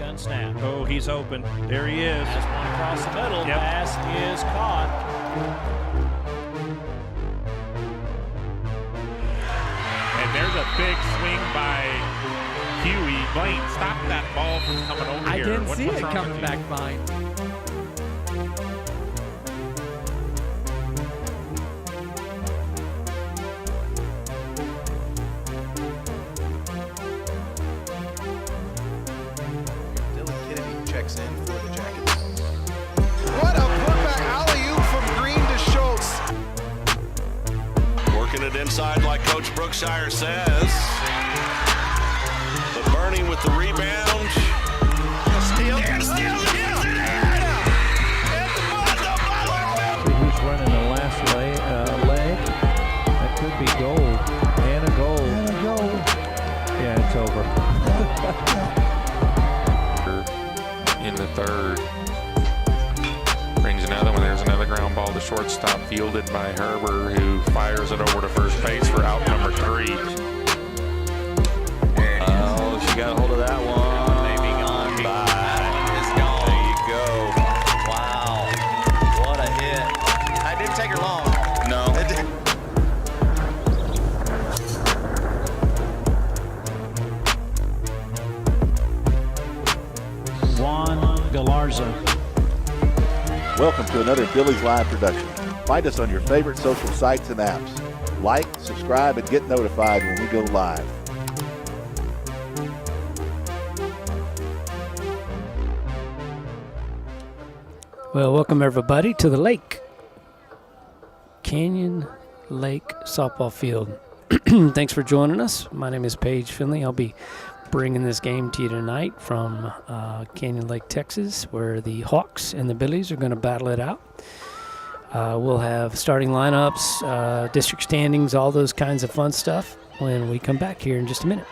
Shotgun snap. Oh, he's open. There he is. Has one across the middle. Yep. Pass is caught. And there's a big swing by Huey. Blaine, stop that ball from coming over I here. didn't What's see it wrong coming with you? back fine. Dylan Kennedy checks in for the Jackets. What a putback alley-oop from Green to Schultz. Working it inside like Coach Brookshire says. But Bernie with the rebound. Steal. And a steal. Yes, it is! See who's running the last leg. That could be gold. And a goal. And a goal. Yeah, it's over. In the third. Brings another one. There's another ground ball to shortstop, fielded by Herber, who fires it over to first base for out number 3. Oh, she got a hold of that one. Maybe gone by. It's gone. There you go. Wow. What a hit. That didn't take her long. No. It did. Juan Galarza. Welcome to another Billy's Live production. Find us on your favorite social sites and apps. Like, subscribe, and get notified when we go live. Well, welcome everybody to the lake. Canyon Lake Softball Field. Thanks for joining us. My name is Paige Finley. I'll be bringing this game to you tonight from Canyon Lake, Texas, where the Hawks and the Billies are going to battle it out. We'll have starting lineups, district standings, all those kinds of fun stuff when we come back here in just a minute.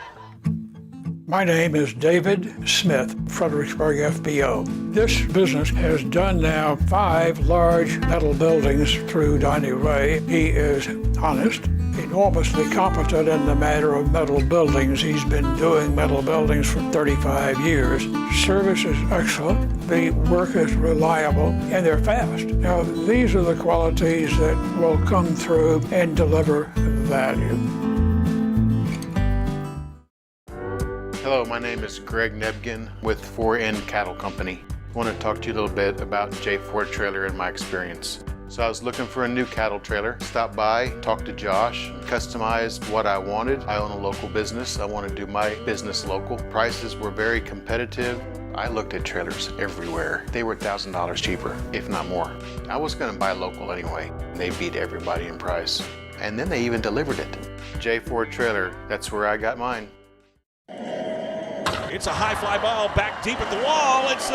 My name is David Smith, Fredericksburg FBO. This business has done now 5 large metal buildings through Donnie Ray. He is honest, enormously competent in the matter of metal buildings. He's been doing metal buildings for 35 years. Service is excellent, the work is reliable, and they're fast. Now, these are the qualities that will come through and deliver value. Hello, my name is Greg Nebgen with 4N Cattle Company. I want to talk to you a little bit about J4 Trailer and my experience. So I was looking for a new cattle trailer, stopped by, talked to Josh, customized what I wanted. I own a local business. I want to do my business local. Prices were very competitive. I looked at trailers everywhere. They were $1,000 cheaper, if not more. I was going to buy local anyway. They beat everybody in price. And then they even delivered it. J4 Trailer, that's where I got mine. It's a high fly ball back deep at the wall. It's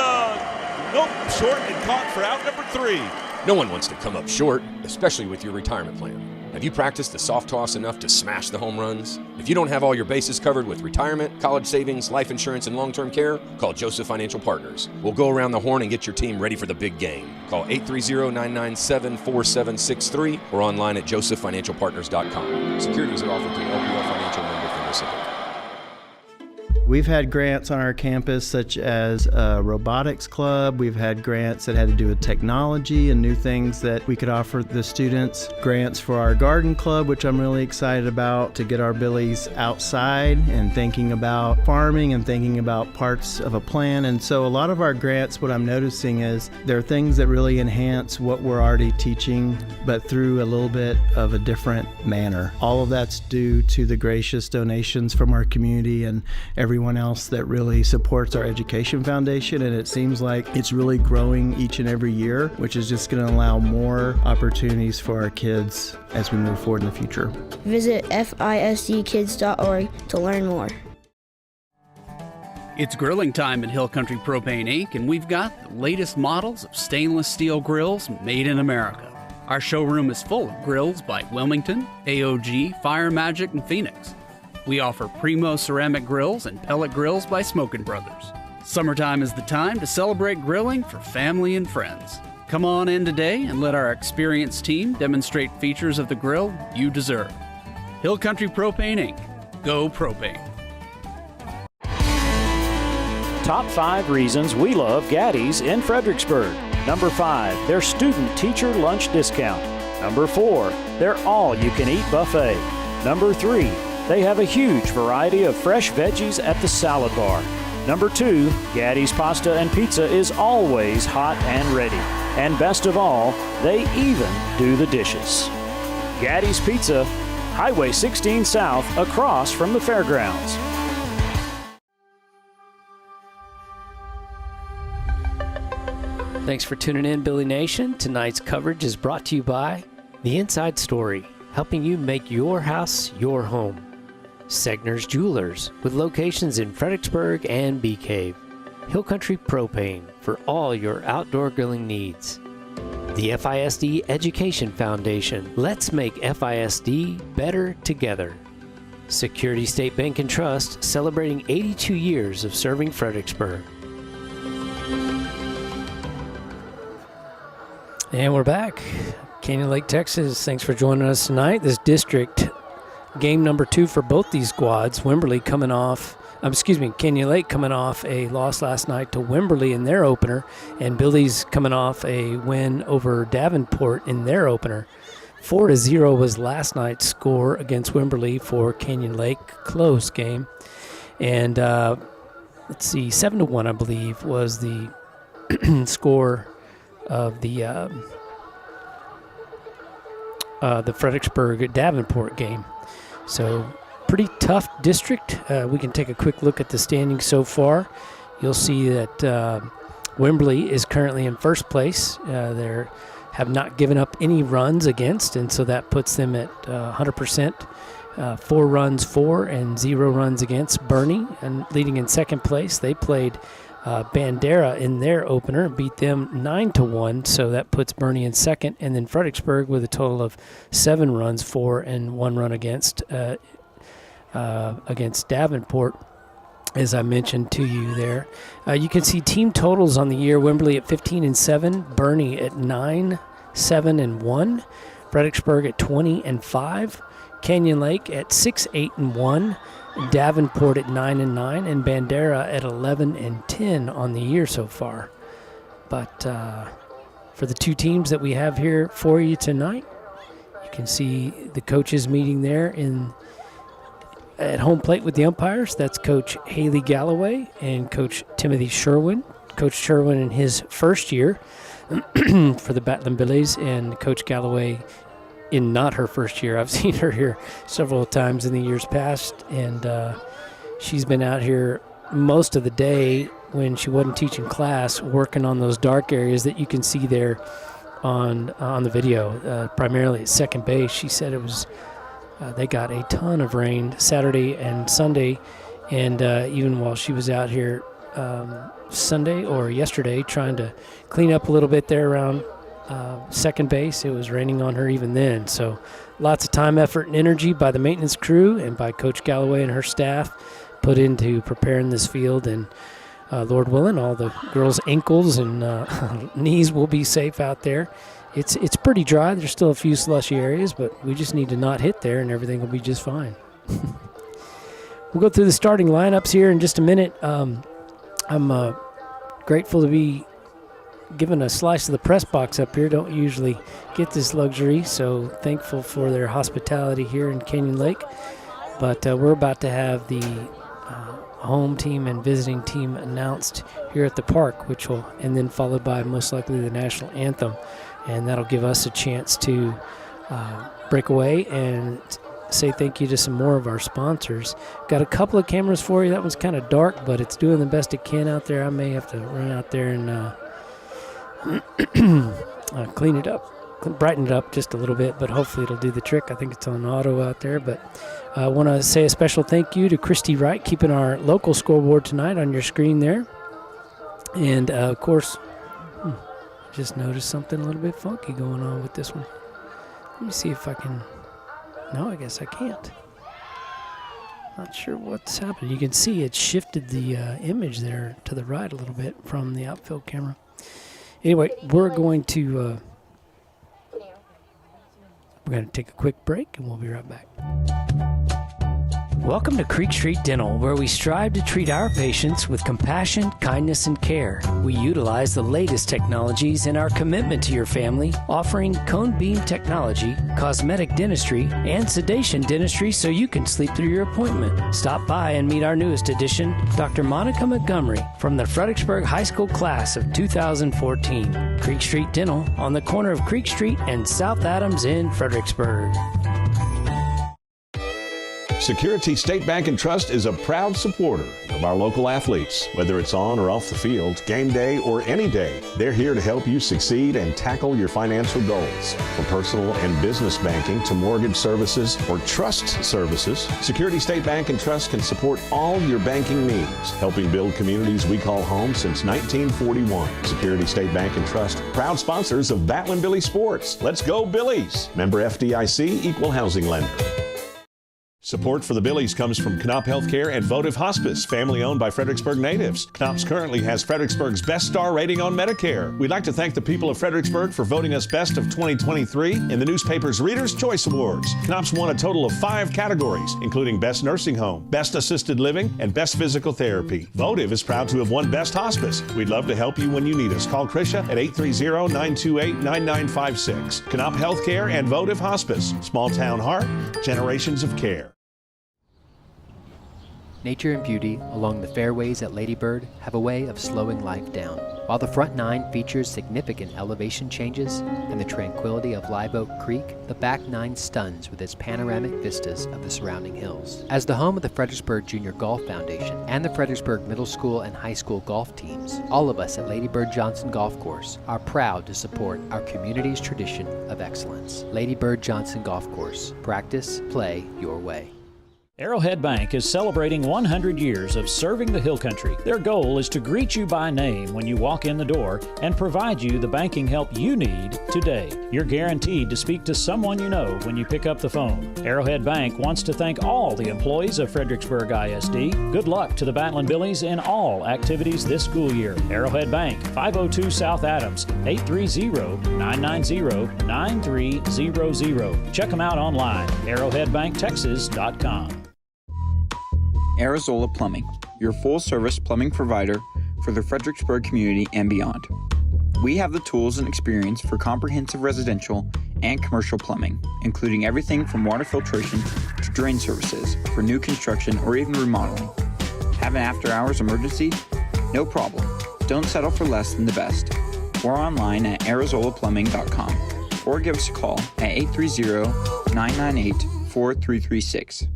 nope, short and caught for out number 3. No one wants to come up short, especially with your retirement plan. Have you practiced the soft toss enough to smash the home runs? If you don't have all your bases covered with retirement, college savings, life insurance, and long-term care, call Joseph Financial Partners. We'll go around the horn and get your team ready for the big game. Call 830-997-4763 or online at josephfinancialpartners.com. Securities are offered through LPL Financial Member FINRA SIPC. We've had grants on our campus such as a robotics club. We've had grants that had to do with technology and new things that we could offer the students. Grants for our garden club, which I'm really excited about, to get our Billies outside and thinking about farming and thinking about parts of a plan. And so a lot of our grants, what I'm noticing is there are things that really enhance what we're already teaching, but through a little bit of a different manner. All of that's due to the gracious donations from our community and everyone else that really supports our education foundation, and it seems like it's really growing each and every year, which is just going to allow more opportunities for our kids as we move forward in the future. Visit fisdkids.org to learn more. It's grilling time at Hill Country Propane Inc., and we've got the latest models of stainless steel grills made in America. Our showroom is full of grills by Wilmington, AOG, Fire Magic, and Phoenix. We offer Primo ceramic grills and pellet grills by Smokin' Brothers. Summertime is the time to celebrate grilling for family and friends. Come on in today and let our experienced team demonstrate features of the grill you deserve. Hill Country Propane Inc. Go Propane. top 5 reasons we love Gaddy's in Fredericksburg. Number 5, their student-teacher lunch discount. Number 4, their all-you-can-eat buffet. Number 3, they have a huge variety of fresh veggies at the salad bar. Number 2, Gaddy's pasta and pizza is always hot and ready. And best of all, they even do the dishes. Gaddy's Pizza, Highway 16 South, across from the fairgrounds. Thanks for tuning in, Billy Nation. Tonight's coverage is brought to you by The Inside Story, helping you make your house your home. Segner's Jewelers, with locations in Fredericksburg and Bee Cave. Hill Country Propane, for all your outdoor grilling needs. The FISD Education Foundation, let's make FISD better together. Security State Bank and Trust, celebrating 82 years of serving Fredericksburg. And we're back. Canyon Lake, Texas. Thanks for joining us tonight. This district game number 2 for both these squads. Canyon Lake coming off a loss last night to Wimberley in their opener, and Billy's coming off a win over Davenport in their opener. 4-0 was last night's score against Wimberley for Canyon Lake. Close game. And let's see, 7-1, I believe, was the score of the Fredericksburg Davenport game. So pretty tough district. We can take a quick look at the standings so far. You'll see that Wimberley is currently in first place. They have not given up any runs against, and so that puts them at 100%. 4 runs for and 0 runs against. Bernie, and leading in second place. They played Bandera in their opener, beat them 9-1, so that puts Bernie in second, and then Fredericksburg with a total of 7 runs for and 1 run against Davenport, as I mentioned to you there. You can see team totals on the year: Wimberley at 15-7, Bernie at 9-7-1, Fredericksburg at 20-5, Canyon Lake at 6-8-1. Davenport at 9-9, and Bandera at 11-10 on the year so far. But for the 2 teams that we have here for you tonight, you can see the coaches meeting there at home plate with the umpires. That's Coach Haley Galloway and Coach Timothy Sherwin. Coach Sherwin in his first year for the Batland Billies, and Coach Galloway in not her first year. I've seen her here several times in the years past, and she's been out here most of the day when she wasn't teaching class, working on those dark areas that you can see there on the video, primarily at second base. She said it was they got a ton of rain Saturday and Sunday, and even while she was out here Sunday or yesterday trying to clean up a little bit there around second base, it was raining on her even then. So lots of time, effort, and energy by the maintenance crew and by Coach Galloway and her staff put into preparing this field. And Lord willing, all the girls' ankles and knees will be safe out there. It's pretty dry. There's still a few slushy areas, but we just need to not hit there and everything will be just fine. We'll go through the starting lineups here in just a minute. I'm grateful to be given a slice of the press box up here. Don't usually get this luxury, so thankful for their hospitality here in Canyon Lake. But we're about to have the home team and visiting team announced here at the park, and then followed by most likely the national anthem, and that'll give us a chance to break away and say thank you to some more of our sponsors. Got a couple of cameras for you. That one's kind of dark, but it's doing the best it can out there. I may have to run out there and clean it up, brighten it up just a little bit, but hopefully it'll do the trick. I think it's on auto out there, but I want to say a special thank you to Christy Wright, keeping our local scoreboard tonight on your screen there. And of course, just noticed something a little bit funky going on with this one. Let me see if I can. No, I guess I can't. Not sure what's happened. You can see it shifted the image there to the right a little bit from the outfield camera. Anyway, we're going to take a quick break, and we'll be right back. Welcome to Creek Street Dental, where we strive to treat our patients with compassion, kindness, and care. We utilize the latest technologies in our commitment to your family, offering cone beam technology, cosmetic dentistry, and sedation dentistry so you can sleep through your appointment. Stop by and meet our newest addition, Dr. Monica Montgomery, from the Fredericksburg High School class of 2014. Creek Street Dental on the corner of Creek Street and South Adams in Fredericksburg. Security State Bank and Trust is a proud supporter of our local athletes. Whether it's on or off the field, game day or any day, they're here to help you succeed and tackle your financial goals. From personal and business banking to mortgage services or trust services, Security State Bank and Trust can support all your banking needs, helping build communities we call home since 1941. Security State Bank and Trust, proud sponsors of Battling Billy Sports. Let's go Billies! Member FDIC, Equal Housing Lender. Support for the Billies comes from Knop Healthcare and Votive Hospice, family owned by Fredericksburg natives. Knops currently has Fredericksburg's best star rating on Medicare. We'd like to thank the people of Fredericksburg for voting us best of 2023 in the newspaper's Reader's Choice Awards. Knops won a total of 5 categories, including Best Nursing Home, Best Assisted Living, and Best Physical Therapy. Votive is proud to have won Best Hospice. We'd love to help you when you need us. Call Krisha at 830-928-9956. Knop Healthcare and Votive Hospice. Small town heart, generations of care. Nature and beauty along the fairways at Lady Bird have a way of slowing life down. While the front 9 features significant elevation changes and the tranquility of Live Oak Creek, the back 9 stuns with its panoramic vistas of the surrounding hills. As the home of the Fredericksburg Junior Golf Foundation and the Fredericksburg Middle School and High School golf teams, all of us at Lady Bird Johnson Golf Course are proud to support our community's tradition of excellence. Lady Bird Johnson Golf Course. Practice, play your way. Arrowhead Bank is celebrating 100 years of serving the Hill Country. Their goal is to greet you by name when you walk in the door and provide you the banking help you need today. You're guaranteed to speak to someone you know when you pick up the phone. Arrowhead Bank wants to thank all the employees of Fredericksburg ISD. Good luck to the Battlin' Billies in all activities this school year. Arrowhead Bank, 502 South Adams, 830-990-9300. Check them out online, arrowheadbanktexas.com. Arizola Plumbing, your full-service plumbing provider for the Fredericksburg community and beyond. We have the tools and experience for comprehensive residential and commercial plumbing, including everything from water filtration to drain services for new construction or even remodeling. Have an after-hours emergency? No problem. Don't settle for less than the best. We're online at arizolaplumbing.com or give us a call at 830-998-4336.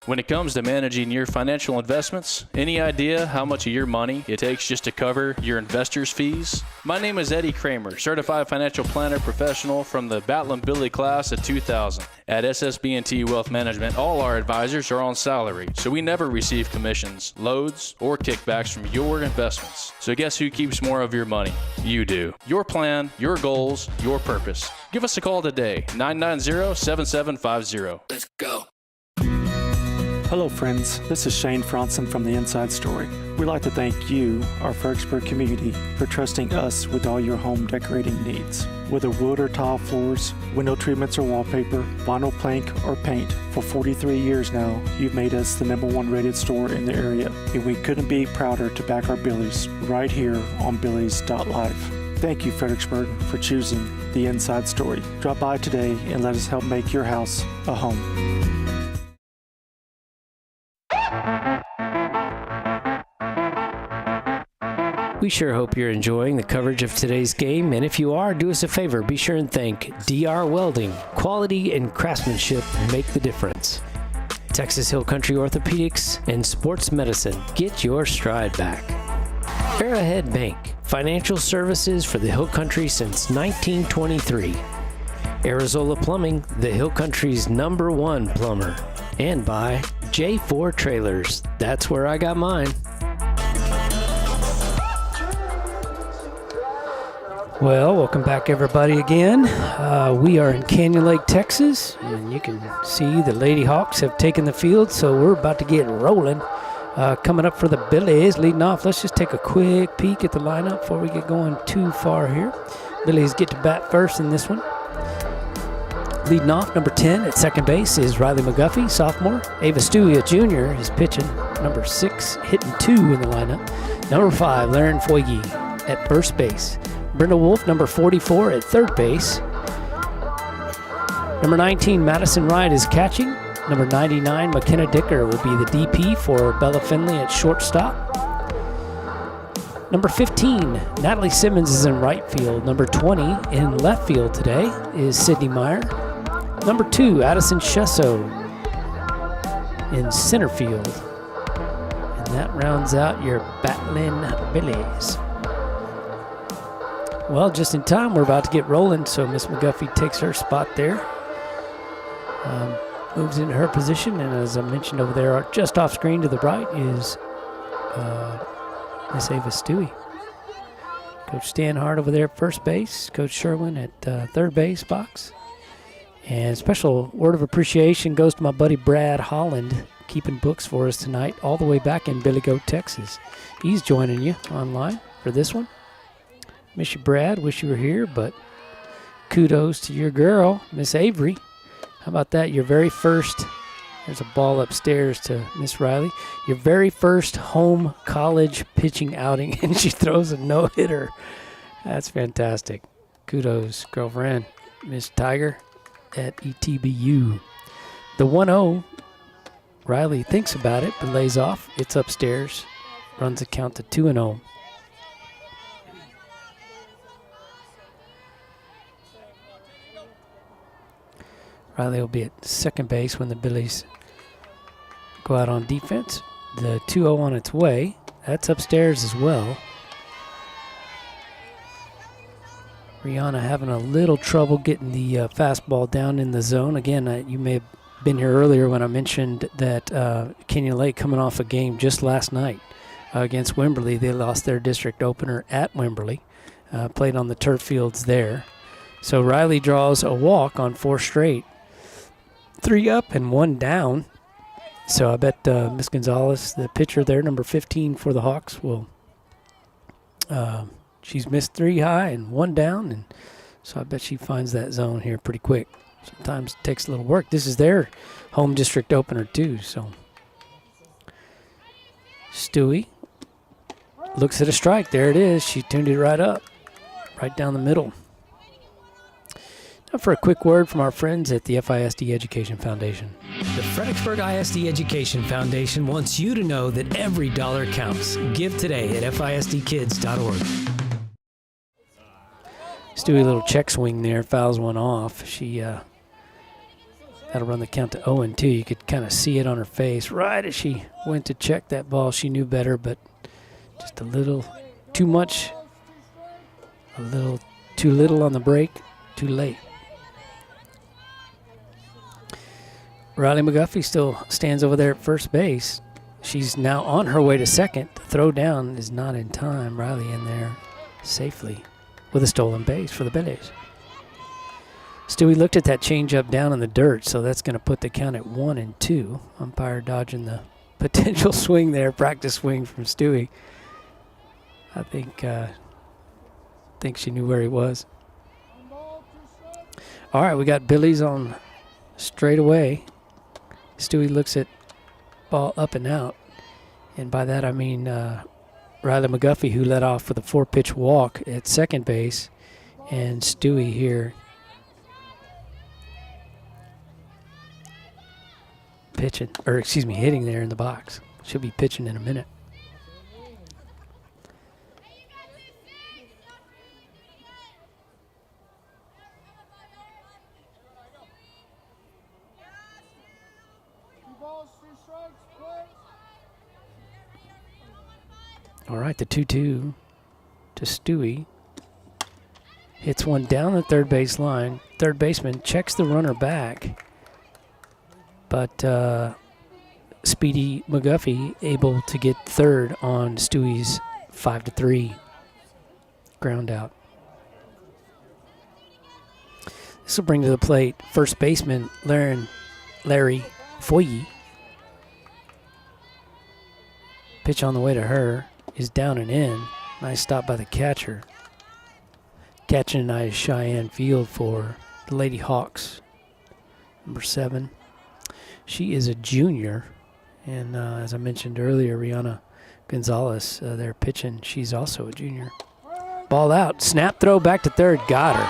When it comes to managing your financial investments, any idea how much of your money it takes just to cover your investors' fees? My name is Eddie Kramer, certified financial planner professional from the Batlin Billy class of 2000. At SSB&T Wealth Management, all our advisors are on salary, so we never receive commissions, loads, or kickbacks from your investments. So guess who keeps more of your money? You do. Your plan, your goals, your purpose. Give us a call today, 990-7750. Let's go. Hello friends, this is Shane Franson from The Inside Story. We'd like to thank you, our Fredericksburg community, for trusting us with all your home decorating needs. Whether wood or tile floors, window treatments or wallpaper, vinyl plank or paint, for 43 years now, you've made us the #1 rated store in the area, and we couldn't be prouder to back our Billies right here on Billies.life. Thank you, Fredericksburg, for choosing The Inside Story. Drop by today and let us help make your house a home. We sure hope you're enjoying the coverage of today's game, and if you are, do us a favor, be sure and thank DR Welding. Quality and craftsmanship make the difference. Texas Hill Country Orthopedics and Sports Medicine. Get your stride back. Arrowhead Bank. Financial services for the Hill Country since 1923. Arizola Plumbing, the Hill Country's #1 plumber. And by J4 Trailers. That's where I got mine. Well, welcome back everybody again. We are in Canyon Lake, Texas, and you can see the Lady Hawks have taken the field, so we're about to get rolling. Coming up for the Billies, leading off, let's just take a quick peek at the lineup before we get going too far here. Billies get to bat first in this one. Leading off, number 10 at second base is Riley McGuffey, sophomore. Ava Stewie, a junior, is pitching. Number 6, hitting 2 in the lineup. Number 5, Laren Foyge at first base. Brenda Wolf, number 44 at third base. Number 19, Madison Wright is catching. Number 99, McKenna Dicker will be the DP for Bella Finley at shortstop. Number 15, Natalie Simmons is in right field. Number 20 in left field today is Sydney Meyer. Number 2, Addison Shesso in center field. And that rounds out your Battling Billies. Well, just in time, we're about to get rolling, so Miss McGuffey takes her spot there. Moves into her position, and as I mentioned over there, just off screen to the right is Miss Ava Stewie. Coach Stan Hart over there at first base, Coach Sherwin at third base box. And special word of appreciation goes to my buddy Brad Holland, keeping books for us tonight, all the way back in Billy Goat, Texas. He's joining you online for this one. Miss you, Brad. Wish you were here, but kudos to your girl, Miss Avery. How about that? Your very first, there's a ball upstairs to Miss Riley, your very first home college pitching outing, and she throws a no-hitter. That's fantastic. Kudos, girlfriend. Miss Tiger at ETBU. The 1-0, Riley thinks about it, but lays off. It's upstairs. Runs the count to 2-0. Riley will be at second base when the Billies go out on defense. The 2-0 on its way. That's upstairs as well. Rihanna having a little trouble getting the fastball down in the zone. Again, you may have been here earlier when I mentioned that Kenyon Lake coming off a game just last night against Wimberley. They lost their district opener at Wimberley. Played on the turf fields there. So Riley draws a walk on 4 straight. 3 up and 1 down. So I bet Miss Gonzalez, the pitcher there, number 15 for the Hawks, will. She's missed 3 high and 1 down, and so I bet she finds that zone here pretty quick. Sometimes it takes a little work. This is their home district opener too. So Stewie looks at a strike. There it is. She tuned it right up, right down the middle. Now for a quick word from our friends at the FISD Education Foundation. The Fredericksburg ISD Education Foundation wants you to know that every dollar counts. Give today at FISDkids.org. Stewie, a little check swing there, fouls one off. She that'll run the count to 0-2. You could kind of see it on her face right as she went to check that ball. She knew better, but just a little too much, a little too little on the break, too late. Riley McGuffey still stands over there at first base. She's now on her way to second. The throw down is not in time. Riley in there safely with a stolen base for the Billies. Stewie looked at that changeup down in the dirt, so that's going to put the count at 1-2. Umpire dodging the potential swing there, practice swing from Stewie. I think she knew where he was. All right, we got Billies on straight away. Stewie looks at ball up and out, and by that I mean Riley McGuffey, who led off with a 4-pitch walk at second base, and Stewie here hitting there in the box. She'll be pitching in a minute. All right, the 2-2 to Stewie. Hits one down the third base line. Third baseman checks the runner back. But Speedy McGuffey able to get third on Stewie's 5-3 ground out. This will bring to the plate first baseman Larry Foyge. Pitch on the way to her is down and in. Nice stop by the catcher. Catching tonight is Cheyenne Field for the Lady Hawks number 7. She is a junior, and as I mentioned earlier, Rihanna Gonzalez, they're pitching. She's also a junior. Ball out, snap throw back to third. Got her.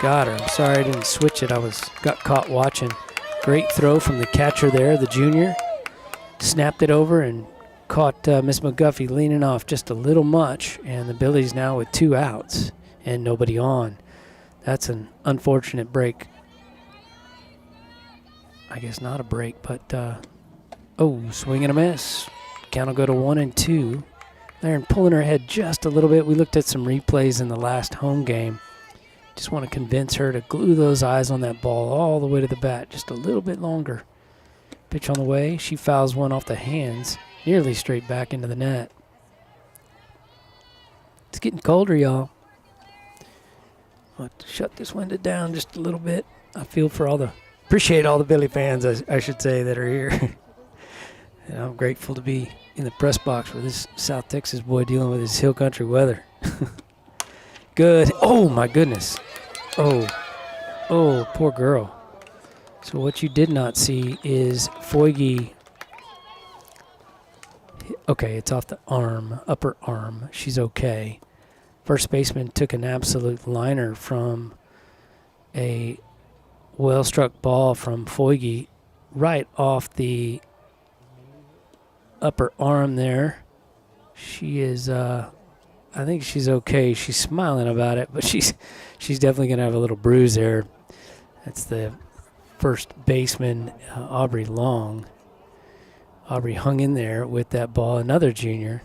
Got her. I'm sorry I didn't switch it. Got caught watching. Great throw from the catcher there, the junior. Snapped it over and caught Miss McGuffey leaning off just a little much, and the Billies now with 2 outs and nobody on. That's an unfortunate break. I guess not a break, but swing and a miss. Count will go to 1-2. They're pulling her head just a little bit. We looked at some replays in the last home game. Just want to convince her to glue those eyes on that ball all the way to the bat, just a little bit longer. Pitch on the way. She fouls one off the hands, nearly straight back into the net. It's getting colder, y'all. I'll have to shut this window down just a little bit. I feel for appreciate all the Billy fans, I should say, that are here. And I'm grateful to be in the press box for this South Texas boy dealing with his hill country weather. Good. Oh, my goodness. Oh, poor girl. So what you did not see is Foyge. Okay, it's off the arm, upper arm. She's okay. First baseman took an absolute liner from a well-struck ball from Foyge right off the upper arm there. She is, I think she's okay. She's smiling about it, but she's definitely going to have a little bruise there. That's the first baseman, Aubrey Long. Aubrey hung in there with that ball, another junior.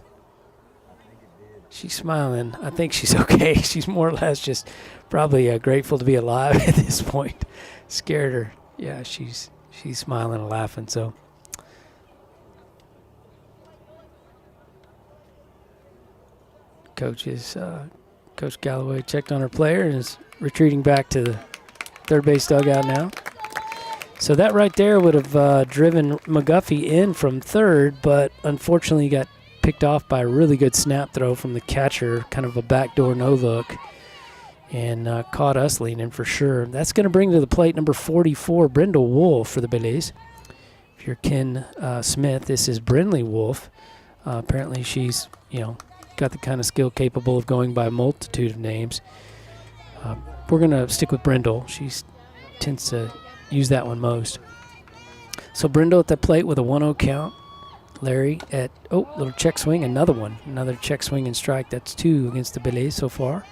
She's smiling. I think she's okay. She's more or less just probably grateful to be alive at this point. Scared her. Yeah, she's smiling and laughing, so. Coach Galloway checked on her player and is retreating back to the third base dugout now. So that right there would have driven McGuffey in from third, but unfortunately got picked off by a really good snap throw from the catcher, kind of a backdoor no-look, and caught us leaning for sure. That's going to bring to the plate number 44, Brindle Wolf for the Billies. If you're Ken Smith, this is Brindley Wolf. Apparently she's, got the kind of skill capable of going by a multitude of names. We're going to stick with Brindle. She tends to use that one most. So Brindle at the plate with a 1-0 count. Larry at, little check swing, another check swing and strike. That's 2 against the Billies so far.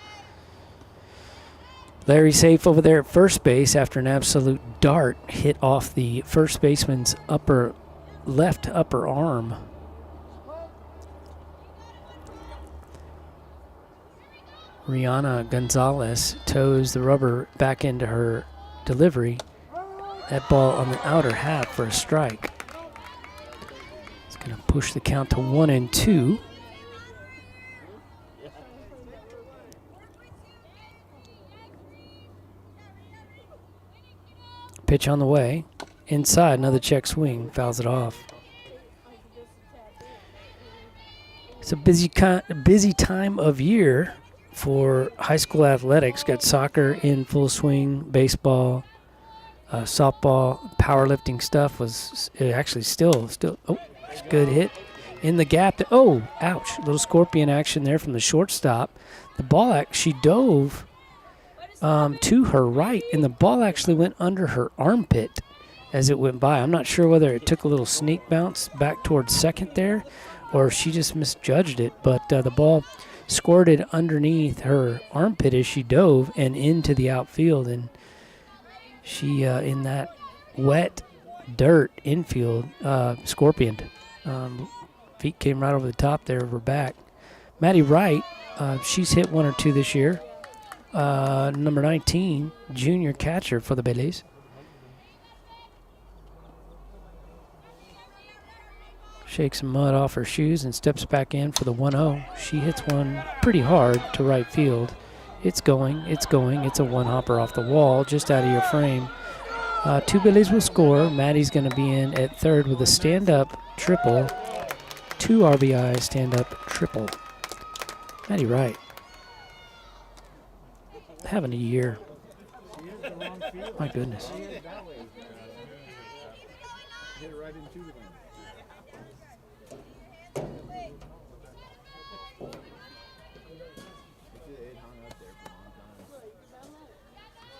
Larry safe over there at first base after an absolute dart hit off the first baseman's left upper arm. Rihanna Gonzalez toes the rubber back into her delivery. That ball on the outer half for a strike. It's going to push the count to 1-2. Pitch on the way. Inside, another check swing. Fouls it off. It's a busy time of year for high school athletics. Got soccer in full swing, baseball, softball, powerlifting stuff was actually still. Good hit in the gap. Ouch! Little scorpion action there from the shortstop. The ball she dove to her right, and the ball actually went under her armpit as it went by. I'm not sure whether it took a little sneak bounce back towards second there, or she just misjudged it. But the ball squirted underneath her armpit as she dove and into the outfield, and she in that wet dirt infield scorpioned. Feet came right over the top there of her back. Maddie Wright, she's hit 1 or 2 this year. Number 19, junior catcher for the Billies. Shakes some mud off her shoes and steps back in for the 1-0. She hits one pretty hard to right field. It's going. It's a one-hopper off the wall, just out of your frame. 2 Billies will score. Maddie's going to be in at third with a stand-up triple. 2 RBI stand-up triple. Maddie Wright having a year. My goodness.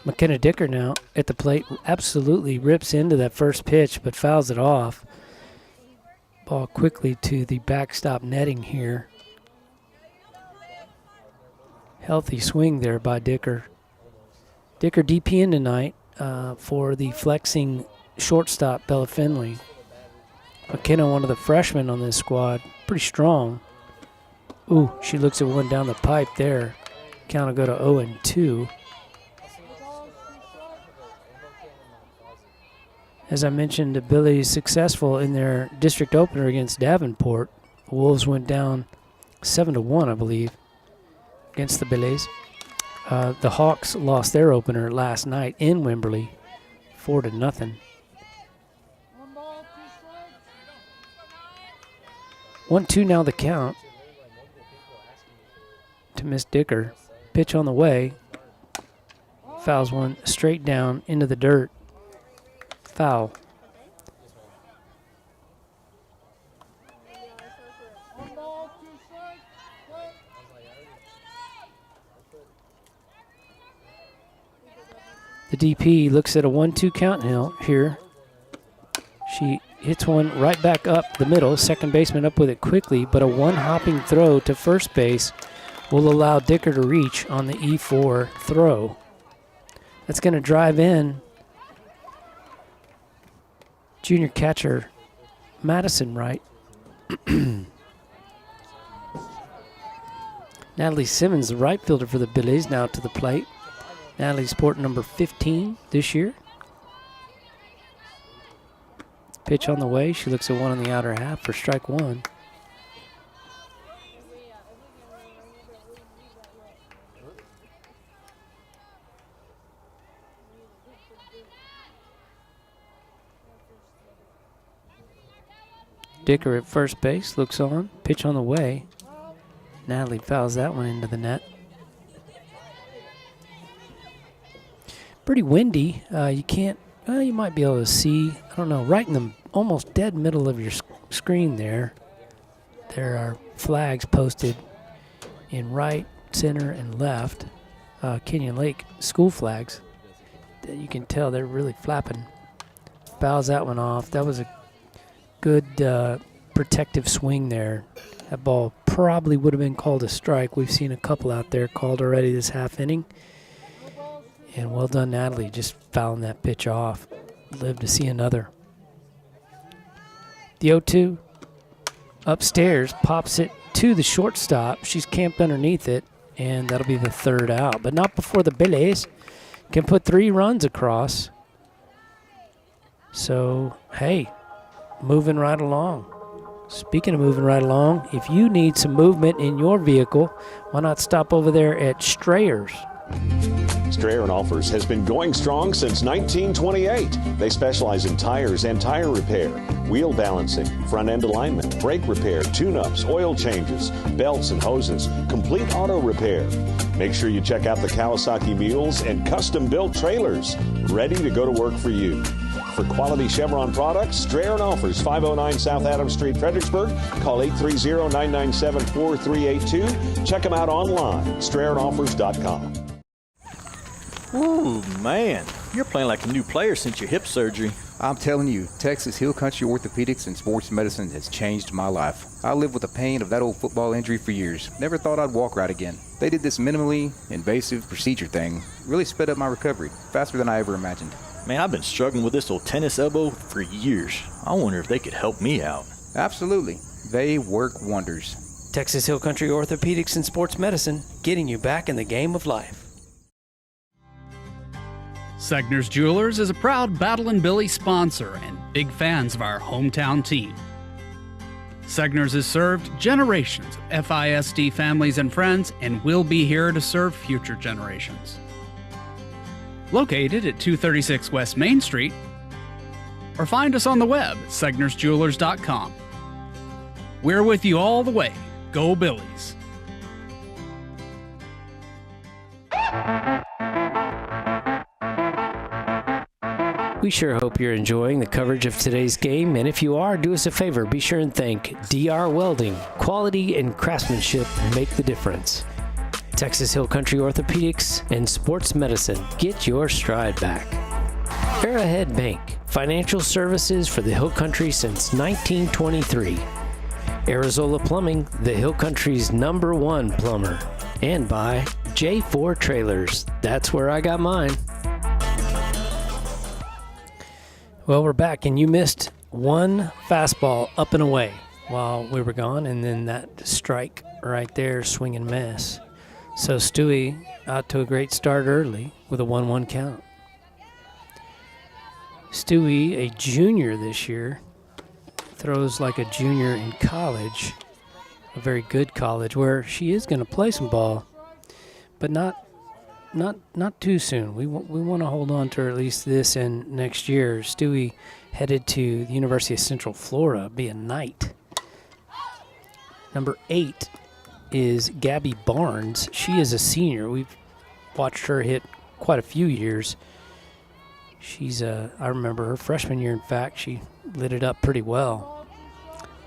McKenna Dicker now at the plate absolutely rips into that first pitch but fouls it off. Ball quickly to the backstop netting here. Healthy swing there by Dicker. Dicker DPing tonight for the flexing shortstop Bella Finley. McKenna, one of the freshmen on this squad, pretty strong. Ooh, she looks at one down the pipe there. Count will go to 0-2. As I mentioned, the Billies successful in their district opener against Davenport. The Wolves went down 7-1, I believe, against the Billies. The Hawks lost their opener last night in Wimberley, 4-0. 1-2 now the count to Miss Dicker. Pitch on the way. Fouls one straight down into the dirt. Foul. The DP looks at a 1-2 count now here. She hits one right back up the middle. Second baseman up with it quickly, but a one-hopping throw to first base will allow Dicker to reach on the E4 throw. That's going to drive in junior catcher Madison Wright. Natalie Simmons, the right fielder for the Billies, now to the plate. Natalie sporting number 15 this year. Pitch on the way. She looks at one on the outer half for strike one. Dicker at first base, looks on. Pitch on the way. Natalie fouls that one into the net. Pretty windy. You can't, you might be able to see, I don't know, right in the almost dead middle of your screen there. There are flags posted in right, center, and left. Kenyon Lake school flags. You can tell they're really flapping. Fouls that one off. That was a good protective swing there. That ball probably would have been called a strike. We've seen a couple out there called already this half inning. And well done, Natalie, just fouling that pitch off. Live to see another. The 0-2 upstairs pops it to the shortstop. She's camped underneath it, and that'll be the third out. But not before the Billies can put 3 runs across. So, hey, moving right along. Speaking of moving right along, if you need some movement in your vehicle, why not stop over there at Strayer's? Strayer & Offers has been going strong since 1928. They specialize in tires and tire repair, wheel balancing, front end alignment, brake repair, tune-ups, oil changes, belts and hoses, complete auto repair. Make sure you check out the Kawasaki mules and custom-built trailers ready to go to work for you. For quality Chevron products, Strayer & Offers, 509 South Adams Street, Fredericksburg. Call 830-997-4382. Check them out online, StrayerAndOffers.com. Ooh, man, you're playing like a new player since your hip surgery. I'm telling you, Texas Hill Country Orthopedics and Sports Medicine has changed my life. I lived with the pain of that old football injury for years. Never thought I'd walk right again. They did this minimally invasive procedure thing. Really sped up my recovery, faster than I ever imagined. Man, I've been struggling with this old tennis elbow for years. I wonder if they could help me out. Absolutely. They work wonders. Texas Hill Country Orthopedics and Sports Medicine, getting you back in the game of life. Segner's Jewelers is a proud Battle and Billy sponsor and big fans of our hometown team. Segner's has served generations of FISD families and friends and will be here to serve future generations. Located at 236 West Main Street, or find us on the web at segnersjewelers.com. We're with you all the way. Go Billies! We sure hope you're enjoying the coverage of today's game, and if you are, do us a favor. Be sure and thank DR Welding. Quality and craftsmanship make the difference. Texas Hill Country Orthopedics and Sports Medicine. Get your stride back. Arrowhead Bank. Financial services for the Hill Country since 1923. Arizola Plumbing, the Hill Country's #1 plumber. And by J4 Trailers. That's where I got mine. Well, we're back, and you missed one fastball up and away while we were gone, and then that strike right there, swing and miss. So Stewie out to a great start early with a 1-1 count. Stewie, a junior this year, throws like a junior in college, a very good college, where she is going to play some ball, but not too soon. We want to hold on to her at least this and next year. Stewie headed to the University of Central Florida, be a Knight. Number 8 is Gabby Barnes. She is a senior. We've watched her hit quite a few years. She's I remember her freshman year, in fact, she lit it up pretty well.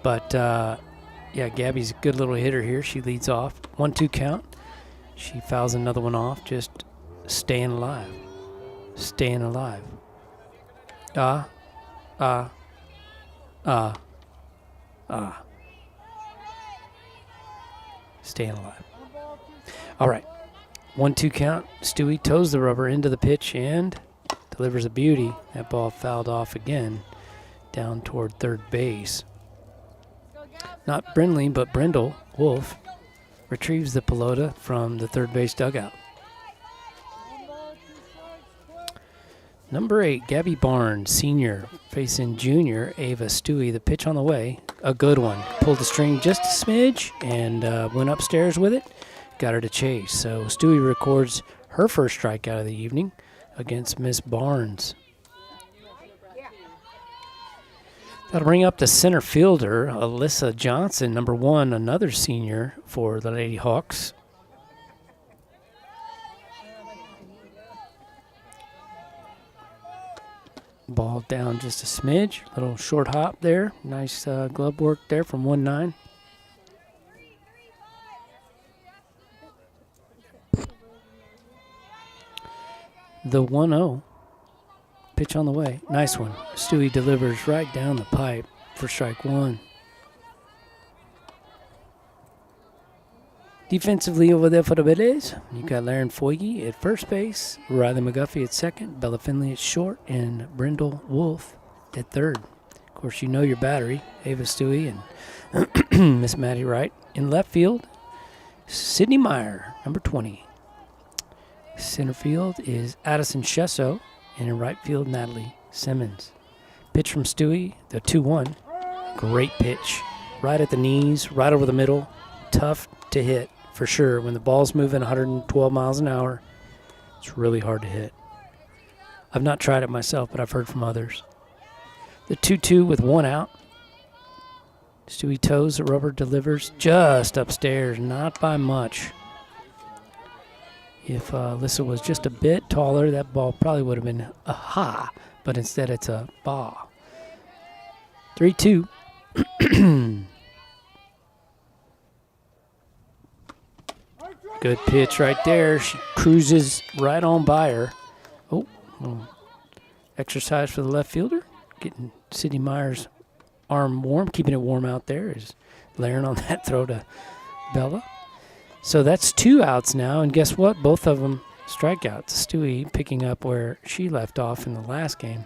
But yeah, Gabby's a good little hitter here. She leads off. 1-2 count. She fouls another one off, just staying alive. Staying alive. Staying alive. All right. 1-2 count. Stewie toes the rubber into the pitch and delivers a beauty. That ball fouled off again down toward third base. Not Brindley, but Brindle Wolf retrieves the pelota from the third base dugout. Number 8, Gabby Barnes, senior, facing junior Ava Stewie. The pitch on the way, a good one. Pulled the string just a smidge and went upstairs with it. Got her to chase. So Stewie records her first strikeout of the evening against Miss Barnes. That'll bring up the center fielder, Alyssa Johnson, number 1, another senior for the Lady Hawks. Ball down just a smidge, little short hop there. Nice glove work there from 1-9. The 1-0. Pitch on the way. Nice one. Stewie delivers right down the pipe for strike 1. Defensively over there for the Billies, you got Laren Foyge at first base, Riley McGuffey at second, Bella Finley at short, and Brindle Wolf at third. Of course, you know your battery, Ava Stewie and Miss Maddie Wright. In left field, Sydney Meyer, number 20. Center field is Addison Shesso. And in right field, Natalie Simmons. Pitch from Stewie, the 2-1. Great pitch. Right at the knees, right over the middle. Tough to hit, for sure. When the ball's moving 112 miles an hour, it's really hard to hit. I've not tried it myself, but I've heard from others. The 2-2 with 1 out. Stewie toes the rubber, delivers just upstairs, not by much. If Alyssa was just a bit taller, that ball probably would have been a ha, but instead it's a ba. 3-2. Good pitch right there. She cruises right on by her. Oh, exercise for the left fielder. Getting Sydney Meyer's arm warm, keeping it warm out there. Is layering on that throw to Bella. So that's 2 outs now, and guess what? Both of them strikeouts. Stewie picking up where she left off in the last game.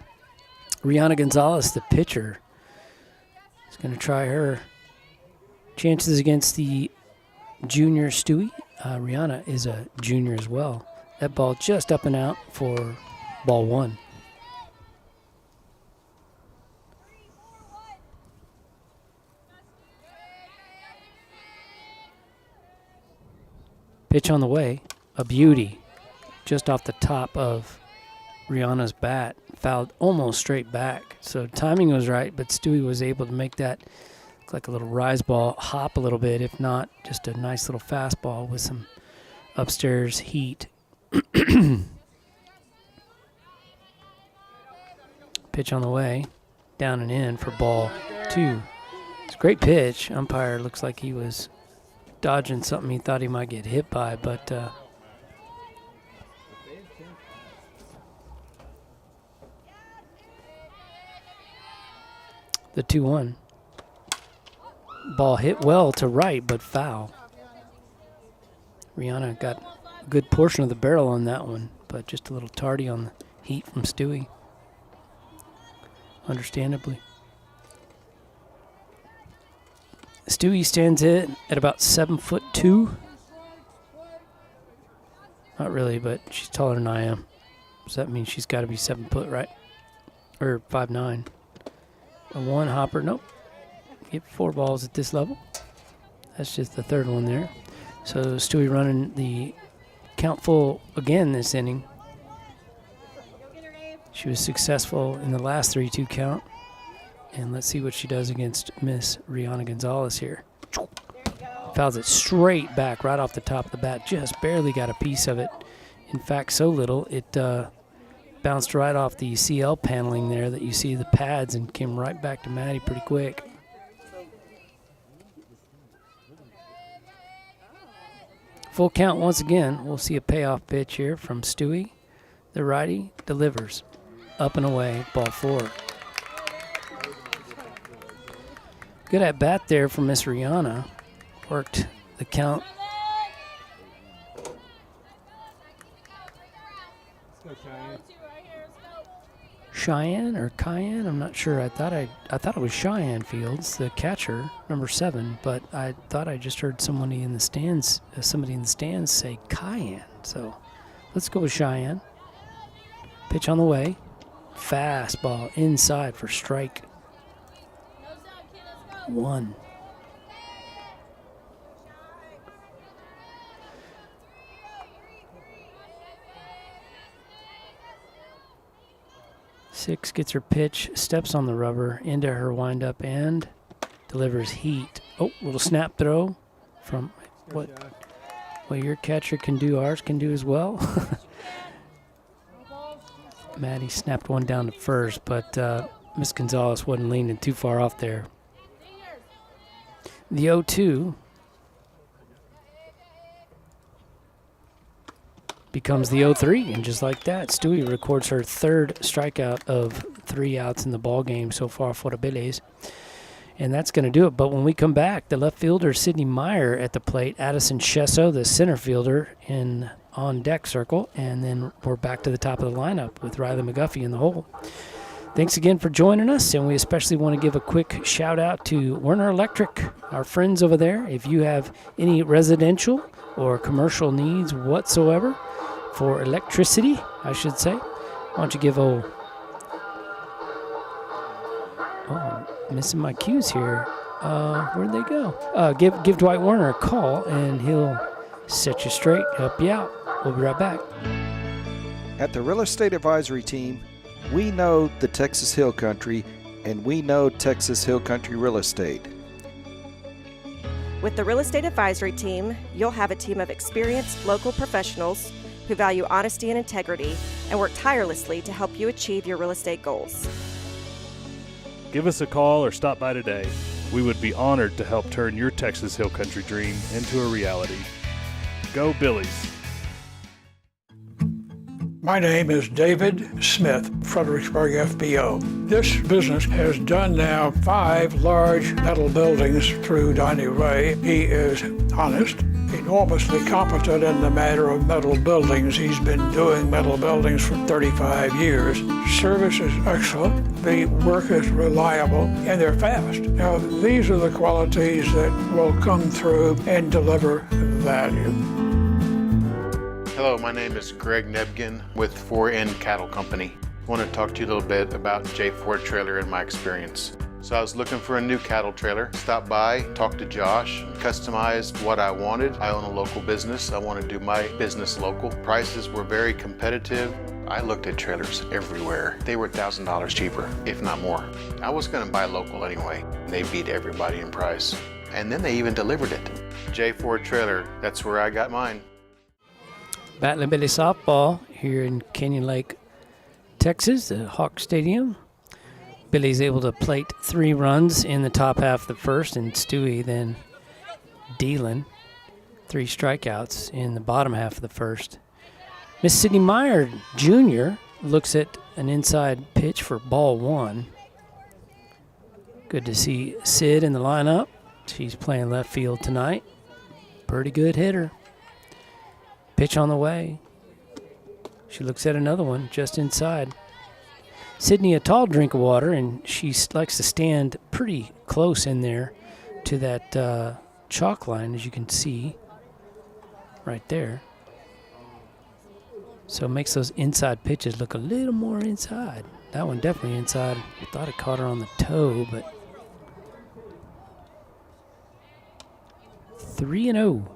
Rihanna Gonzalez, the pitcher, is going to try her chances against the junior Stewie. Rihanna is a junior as well. That ball just up and out for ball 1. Pitch on the way, a beauty, just off the top of Rihanna's bat, fouled almost straight back. So timing was right, but Stewie was able to make that look like a little rise ball, hop a little bit, if not just a nice little fastball with some upstairs heat. Pitch on the way. Down and in for ball 2. It's a great pitch. Umpire looks like he was dodging something he thought he might get hit by, but the 2-1. Ball hit well to right, but foul. Rihanna got a good portion of the barrel on that one, but just a little tardy on the heat from Stewie. Understandably. Stewie stands it at about 7'2". Not really, but she's taller than I am. So that means she's got to be 7 foot, right? Or 5'9". A 1 hopper, nope. Get 4 balls at this level. That's just the 3rd one there. So Stewie running the count full again this inning. She was successful in the last 3-2 count. And let's see what she does against Miss Rihanna Gonzalez here. Fouls it straight back right off the top of the bat. Just barely got a piece of it. In fact, so little, it bounced right off the CL paneling there that you see the pads and came right back to Maddie pretty quick. Full count once again. We'll see a payoff pitch here from Stewie. The righty delivers. Up and away, ball 4. Good at bat there from Miss Rihanna. Worked the count. Cheyenne or Cayenne? I'm not sure. I thought it was Cheyenne Fields, the catcher, number 7, but I thought I just heard somebody in the stands say Cayenne. So let's go with Cheyenne. Pitch on the way. Fastball inside for strike 1. Six gets her pitch, steps on the rubber into her windup and delivers heat. Oh, little snap throw from what your catcher can do, ours can do as well. Maddie snapped one down to first, but Miss Gonzalez wasn't leaning too far off there. The 0-2 becomes the 0-3, and just like that, Stewie records her 3rd strikeout of 3 outs in the ball game so far for the Billies. And that's going to do it. But when we come back, the left fielder, Sydney Meyer, at the plate, Addison Chesso, the center fielder, in on deck circle, and then we're back to the top of the lineup with Riley McGuffey in the hole. Thanks again for joining us, and we especially want to give a quick shout out to Werner Electric, our friends over there. If you have any residential or commercial needs whatsoever for electricity, I should say, why don't you give missing my cues here. Where'd they go? Give Dwight Werner a call, and he'll set you straight, help you out. We'll be right back. At the Real Estate Advisory Team, we know the Texas Hill Country, and we know Texas Hill Country Real Estate. With the Real Estate Advisory Team, you'll have a team of experienced local professionals who value honesty and integrity and work tirelessly to help you achieve your real estate goals. Give us a call or stop by today. We would be honored to help turn your Texas Hill Country dream into a reality. Go Billies! My name is David Smith, Fredericksburg FBO. This business has done now 5 large metal buildings through Donnie Ray. He is honest, enormously competent in the matter of metal buildings. He's been doing metal buildings for 35 years. Service is excellent, the work is reliable, and they're fast. Now, these are the qualities that will come through and deliver value. Hello, my name is Greg Nebgen with 4N Cattle Company. I want to talk to you a little bit about J Ford Trailer and my experience. So I was looking for a new cattle trailer, stopped by, talked to Josh, customized what I wanted. I own a local business. I want to do my business local. Prices were very competitive. I looked at trailers everywhere. They were $1,000 cheaper, if not more. I was going to buy local anyway. They beat everybody in price. And then they even delivered it. J Ford Trailer, that's where I got mine. Battling Billy softball here in Canyon Lake, Texas, the Hawk Stadium. Billy's able to plate 3 runs in the top half of the first, and Stewie then dealing 3 strikeouts in the bottom half of the first. Miss Sydney Meyer Jr. looks at an inside pitch for ball 1. Good to see Sid in the lineup. She's playing left field tonight. Pretty good hitter. Pitch on the way. She looks at another one just inside. Sydney, a tall drink of water, and she likes to stand pretty close in there to that chalk line, as you can see right there. So it makes those inside pitches look a little more inside. That one definitely inside. I thought it caught her on the toe, but 3-0.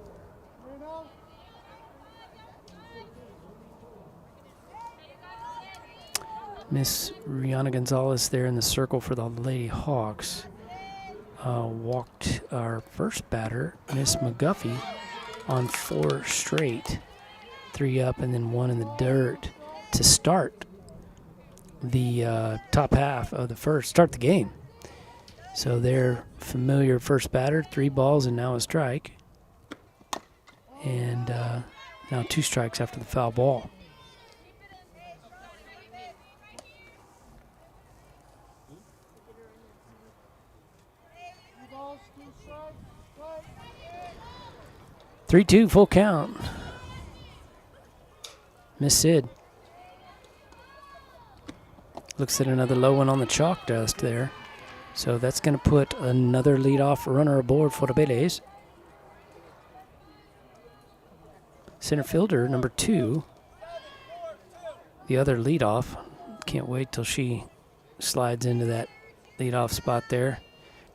Miss Rihanna Gonzalez there in the circle for the Lady Hawks. Walked our first batter, Miss McGuffey, on 4 straight. 3 up and then 1 in the dirt to start the top half of the first, start the game. So their familiar first batter, 3 balls and now a strike. And now 2 strikes after the foul ball. Three-two, full count. Miss Sid looks at another low one on the chalk dust there. So that's going to put another leadoff runner aboard for the Billys. Center fielder, number 2. The other leadoff. Can't wait till she slides into that leadoff spot there.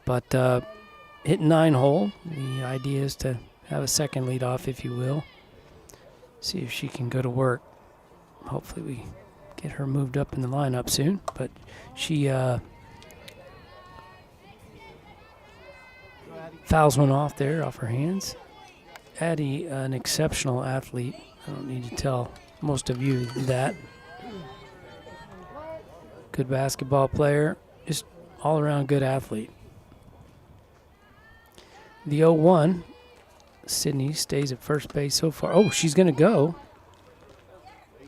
But hitting 9-hole. The idea is to have a second leadoff, if you will. See if she can go to work. Hopefully we get her moved up in the lineup soon. But she fouls one off there, off her hands. Addie, an exceptional athlete. I don't need to tell most of you that. Good basketball player. Just all-around good athlete. The 0-1. Sydney stays at first base so far. Oh, she's going to go.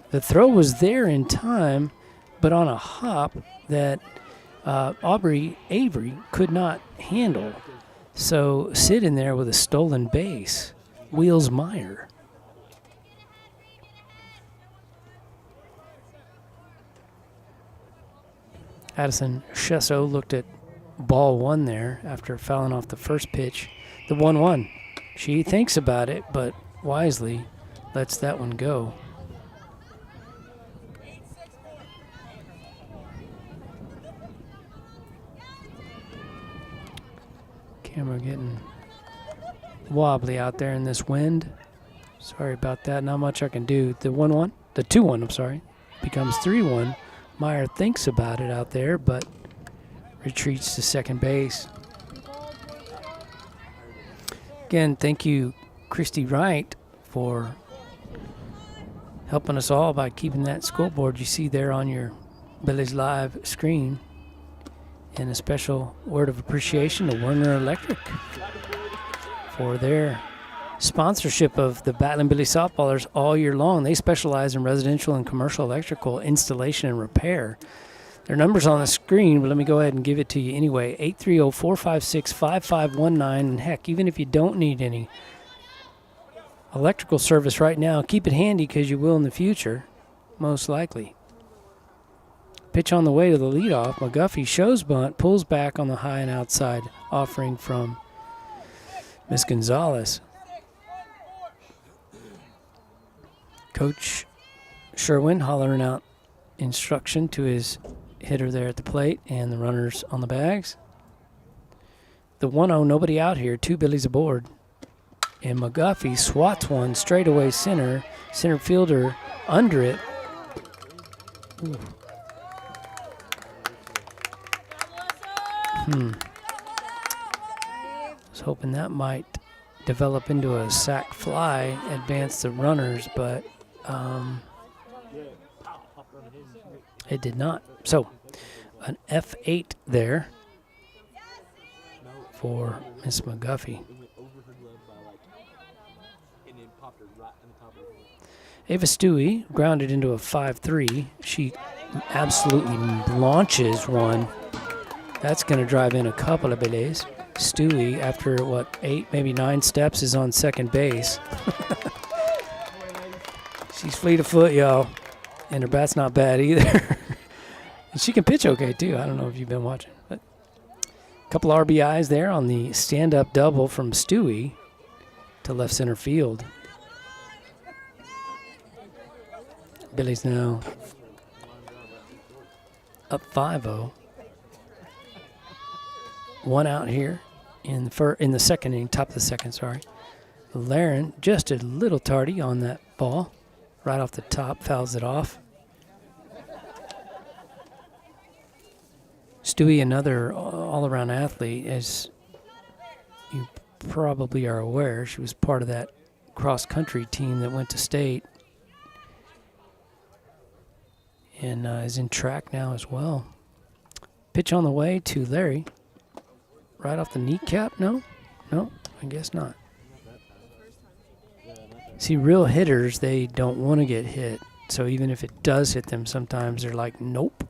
The throw was there in time, but on a hop that Aubrey Avery could not handle. So Sid in there with a stolen base. Wheels Meyer. Addison Chesso looked at ball 1 there after fouling off the first pitch. The 1-1. She thinks about it, but wisely lets that one go. Camera getting wobbly out there in this wind. Sorry about that. Not much I can do. The 1-1, the 2-1, I'm sorry, becomes 3-1. Meyer thinks about it out there, but retreats to second base. Again, thank you, Christy Wright, for helping us all by keeping that scoreboard you see there on your Billy's Live screen. And a special word of appreciation to Werner Electric for their sponsorship of the Battling Billy Softballers all year long. They specialize in residential and commercial electrical installation and repair. Their number's on the screen, but let me go ahead and give it to you anyway. 830-456-5519. And heck, even if you don't need any electrical service right now, keep it handy because you will in the future, most likely. Pitch on the way to the leadoff. McGuffey shows bunt, pulls back on the high and outside offering from Miss Gonzalez. Coach Sherwin hollering out instruction to his hitter there at the plate and the runners on the bags. The 1-0, nobody out here, 2 Billies aboard. And McGuffey swats one straight away center. Center fielder under it. Ooh. I was hoping that might develop into a sac fly, advance the runners, but it did not. So an F8 there for Miss McGuffey. Ava Stewie grounded into a 5-3. She absolutely launches one. That's going to drive in a couple of belays. Stewie, after, 8, maybe 9 steps, is on second base. She's fleet of foot, y'all. And her bat's not bad either. And she can pitch okay, too. I don't know if you've been watching. But a couple RBIs there on the stand-up double from Stewie to left center field. Billy's now up 5-0. 1 out here in the second inning, top of the second, sorry. Laren just a little tardy on that ball. Right off the top, fouls it off. Stewie, another all-around athlete, as you probably are aware. She was part of that cross-country team that went to state. And is in track now as well. Pitch on the way to Larry. Right off the kneecap? No, I guess not. See, real hitters, they don't want to get hit. So even if it does hit them, sometimes they're like, nope.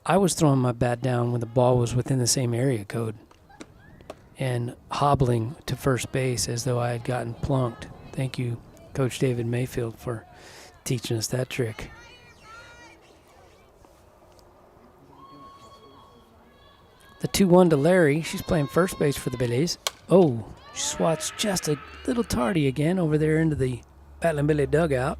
I was throwing my bat down when the ball was within the same area code and hobbling to first base as though I had gotten plunked. Thank you, Coach David Mayfield, for teaching us that trick. The 2-1 to Larry. She's playing first base for the Billies. Oh, she swats just a little tardy again over there into the Battling Billy dugout.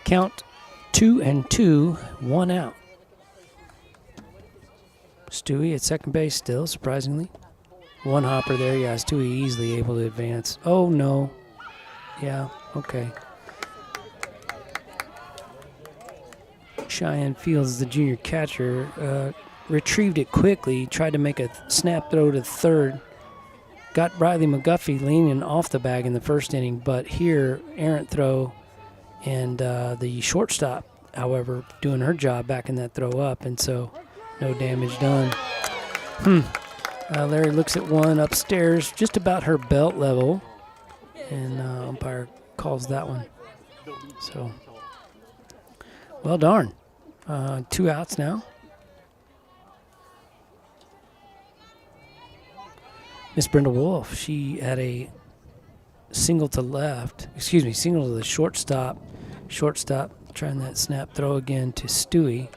Count 2-2, 1 out. Stewie at second base still, surprisingly. One hopper there, yeah, Stewie easily able to advance. Oh, no. Yeah, okay. Cheyenne Fields, the junior catcher, retrieved it quickly, tried to make a snap throw to third. Got Riley McGuffey leaning off the bag in the first inning, but here, errant throw, and the shortstop, however, doing her job backing that throw up, and so no damage done. Larry looks at one upstairs, just about her belt level, and umpire calls that one. So, well darn. 2 outs now. Miss Brenda Wolf, she had a single to single to the shortstop. Shortstop trying that snap throw again to Stewie.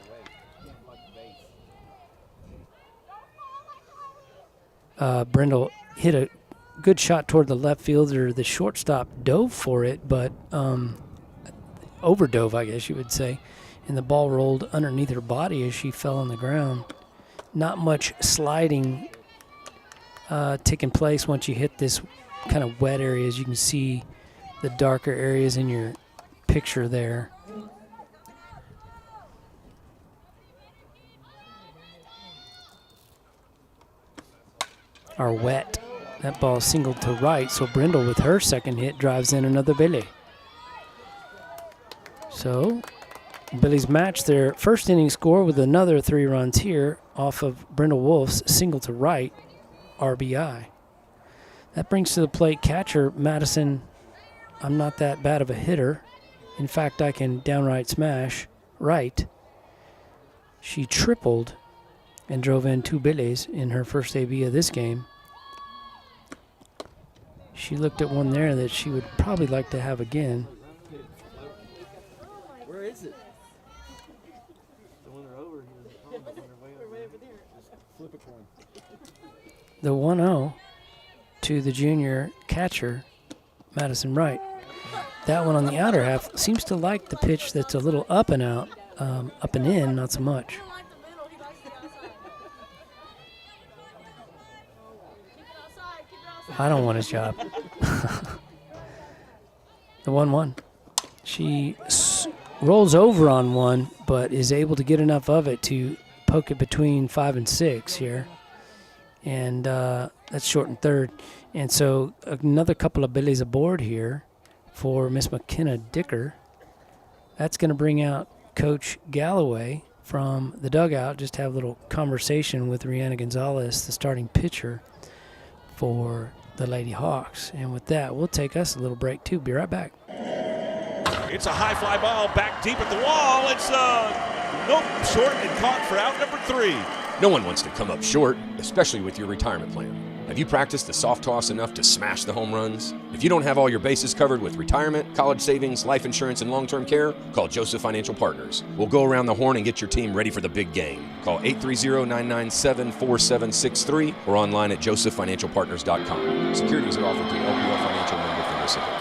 Brendel hit a good shot toward the left fielder. The shortstop dove for it, but overdove, I guess you would say. And the ball rolled underneath her body as she fell on the ground. Not much sliding taking place once you hit this kind of wet area. As you can see the darker areas in your picture there. Are wet. That ball singled to right, so Brindle with her second hit drives in another Billy. So Billy's matched their first inning score with another 3 runs here off of Brindle Wolf's single to right RBI. That brings to the plate catcher Madison. I'm not that bad of a hitter. In fact, I can downright smash right. She tripled and drove in 2 Billies in her first AB of this game. She looked at one there that she would probably like to have again. Where is it? When they're over here, but when they're way over there, just flip a coin. The 1-0 to the junior catcher, Madison Wright. That one on the outer half seems to like the pitch that's a little up and out, up and in, not so much. I don't want his job. The 1-1. She rolls over on one, but is able to get enough of it to poke it between 5 and 6 here. And that's short and third. And so another couple of billies aboard here for Miss McKenna Dicker. That's going to bring out Coach Galloway from the dugout, just have a little conversation with Rihanna Gonzalez, the starting pitcher for the Lady Hawks. And with that, we'll take us a little break too. Be right back. It's a high fly ball back deep at the wall. It's nope, short and caught for out number 3. No one wants to come up short, especially with your retirement plan. Have you practiced the soft toss enough to smash the home runs? If you don't have all your bases covered with retirement, college savings, life insurance, and long-term care, call Joseph Financial Partners. We'll go around the horn and get your team ready for the big game. Call 830-997-4763 or online at josephfinancialpartners.com. Securities are offered through LPL Financial Member FINRA SIPC.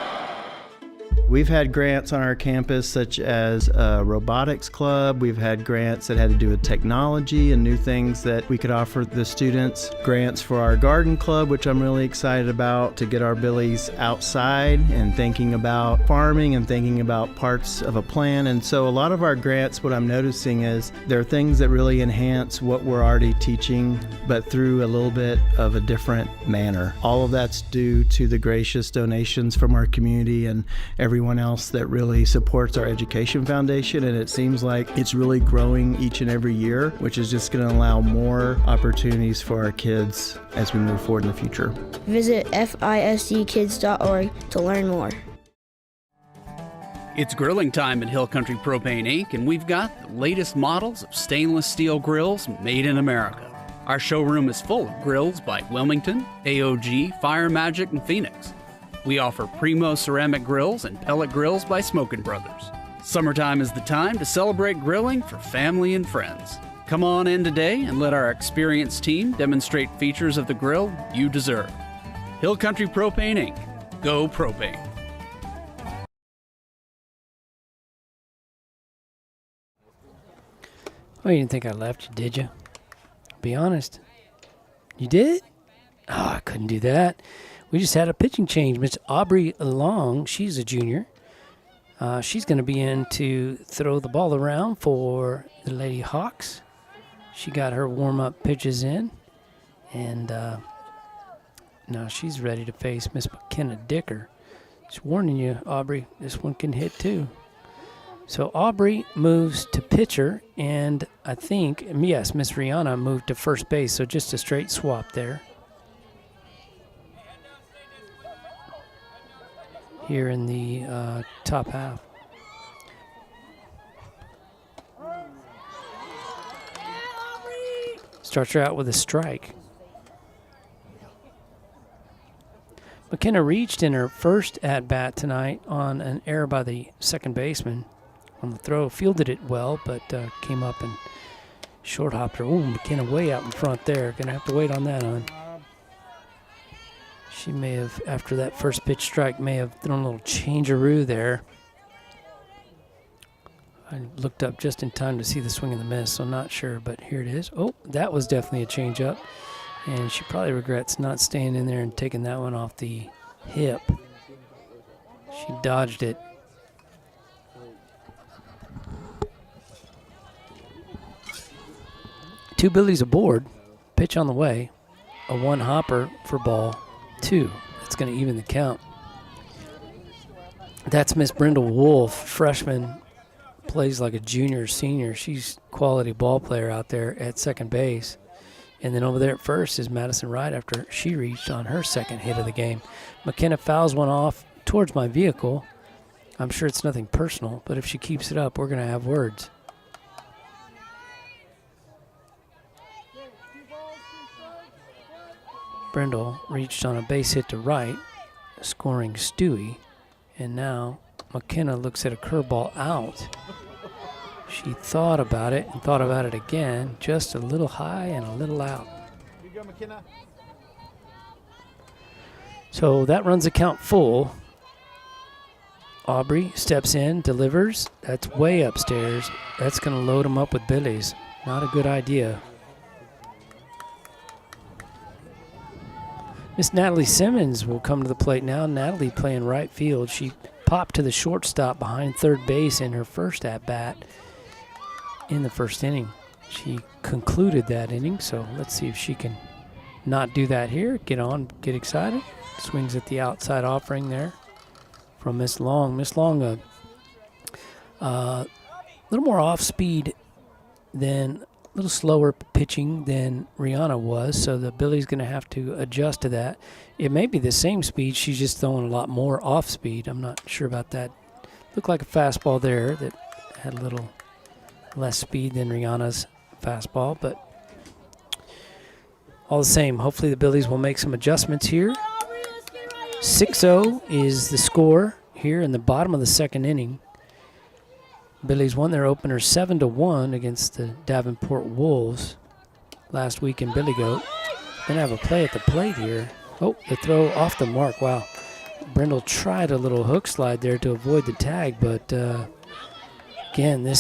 We've had grants on our campus such as a robotics club. We've had grants that had to do with technology and new things that we could offer the students. Grants for our garden club, which I'm really excited about, to get our billies outside and thinking about farming and thinking about parts of a plan. And so a lot of our grants, what I'm noticing is there are things that really enhance what we're already teaching, but through a little bit of a different manner. All of that's due to the gracious donations from our community and everyone else that really supports our education foundation, and it seems like it's really growing each and every year, which is just going to allow more opportunities for our kids as we move forward in the future. Visit fisdkids.org to learn more. It's grilling time at Hill Country Propane Inc., and we've got the latest models of stainless steel grills made in America. Our showroom is full of grills by Wilmington, AOG, Fire Magic, and Phoenix. We offer Primo ceramic grills and pellet grills by Smokin' Brothers. Summertime is the time to celebrate grilling for family and friends. Come on in today and let our experienced team demonstrate features of the grill you deserve. Hill Country Propane Inc. Go Propane. Oh, you didn't think I left you, did you? Be honest. You did? Oh, I couldn't do that. We just had a pitching change. Miss Aubrey Long, she's a junior. She's going to be in to throw the ball around for the Lady Hawks. She got her warm-up pitches in. And now she's ready to face Miss McKenna Dicker. Just warning you, Aubrey, this one can hit too. So Aubrey moves to pitcher, and I think, yes, Miss Rihanna moved to first base, so just a straight swap there. Here in the top half. Starts her out with a strike. McKenna reached in her first at-bat tonight on an error by the second baseman on the throw. Fielded it well, but came up and short-hopped her. Ooh, McKenna way out in front there. Gonna have to wait on that one. She may have, after that first pitch strike, may have thrown a little changeroo there. I looked up just in time to see the swing and the miss, so not sure, but here it is. Oh, that was definitely a changeup. And she probably regrets not staying in there and taking that one off the hip. She dodged it. Two billies aboard, pitch on the way, a one hopper for ball 2. That's going to even the count. That's Miss Brindle Wolf, freshman, plays like a junior, senior. She's quality ball player out there at second base. And then over there at first is Madison Wright after she reached on her second hit of the game. McKenna fouls one off towards my vehicle. I'm sure it's nothing personal, but if she keeps it up, we're going to have words. Brindle reached on a base hit to right, scoring Stewie. And now McKenna looks at a curveball out. She thought about it and thought about it again, just a little high and a little out. You go, McKenna. So that runs the count full. Aubrey steps in, delivers. That's way upstairs. That's going to load them up with billies. Not a good idea. Miss Natalie Simmons will come to the plate now. Natalie playing right field. She popped to the shortstop behind third base in her first at-bat in the first inning. She concluded that inning, so let's see if she can not do that here. Get on, get excited. Swings at the outside offering there from Miss Long. Miss Long, a little more off speed than, a little slower pitching than Rihanna was, so the Billy's going to have to adjust to that. It may be the same speed, she's just throwing a lot more off speed. I'm not sure about that. Looked like a fastball there that had a little less speed than Rihanna's fastball, but all the same, hopefully the Billies will make some adjustments here. 6-0 is the score here in the bottom of the second inning. Billies won their opener 7-1 against the Davenport Wolves last week in Billy Goat. Gonna have a play at the plate here. Oh, the throw off the mark. Wow. Brindle tried a little hook slide there to avoid the tag, but again,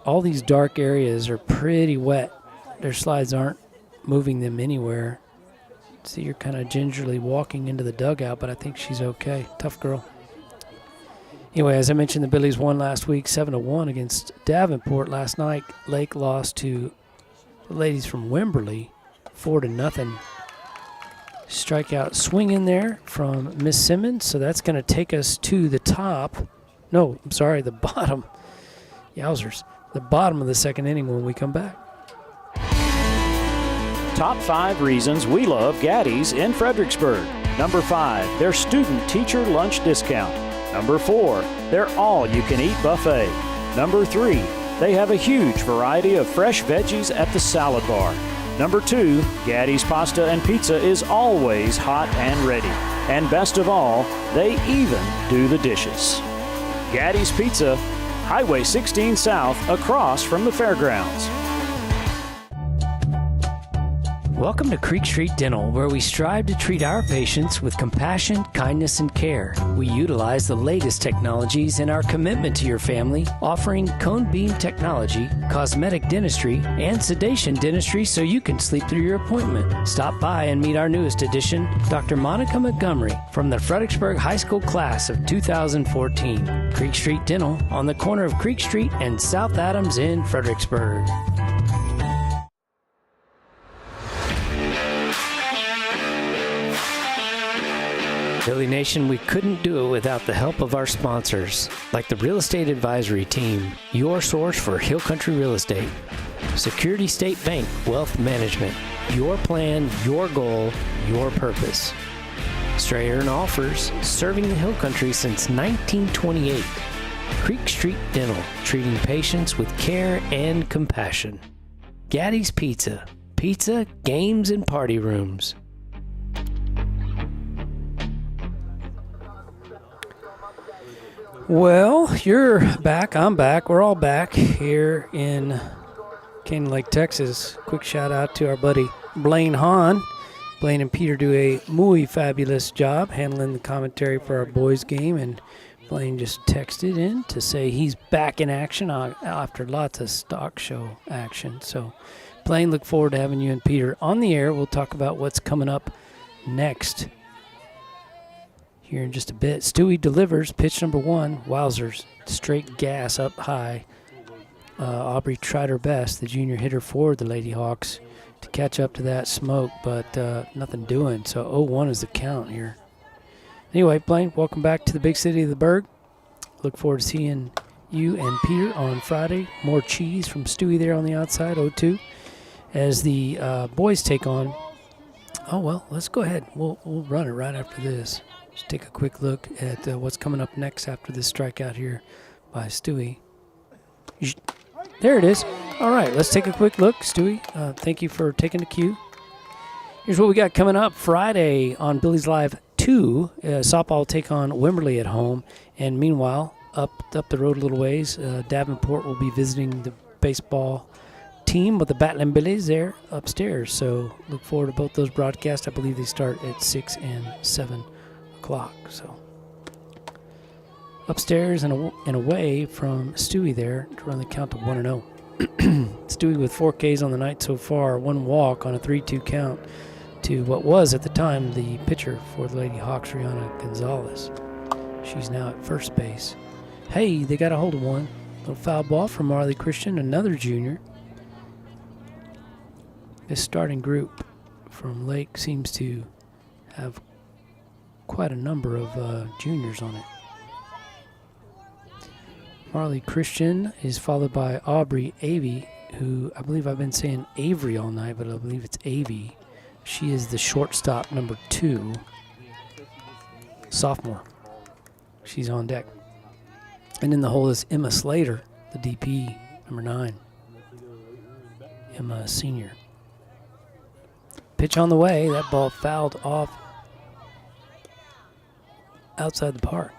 all these dark areas are pretty wet. Their slides aren't moving them anywhere. See, you're kind of gingerly walking into the dugout, but I think she's okay. Tough girl. Anyway, as I mentioned, the Billies won last week 7-1 against Davenport. Last night, Lake lost to the ladies from Wimberley 4-0. Strikeout swing in there from Miss Simmons, so that's going to take us to the top. No, I'm sorry, the bottom. Yowzers. The bottom of the second inning when we come back. Top 5 reasons we love Gaddy's in Fredericksburg. Number 5, their student-teacher lunch discount. Number 4, their all-you-can-eat buffet. Number 3, they have a huge variety of fresh veggies at the salad bar. Number 2, Gaddy's pasta and pizza is always hot and ready. And best of all, they even do the dishes. Gaddy's Pizza, Highway 16 South, across from the fairgrounds. Welcome to Creek Street Dental, where we strive to treat our patients with compassion, kindness, and care. We utilize the latest technologies in our commitment to your family, offering cone beam technology, cosmetic dentistry, and sedation dentistry so you can sleep through your appointment. Stop by and meet our newest addition, Dr. Monica Montgomery, from the Fredericksburg High School class of 2014. Creek Street Dental on the corner of Creek Street and South Adams in Fredericksburg. Billy Nation, we couldn't do it without the help of our sponsors, like the Real Estate Advisory Team, your source for Hill Country real estate. Security State Bank Wealth Management, your plan, your goal, your purpose. Strayer and Offers, serving the Hill Country since 1928. Creek Street Dental, treating patients with care and compassion. Gaddy's Pizza, pizza, games, and party rooms. Well, you're back, I'm back, we're all back here in Canyon Lake, Texas. Quick shout out to our buddy Blaine Hahn. Blaine and Peter do a muy fabulous job handling the commentary for our boys game, and Blaine just texted in to say he's back in action after lots of stock show action. So, Blaine, look forward to having you and Peter on the air. We'll talk about what's coming up next here in just a bit. Stewie delivers pitch number 1. Wowzers, straight gas up high. Aubrey tried her best, the junior hitter for the Lady Hawks, to catch up to that smoke, but nothing doing. So 0-1 is the count here. Anyway, Blaine, welcome back to the big city of the Berg. Look forward to seeing you and Peter on Friday. More cheese from Stewie there on the outside, 0-2. As the boys take on, oh, well, let's go ahead. We'll run it right after this. Just take a quick look at what's coming up next after this strikeout here by Stewie. There it is. All right, let's take a quick look. Stewie, thank you for taking the cue. Here's what we got coming up Friday on Billy's Live 2. Softball will take on Wimberley at home. And meanwhile, up the road a little ways, Davenport will be visiting the baseball team with the Battling Billies there upstairs. So look forward to both those broadcasts. I believe they start at 6 and 7 o'clock. So upstairs and away from Stewie there to run the count to 1-0. Stewie with 4 Ks on the night so far, 1 walk on a 3-2 count to what was at the time the pitcher for the Lady Hawks, Rihanna Gonzalez. She's now at first base. Hey, they got a hold of one. Little foul ball from Marley Christian, another junior. This starting group from Lake seems to have quite a number of juniors on it. Marley Christian is followed by Aubrey Avey, who I believe I've been saying Avery all night, but I believe it's Avey. She is the shortstop, number 2, sophomore. She's on deck. And in the hole is Emma Slater, the DP, number 9. Emma, senior. Pitch on the way. That ball fouled off outside the park.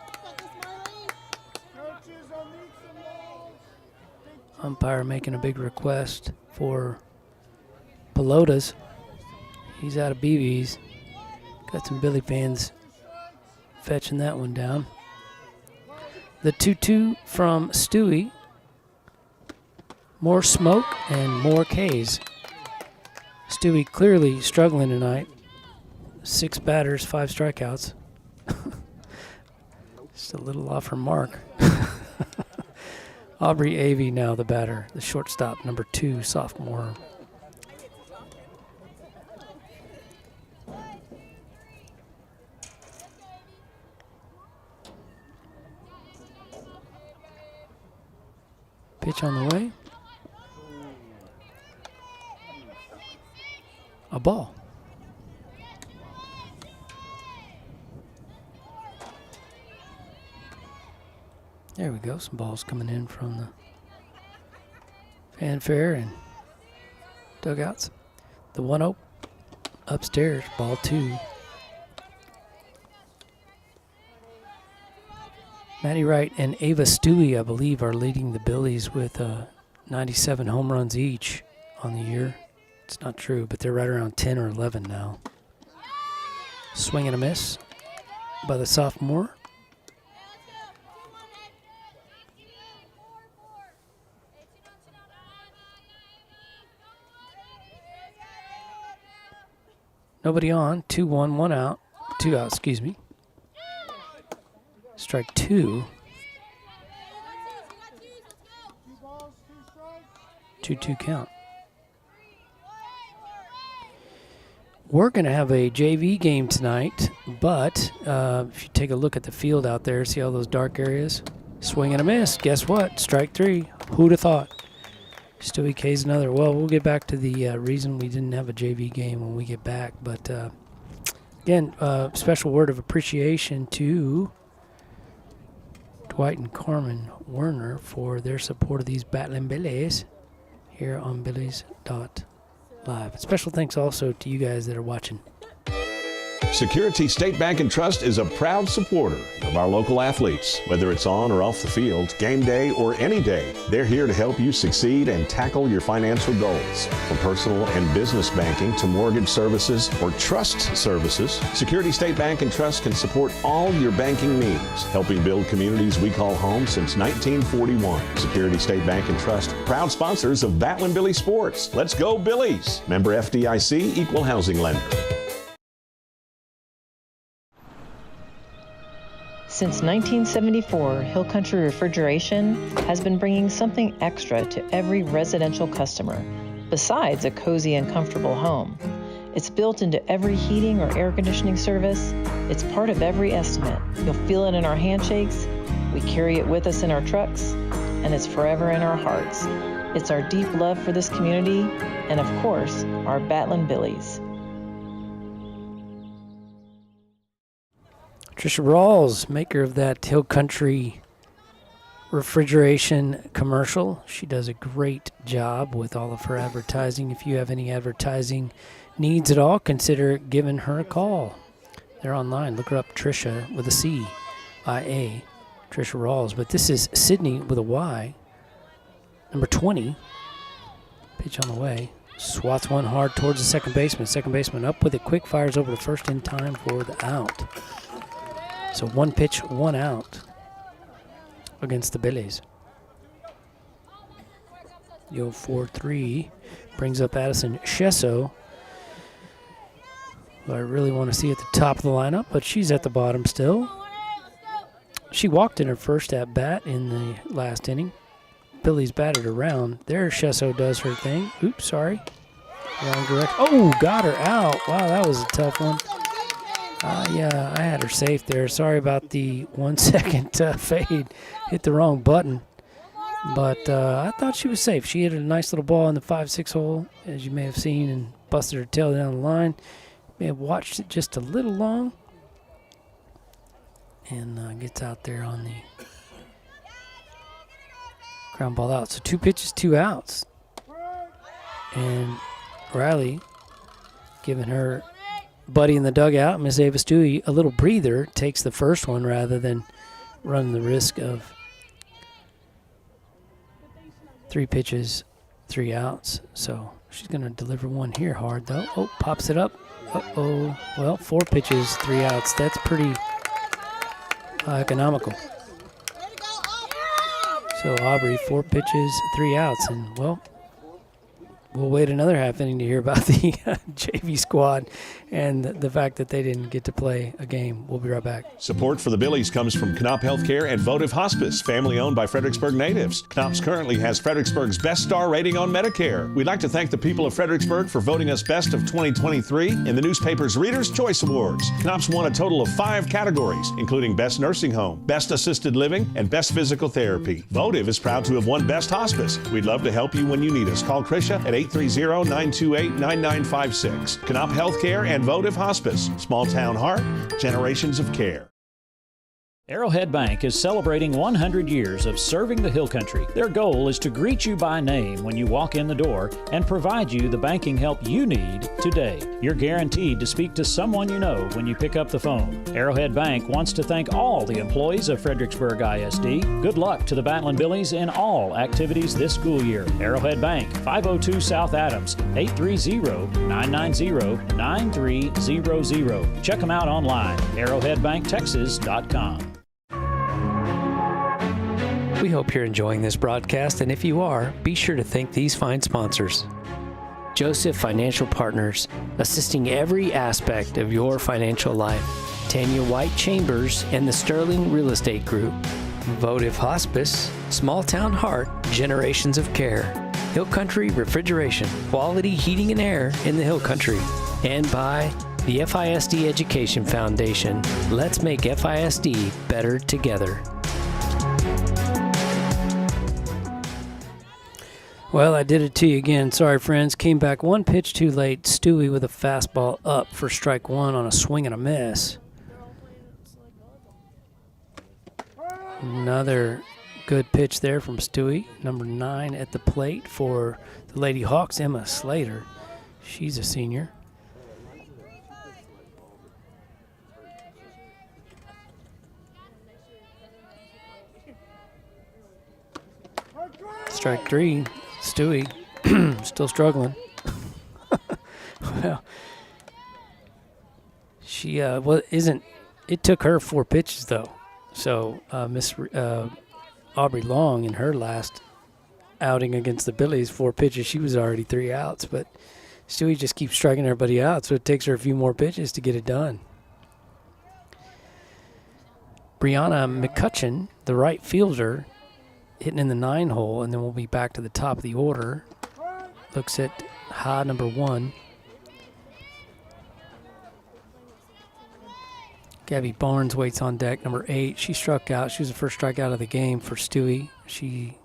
Umpire making a big request for Pelotas. He's out of BBs. Got some Billy fans fetching that one down. The 2-2 from Stewie. More smoke and more Ks. Stewie clearly struggling tonight. 6 batters, 5 strikeouts. Just a little off her mark. Aubrey Avey now the batter, the shortstop, number 2, sophomore. Pitch on the way. A ball. There we go. Some balls coming in from the fanfare and dugouts. The 1-0 upstairs, ball 2. Maddie Wright and Ava Stewie, I believe, are leading the Billies with 97 home runs each on the year. It's not true, but they're right around 10 or 11 now. Swing and a miss by the sophomore. Nobody on. 2-1, 1 out. 2 out, excuse me. Strike 2. 2-2 count. We're going to have a JV game tonight, but if you take a look at the field out there, see all those dark areas? Swing and a miss. Guess what? Strike 3. Who'd have thought? Stewie K's another. Well, we'll get back to the reason we didn't have a JV game when we get back. But, again, special word of appreciation to Dwight and Carmen Werner for their support of these Battling Billies here on Billies.live. Special thanks also to you guys that are watching. Security State Bank and Trust is a proud supporter of our local athletes. Whether it's on or off the field, game day or any day, they're here to help you succeed and tackle your financial goals. From personal and business banking to mortgage services or trust services, Security State Bank and Trust can support all your banking needs, helping build communities we call home since 1941. Security State Bank and Trust, proud sponsors of Battlin' Billy Sports. Let's go Billies! Member FDIC, Equal Housing Lender. Since 1974, Hill Country Refrigeration has been bringing something extra to every residential customer, besides a cozy and comfortable home. It's built into every heating or air conditioning service. It's part of every estimate. You'll feel it in our handshakes. We carry it with us in our trucks, and it's forever in our hearts. It's our deep love for this community, and of course, our Battlin' Billies. Trisha Rawls, maker of that Hill Country refrigeration commercial. She does a great job with all of her advertising. If you have any advertising needs at all, consider giving her a call. They're online. Look her up, Trisha with a C, I-A, Trisha Rawls. But this is Sydney with a Y, number 20. Pitch on the way. Swats one hard towards the second baseman. Second baseman up with it quick, fires over to first in time for the out. So 1 pitch, 1 out against the Billies. Yo 4-3 brings up Addison Shesso, who I really want to see at the top of the lineup, but she's at the bottom still. She walked in her first at bat in the last inning. Billies batted around. There Shesso does her thing. Oops, sorry. Wrong direction. Oh, got her out. Wow, that was a tough one. Yeah, I had her safe there. Sorry about the 1 second fade. Hit the wrong button. But I thought she was safe. She hit a nice little ball in the 5-6 hole, as you may have seen, and busted her tail down the line. May have watched it just a little long. And gets out there on the ground ball out. So 2 pitches, 2 outs. And Riley giving her buddy in the dugout, Miss Ava Stewie, a little breather, takes the first one rather than running the risk of 3 pitches, 3 outs. So she's going to deliver one here hard, though. Oh, pops it up. Uh-oh. Well, 4 pitches, 3 outs. That's pretty economical. So Aubrey, 4 pitches, 3 outs. And, well, we'll wait another half inning to hear about the JV squad and the fact that they didn't get to play a game. We'll be right back. Support for the Billies comes from Knopf Healthcare and Votive Hospice, family owned by Fredericksburg natives. Knopf's currently has Fredericksburg's best star rating on Medicare. We'd like to thank the people of Fredericksburg for voting us best of 2023 in the newspaper's Reader's Choice Awards. Knopf's won a total of 5 categories, including Best Nursing Home, Best Assisted Living, and Best Physical Therapy. Votive is proud to have won Best Hospice. We'd love to help you when you need us. Call Krisha at 830-928-9956. Knopf Healthcare and Votive Hospice. Small town heart, generations of care. Arrowhead Bank is celebrating 100 years of serving the Hill Country. Their goal is to greet you by name when you walk in the door and provide you the banking help you need today. You're guaranteed to speak to someone you know when you pick up the phone. Arrowhead Bank wants to thank all the employees of Fredericksburg ISD. Good luck to the Battling Billies in all activities this school year. Arrowhead Bank, 502 South Adams, 830-990-9300. Check them out online, arrowheadbanktexas.com. We hope you're enjoying this broadcast, and if you are, be sure to thank these fine sponsors. Joseph Financial Partners, assisting every aspect of your financial life. Tanya White Chambers and the Sterling Real Estate Group. Votive Hospice, Small Town Heart, Generations of Care. Hill Country Refrigeration, quality heating and air in the Hill Country. And by the FISD Education Foundation. Let's make FISD better together. Well, I did it to you again. Sorry, friends. Came back 1 pitch too late. Stewie with a fastball up for strike 1 on a swing and a miss. Another good pitch there from Stewie. Number 9 at the plate for the Lady Hawks, Emma Slater. She's a senior. Strike 3. Stewie still struggling. Well, she isn't. It took her 4 pitches though. So Miss Aubrey Long in her last outing against the Billies, 4 pitches, she was already 3 outs. But Stewie just keeps striking everybody out, so it takes her a few more pitches to get it done. Brianna McCutcheon, the right fielder, hitting in the 9 hole, and then we'll be back to the top of the order. Looks at high number 1. Gabby Barnes waits on deck, number 8. She struck out. She was the first strikeout of the game for Stewie. She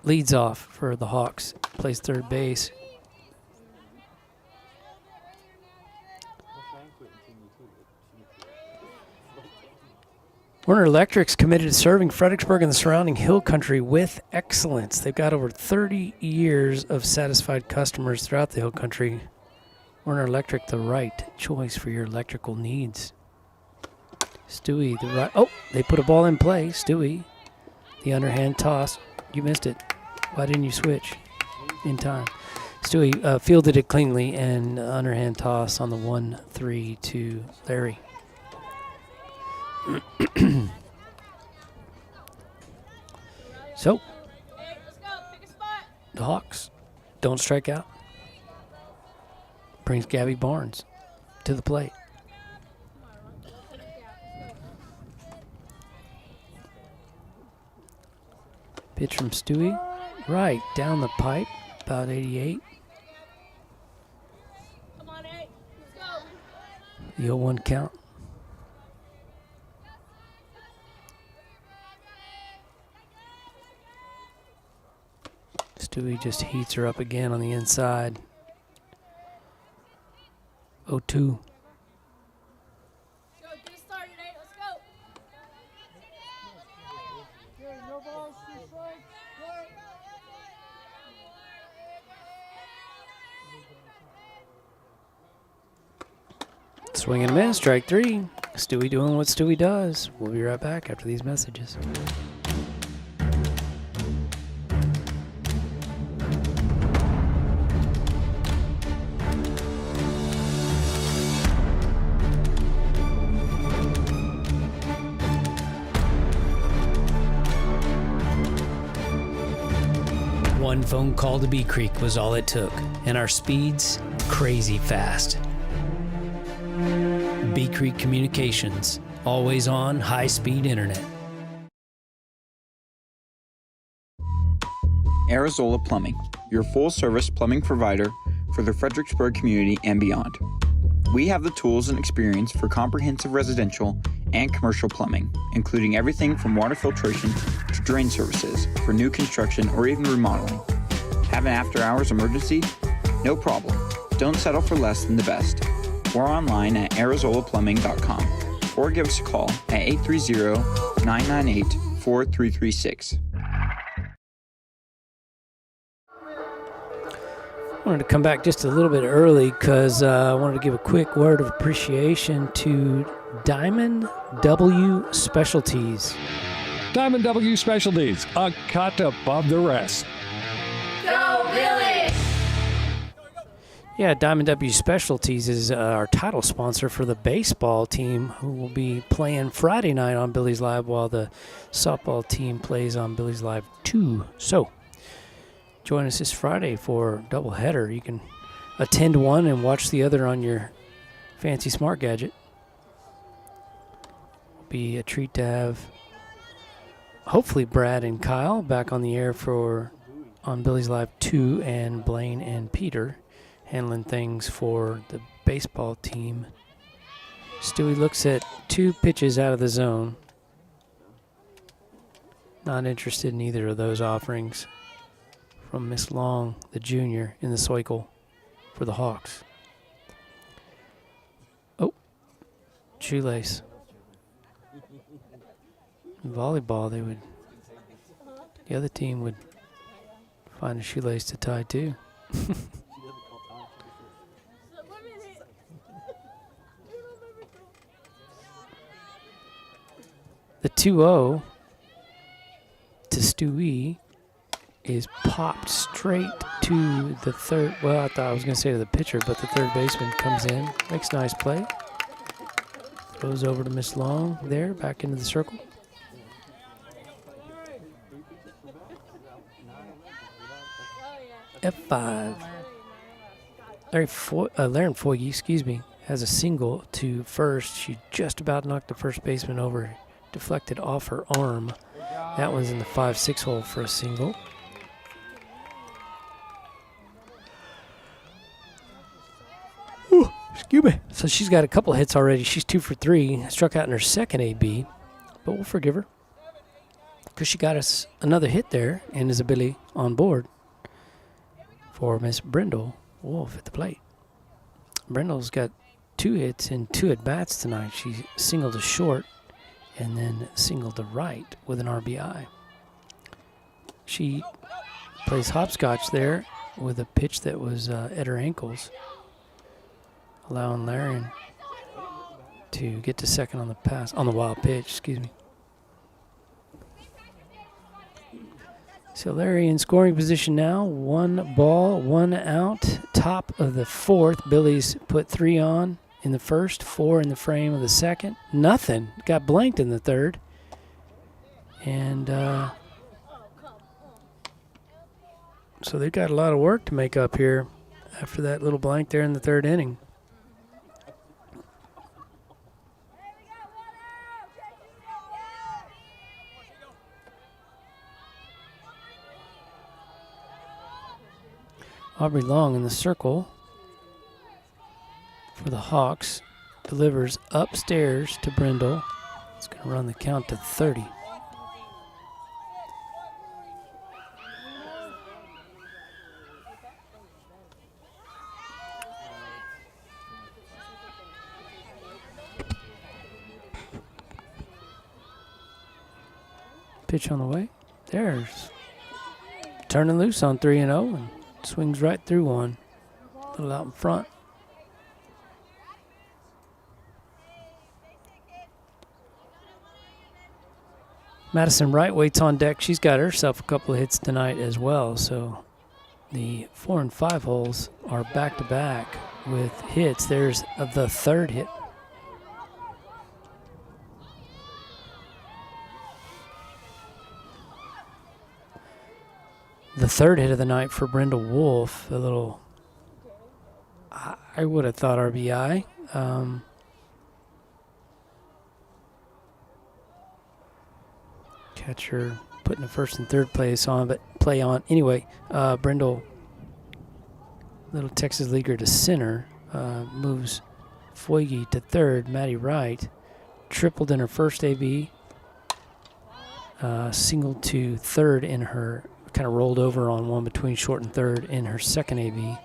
leads off for the Hawks, plays third base. Werner Electric's committed to serving Fredericksburg and the surrounding Hill Country with excellence. They've got over 30 years of satisfied customers throughout the Hill Country. Werner Electric, the right choice for your electrical needs. Stewie, the right. Oh, they put a ball in play. Stewie, the underhand toss. You missed it. Why didn't you switch in time? Stewie fielded it cleanly, and underhand toss on the 1-3 to Larry. So, the Hawks don't strike out. Brings Gabby Barnes to the plate. Pitch from Stewie, right down the pipe, about 88. The 0-1 count. Stewie just heats her up again on the inside. 0-2. Swing and a miss, strike 3. Stewie doing what Stewie does. We'll be right back after these messages. One phone call to Bee Creek was all it took, and our speeds crazy fast. Bee Creek Communications, always on high-speed internet. Arizola Plumbing, your full-service plumbing provider for the Fredericksburg community and beyond. We have the tools and experience for comprehensive residential and commercial plumbing, including everything from water filtration to drain services for new construction or even remodeling. Have an after-hours emergency? No problem. Don't settle for less than the best. We're online at arizolaplumbing.com or give us a call at 830-998-4336. I wanted to come back just a little bit early because I wanted to give a quick word of appreciation to Diamond W Specialties. Diamond W Specialties, a cut above the rest. Go Billy! Yeah, Diamond W Specialties is our title sponsor for the baseball team, who will be playing Friday night on Billy's Live while the softball team plays on Billy's Live 2. So, join us this Friday for a doubleheader. You can attend one and watch the other on your fancy smart gadget. It'll be a treat to have, hopefully, Brad and Kyle back on the air on Billy's Live 2, and Blaine and Peter handling things for the baseball team. Stewie looks at 2 pitches out of the zone. Not interested in either of those offerings from Miss Long, the junior, in the cycle for the Hawks. Oh, shoelace. In volleyball, the other team would find a shoelace to tie too. The 2-0 to Stewie is popped straight to the third. Well, I thought I was going to say to the pitcher, but the third baseman comes in, makes a nice play. Throws over to Miss Long there, back into the circle. F5. Larry Foyge, has a single to first. She just about knocked the first baseman over, deflected off her arm. That one's in the 5-6 hole for a single. Ooh, excuse me. So she's got a couple hits already. She's 2 for 3. Struck out in her second AB, but we'll forgive her because she got us another hit there and is a Billy on board for Miss Brindle Wolf at the plate. Brindle's got 2 hits and 2 at-bats tonight. She singled to short and then singled to right with an RBI. She plays hopscotch there with a pitch that was at her ankles, allowing Larian to get to second on the wild pitch, excuse me. So Larry in scoring position now. 1 ball, 1 out. Top of the 4th. Billy's put 3 on in the first, 4 in the frame of the second. Nothing. Got blanked in the third. And so they've got a lot of work to make up here after that little blank there in the 3rd inning. Aubrey Long in the circle for the Hawks. delivers upstairs to Brindle. It's going to run the count to 30. Pitch on the way. There's turning loose on 3-0 and swings right through one. A little out in front. Madison Wright waits on deck. She's got herself a couple of hits tonight as well. So the 4 and 5 holes are back to back with hits. There's the third hit. The third hit of the night for Brenda Wolf, a little, I would have thought RBI. Catcher putting the first and third place on, but play on. Anyway, Brindle, little Texas leaguer to center, moves Foyge to third. Maddie Wright tripled in her first AB, singled to third in her, kind of rolled over on one between short and third in her second AB.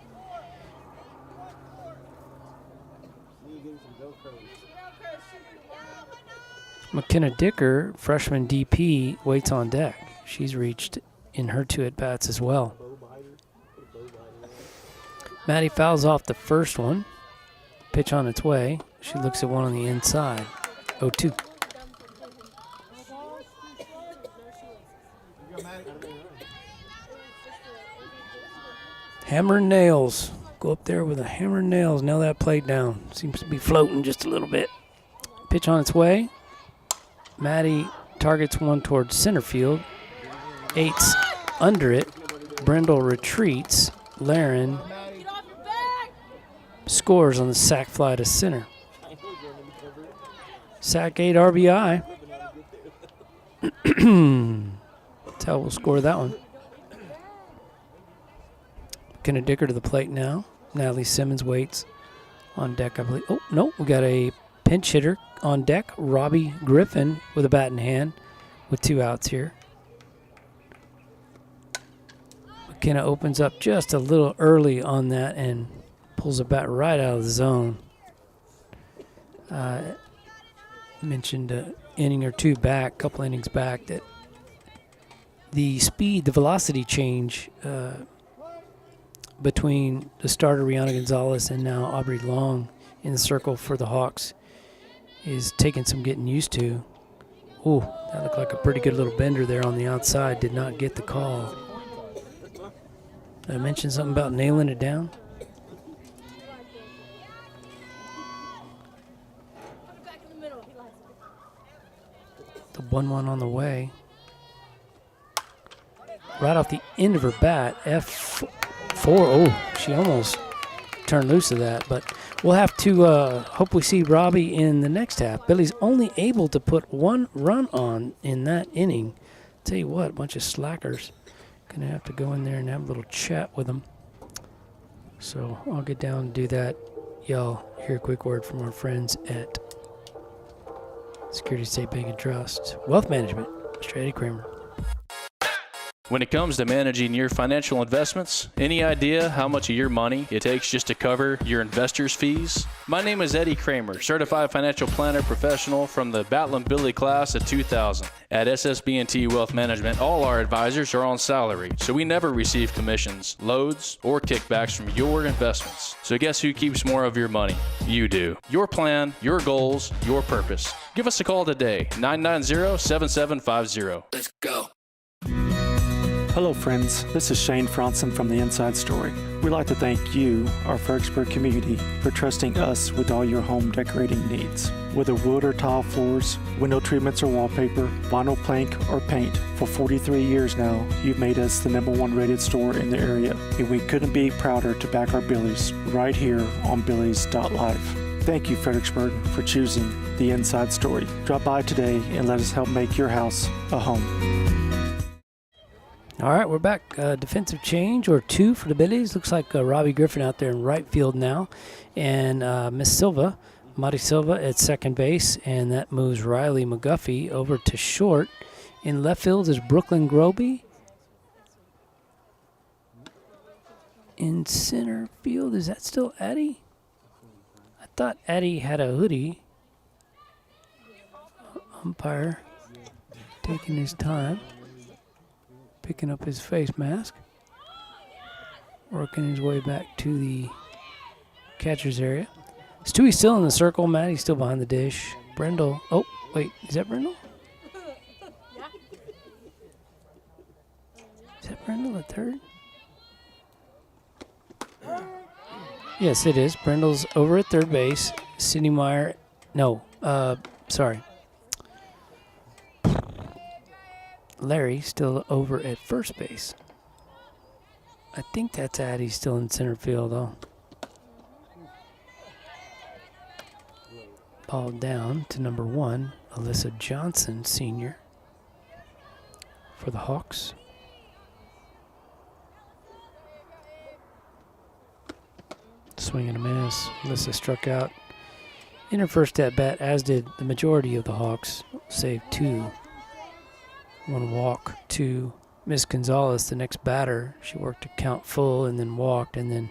McKenna Dicker, freshman DP, waits on deck. She's reached in her 2 at-bats as well. Maddie fouls off the first one. Pitch on its way. She looks at one on the inside. 0-2. Hammer and nails. Go up there with a hammer and nails. Nail that plate down. Seems to be floating just a little bit. Pitch on its way. Maddie targets one towards center field. Eights under it. Brindle retreats. Laren scores on the sac fly to center. Sac 8 RBI. That's how we'll score that one. McKenna Dicker to the plate now. Natalie Simmons waits on deck, I believe. Oh, no, we got a pinch hitter on deck. Robbie Griffin with a bat in hand with 2 outs here. McKenna opens up just a little early on that and pulls the bat right out of the zone. Mentioned an inning or 2 back, couple innings back, that the speed, the velocity change between the starter Rihanna Gonzalez and now Aubrey Long in the circle for the Hawks is taking some getting used to. Ooh, that looked like a pretty good little bender there on the outside. Did not get the call. Did I mention something about nailing it down? The 1-1 on the way. Right off the end of her bat, F4. Oh, she almost turned loose of that, but we'll have to hope we see Robbie in the next half. Billy's only able to put 1 run on in that inning. Tell you what, a bunch of slackers. Gonna have to go in there and have a little chat with them. So I'll get down and do that. Y'all hear a quick word from our friends at Security State Bank and Trust. Wealth Management, Mr. Eddie Kramer. When it comes to managing your financial investments, any idea how much of your money it takes just to cover your investors' fees? My name is Eddie Kramer, certified financial planner professional from the Battling Billy class of 2000. At SSB&T Wealth Management, all our advisors are on salary, so we never receive commissions, loads, or kickbacks from your investments. So guess who keeps more of your money? You do. Your plan, your goals, your purpose. Give us a call today, 990-7750. Let's go. Hello friends, this is Shane Franson from The Inside Story. We'd like to thank you, our Fredericksburg community, for trusting us with all your home decorating needs. Whether wood or tile floors, window treatments or wallpaper, vinyl plank or paint, for 43 years now, you've made us the #1 rated store in the area, and we couldn't be prouder to back our Billies right here on Billies.life. Thank you, Fredericksburg, for choosing The Inside Story. Drop by today and let us help make your house a home. All right, we're back. Defensive change or 2 for the Billies. Looks like Robbie Griffin out there in right field now. And Miss Silva Mari Silva at second base, and that moves Riley McGuffey over to short. In left field is Brooklyn Groby. In center field, is that still Addie? I thought Addie had a hoodie. Umpire taking his time, picking up his face mask, working his way back to the catcher's area. Stewie's still in the circle. Maddie's still behind the dish. Brendel. Oh, wait. Is that Brendel? Is that Brendel at third? Yes, it is. Brendel's over at third base. Sidney Meyer. No. Sorry. Larry still over at first base. I think that's Addie still in center field, though. Ball down to number 1, Alyssa Johnson, senior, for the Hawks. Swing and a miss. Alyssa struck out in her first at-bat, as did the majority of the Hawks, save 2. 1 walk to Miss Gonzalez, the next batter. She worked a count full and then walked, and then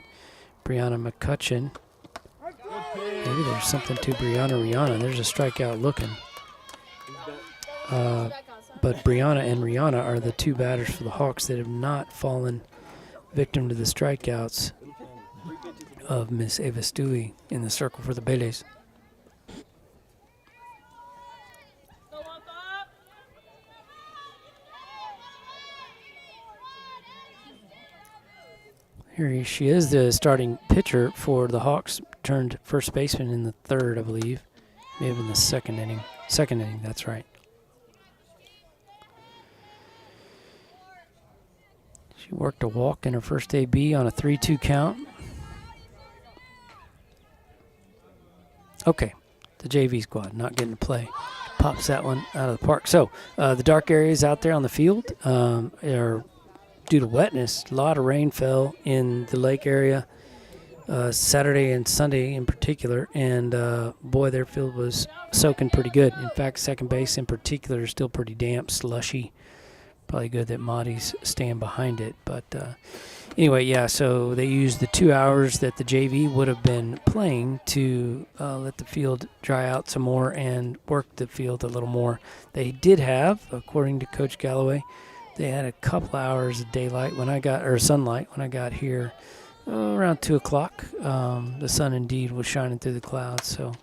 Brianna McCutcheon. Maybe there's something to Rihanna. There's a strikeout looking. But Brianna and Rihanna are the 2 batters for the Hawks that have not fallen victim to the strikeouts of Miss Ava Stewie in the circle for the Baileys. Here she is, the starting pitcher for the Hawks, turned first baseman in the 3rd, I believe. May have been the 2nd inning. 2nd inning, that's right. She worked a walk in her first AB on a 3-2 count. Okay, the JV squad not getting to play. Pops that one out of the park. So the dark areas out there on the field are due to wetness. A lot of rain fell in the lake area Saturday and Sunday in particular, and boy, their field was soaking pretty good. In fact, second base in particular is still pretty damp, slushy. Probably good that Maddie's staying behind it. But anyway, yeah, so they used the 2 hours that the JV would have been playing to let the field dry out some more and work the field a little more. They did have, according to Coach Galloway, they had a couple hours of daylight when I got, or sunlight when I got here around 2 o'clock. The sun indeed was shining through the clouds, so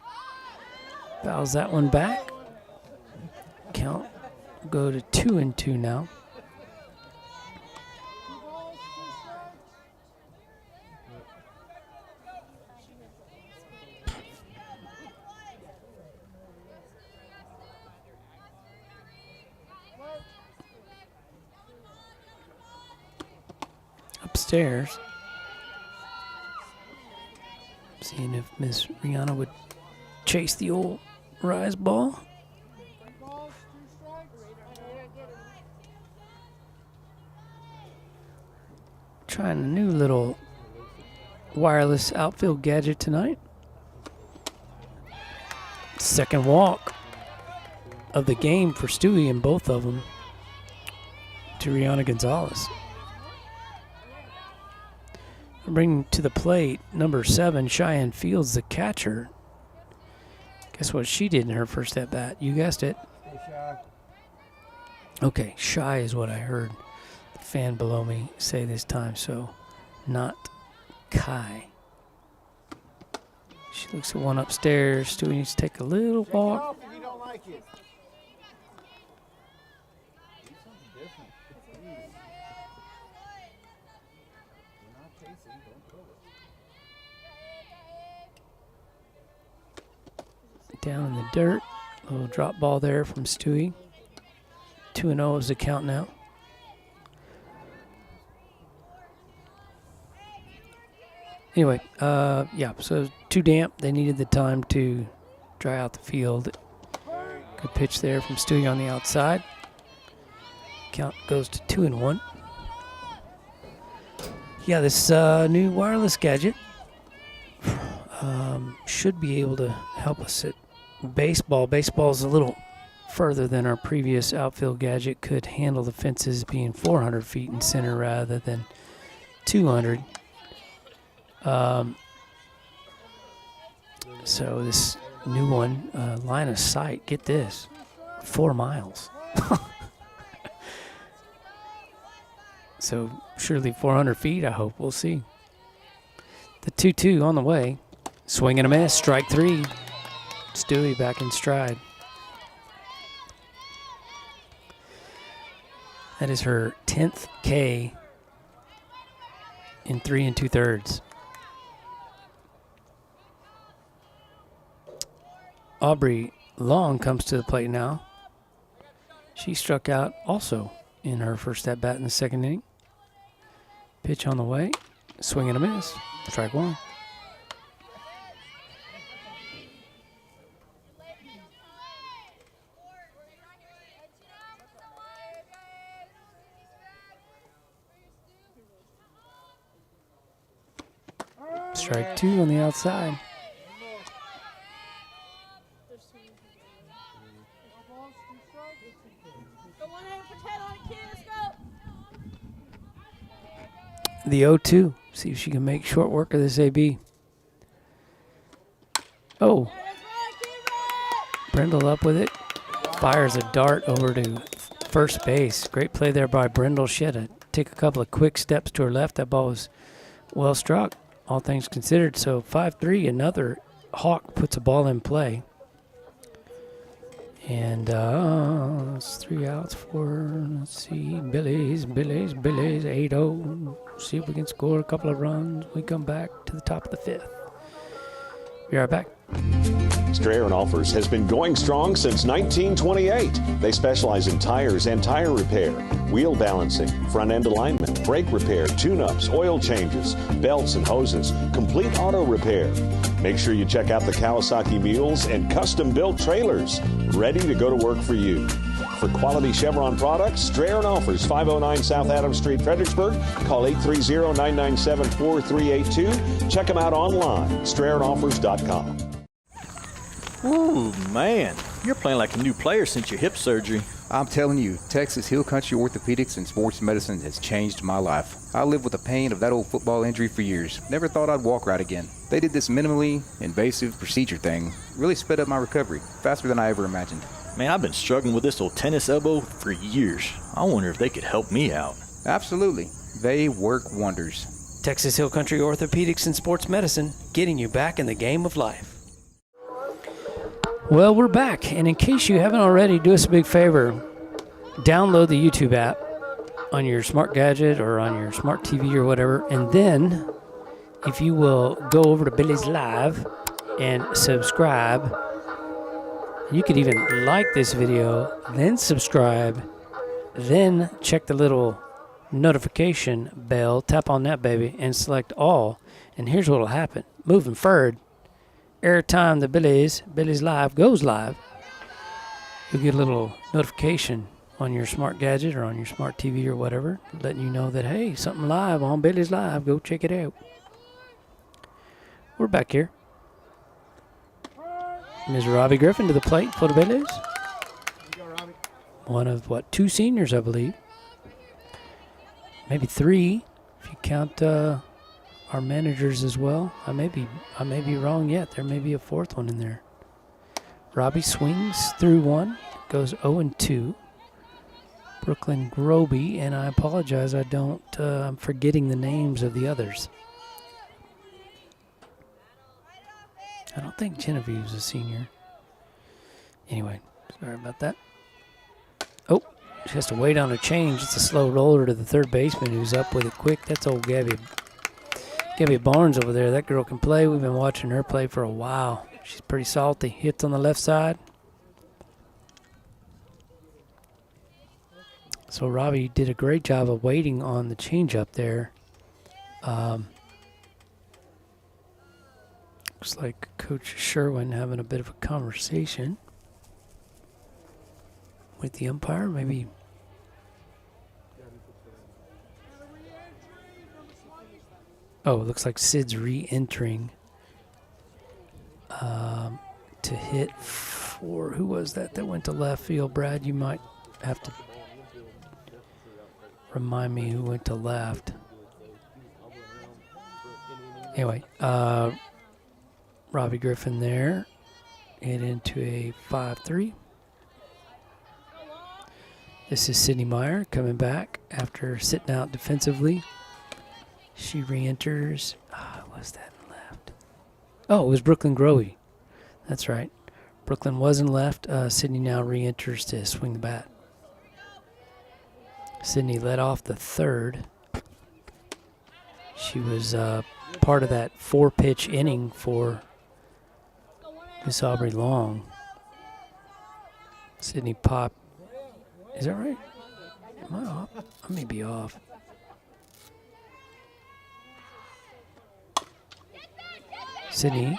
fouls that one back. Count go to 2-2 now. Upstairs, seeing if Miss Rihanna would chase the old rise ball. Trying a new little wireless outfield gadget tonight. Second walk of the game for Stewie, and both of them to Rihanna Gonzalez. Bringing to the plate, number 7, Cheyenne Fields, the catcher. Guess what she did in her first at bat? You guessed it. Okay, shy is what I heard the fan below me say this time, so not Kai. She looks at one upstairs. Stewie needs to take a little walk. Down in the dirt. A little drop ball there from Stewie. 2-0 is the count now. Anyway, yeah, so too damp. They needed the time to dry out the field. Good pitch there from Stewie on the outside. Count goes to 2-1. Yeah, this new wireless gadget should be able to help us at baseball. Baseball's a little further than our previous outfield gadget could handle the fences being 400 feet in center rather than 200. So this new one, line of sight, get this, 4 miles. So surely 400 feet, I hope. We'll see. The 2-2 on the way. Swing and a miss, strike 3. Stewie back in stride. That is her 10th K in 3 2/3. Aubrey Long comes to the plate now. She struck out also in her first at bat in the second inning. Pitch on the way. Swing and a miss. Strike 1. Strike 2 on the outside. The 0-2. See if she can make short work of this AB. Oh. Brindle up with it. Fires a dart over to first base. Great play there by Brindle. She had to take a couple of quick steps to her left. That ball was well struck, all things considered. So 5-3, another Hawk puts a ball in play. And it's 3 outs for, let's see, Billy's 8-0. See if we can score a couple of runs. We come back to the top of the 5th. Be right back. Strayer & Offers has been going strong since 1928. They specialize in tires and tire repair, wheel balancing, front end alignment, brake repair, tune-ups, oil changes, belts and hoses, complete auto repair. Make sure you check out the Kawasaki mules and custom-built trailers, ready to go to work for you. For quality Chevron products, Strayer & Offers, 509 South Adams Street, Fredericksburg. Call 830-997-4382. Check them out online, StrayerAndOffers.com. Ooh, man, you're playing like a new player since your hip surgery. I'm telling you, Texas Hill Country Orthopedics and Sports Medicine has changed my life. I lived with the pain of that old football injury for years. Never thought I'd walk right again. They did this minimally invasive procedure thing. Really sped up my recovery, faster than I ever imagined. Man, I've been struggling with this old tennis elbow for years. I wonder if they could help me out. Absolutely. They work wonders. Texas Hill Country Orthopedics and Sports Medicine, getting you back in the game of life. Well, we're back, and in case you haven't already, do us a big favor. Download the YouTube app on your smart gadget or on your smart TV or whatever, and then if you will go over to Billy's Live and subscribe. You could even like this video, then subscribe, then check the little notification bell, tap on that baby, and select all. And here's what will happen. Moving forward, every time the Billy's Live goes live, you'll get a little notification on your smart gadget or on your smart TV or whatever, letting you know that, hey, something live on Billy's Live. Go check it out. We're back here. Ms. Robbie Griffin to the plate for the Billies. One of, 2 seniors, I believe. Maybe 3, if you count our managers as well. I may be wrong yet. There may be a 4th one in there. Robbie swings through 1, goes 0-2. Brooklyn Groby, and I apologize, I'm forgetting the names of the others. I don't think Genevieve's a senior. Anyway, sorry about that. Oh, she has to wait on a change. It's a slow roller to the third baseman who's up with it quick. That's old Gabby Barnes over there. That girl can play. We've been watching her play for a while. She's pretty salty. Hits on the left side. So Robbie did a great job of waiting on the changeup there. Looks like Coach Sherwin having a bit of a conversation with the umpire. Maybe. Oh, it looks like Sid's re-entering to hit for, who was that went to left field? Brad, you might have to remind me who went to left. Anyway, Robbie Griffin there hit into a 5-3. This is Sydney Meyer coming back after sitting out defensively. She re-enters. Who was that left? Oh, it was Brooklyn Grovey. That's right. Brooklyn wasn't left. Sydney now re-enters to swing the bat. Sydney led off the third. She was part of that 4-pitch inning for Miss Aubrey Long. Sydney popped. Is that right? Am I off? I may be off. Sydney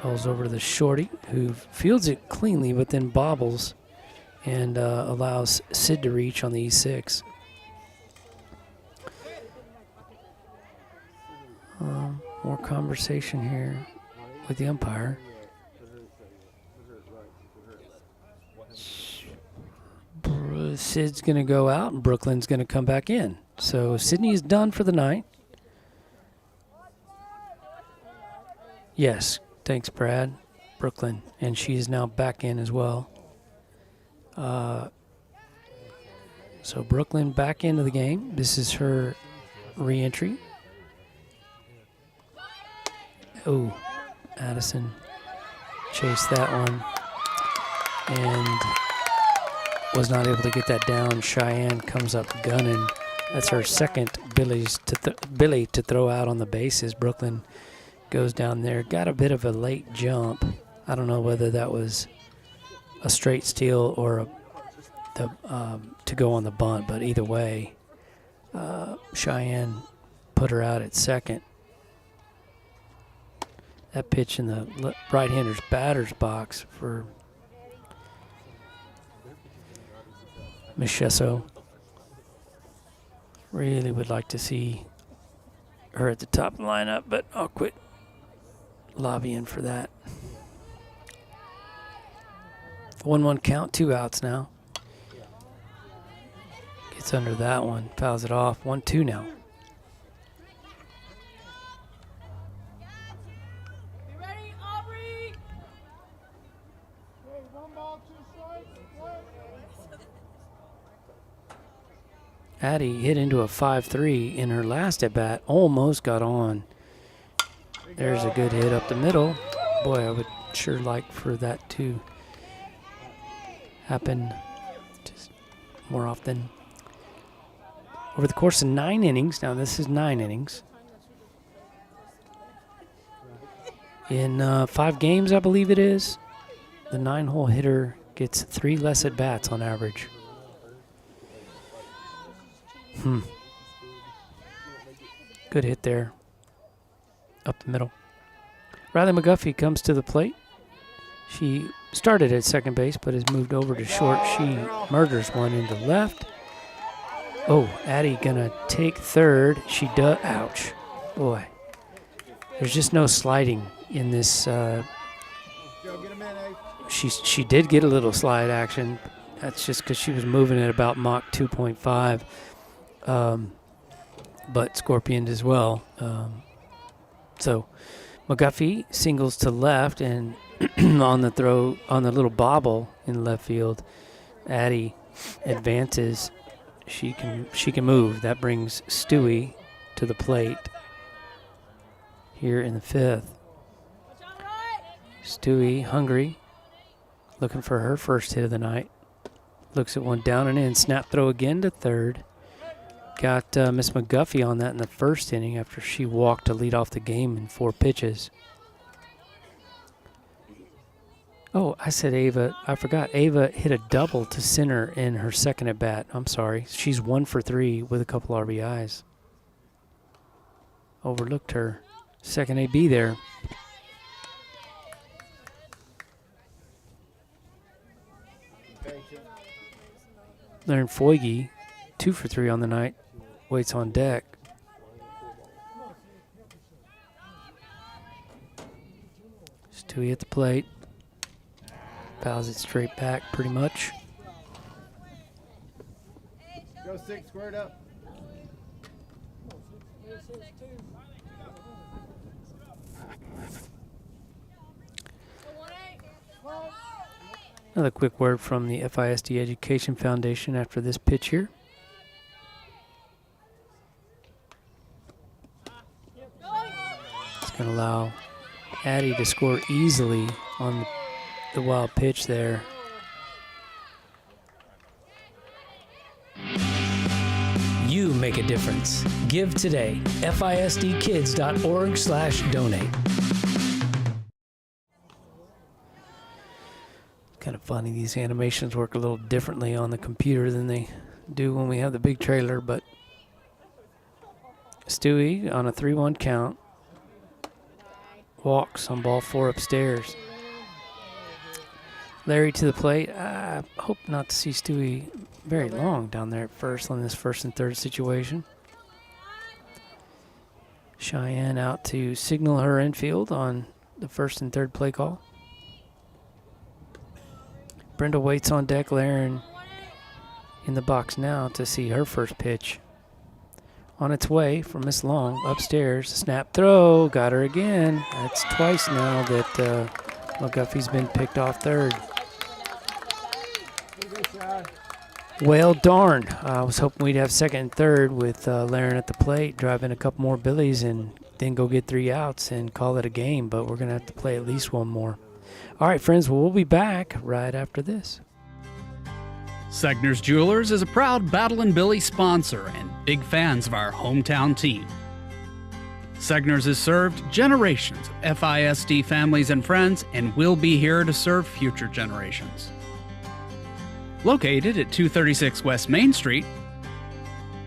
rolls over to the shorty, who fields it cleanly but then bobbles and allows Sid to reach on the E6. More conversation here with the umpire. Sid's going to go out and Brooklyn's going to come back in. So Sydney is done for the night. Yes, thanks, Brad. Brooklyn, and she is now back in as well. So Brooklyn back into the game. This is her re-entry. Oh, Addison chased that one and was not able to get that down. Cheyenne comes up gunning. That's her second Billy to throw out on the bases. Brooklyn goes down there. Got a bit of a late jump. I don't know whether that was a straight steal or to go on the bunt, but either way, Cheyenne put her out at second. That pitch in the right-hander's batter's box for Michesso. Really would like to see her at the top of the lineup, but I'll quit lobbying for that. 1-1 count, 2 outs now. Gets under that one, fouls it off. 1-2 now. Addie hit into a 5-3 in her last at-bat, almost got on. There's a good hit up the middle. Boy, I would sure like for that to happen just more often. Over the course of 9 innings, now this is 9 innings. In 5 games, I believe it is, the 9-hole hitter gets 3 less at-bats on average. Good hit there. Up the middle. Riley McGuffey comes to the plate. She started at second base, but has moved over to short. She murders one into left. Oh, Addie gonna take third. She does. Ouch. Boy. There's just no sliding in this. She did get a little slide action. That's just because she was moving at about Mach 2.5. But Scorpion as well. So McGuffey singles to left, and on the throw, on the little bobble in left field, Addie advances. She can move. That brings Stewie to the plate here in the 5th. Stewie, hungry, looking for her first hit of the night. Looks at one down and in. Snap throw again to third. Got Miss McGuffey on that in the first inning after she walked to lead off the game in 4 pitches. Oh, I said Ava. I forgot. Ava hit a double to center in her second at bat. I'm sorry. She's 1 for 3 with a couple RBIs. Overlooked her second AB there. Learn Foyge, 2 for 3 on the night. Waits on deck. Stewie at the plate. Fouls it straight back pretty much. Go 6, squared up. Another quick word from the FISD Education Foundation after this pitch here. It's going to allow Addie to score easily on the wild pitch there. You make a difference. Give today. FISDkids.org/donate. Kind of funny, these animations work a little differently on the computer than they do when we have the big trailer, but Stewie on a 3-1 count walks on ball 4 upstairs. Larry to the plate. I hope not to see Stewie very long down there at first on this 1st and 3rd situation. Cheyenne out to signal her infield on the 1st and 3rd play call. Brenda waits on deck. Laren in the box now to see her first pitch. On its way from Miss Long upstairs. Snap throw. Got her again. That's twice now that McGuffey's been picked off 3rd. Well, darn. I was hoping we'd have 2nd and 3rd with Laren at the plate, drive in a couple more billies, and then go get 3 outs and call it a game, but we're going to have to play at least one more. All right, friends, we'll be back right after this. Segner's Jewelers is a proud Battle and Billy sponsor and big fans of our hometown team. Segner's has served generations of FISD families and friends and will be here to serve future generations. Located at 236 West Main Street,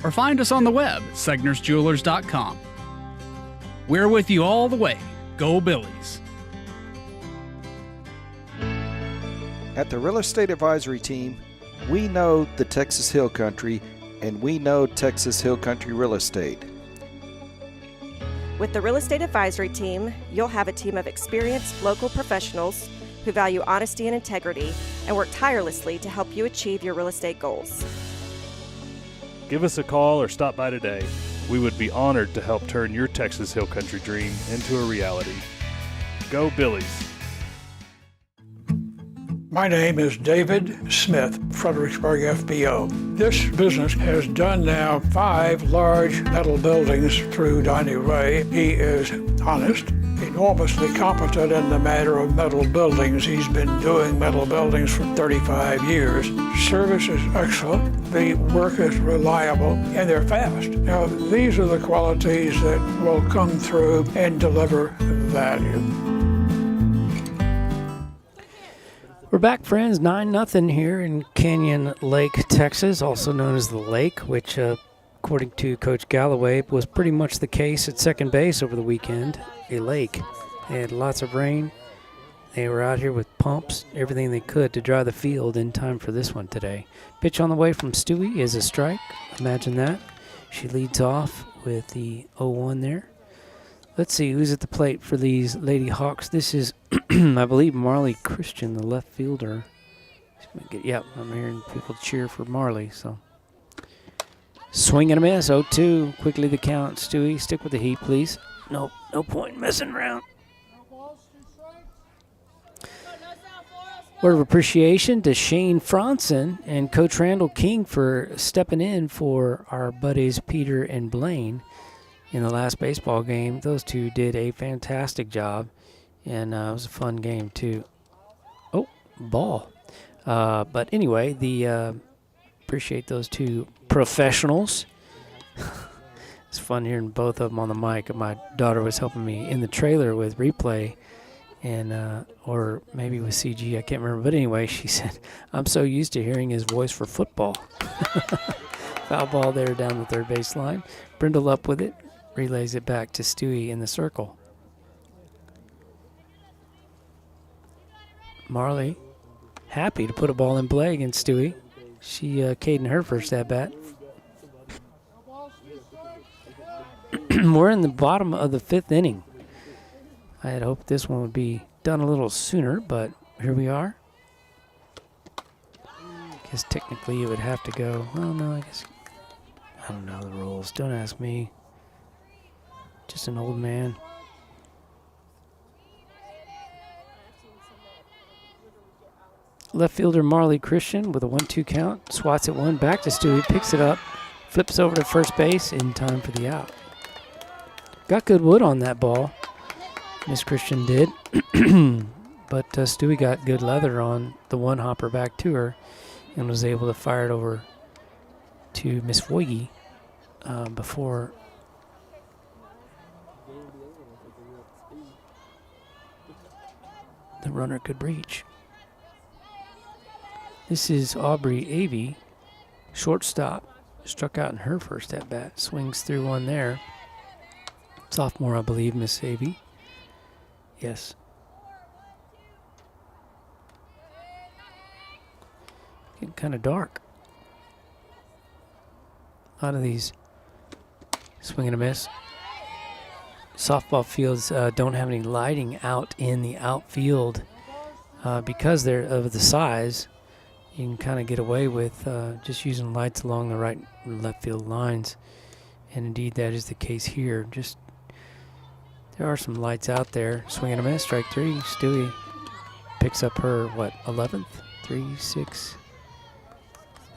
or find us on the web at segnersjewelers.com. We're with you all the way. Go Billies! At the Real Estate Advisory Team, we know the Texas Hill Country, and we know Texas Hill Country Real Estate. With the Real Estate Advisory Team, you'll have a team of experienced local professionals who value honesty and integrity and work tirelessly to help you achieve your real estate goals. Give us a call or stop by today. We would be honored to help turn your Texas Hill Country dream into a reality. Go Billies! My name is David Smith, Fredericksburg FBO. This business has done now 5 large metal buildings through Donnie Ray. He is honest, enormously competent in the matter of metal buildings. He's been doing metal buildings for 35 years. Service is excellent, the work is reliable, and they're fast. Now, these are the qualities that will come through and deliver value. We're back, friends. 9-0 here in Canyon Lake, Texas, also known as the Lake, which, according to Coach Galloway, was pretty much the case at second base over the weekend. A lake. They had lots of rain. They were out here with pumps, everything they could to dry the field in time for this one today. Pitch on the way from Stewie is a strike. Imagine that. She leads off with the 0-1 there. Let's see who's at the plate for these Lady Hawks. This is, I believe, Marley Christian, the left fielder. Yep, I'm hearing people cheer for Marley. So, swing and a miss. 0-2. Quickly the count. Stewie, stick with the heat, please. Nope, no point messing around. Word of appreciation to Shane Franson and Coach Randall King for stepping in for our buddies Peter and Blaine in the last baseball game. Those two did a fantastic job, and it was a fun game too. Oh, ball. But anyway, appreciate those two professionals. It's fun hearing both of them on the mic. My daughter was helping me in the trailer with replay, and or maybe with CG, I can't remember. But anyway, she said, I'm so used to hearing his voice for football. Foul ball there down the third base line. Brindle up with it. Relays it back to Stewie in the circle. Marley, happy to put a ball in play against Stewie. She K'd in her first at-bat. We're in the bottom of the 5th inning. I had hoped this one would be done a little sooner, but here we are. I guess technically it would have to go. Well, no, I guess. I don't know the rules. Don't ask me. Just an old man. Left fielder Marley Christian with a 1-2 count. Swats it one back to Stewie. Picks it up. Flips over to first base in time for the out. Got good wood on that ball. Miss Christian did. But Stewie got good leather on the one hopper back to her and was able to fire it over to Miss Foyge before the runner could reach. This is Aubrey Avey, shortstop. Struck out in her first at-bat. Swings through one there. Sophomore, I believe, Miss Avey. Yes. Getting kind of dark. A lot of these swing and a miss. Softball fields don't have any lighting out in the outfield because they're of the size. You can kind of get away with just using lights along the right and left field lines. And indeed, that is the case here. Just there are some lights out there. Swing and a miss, strike three. Stewie picks up her, 11th? 3, 6,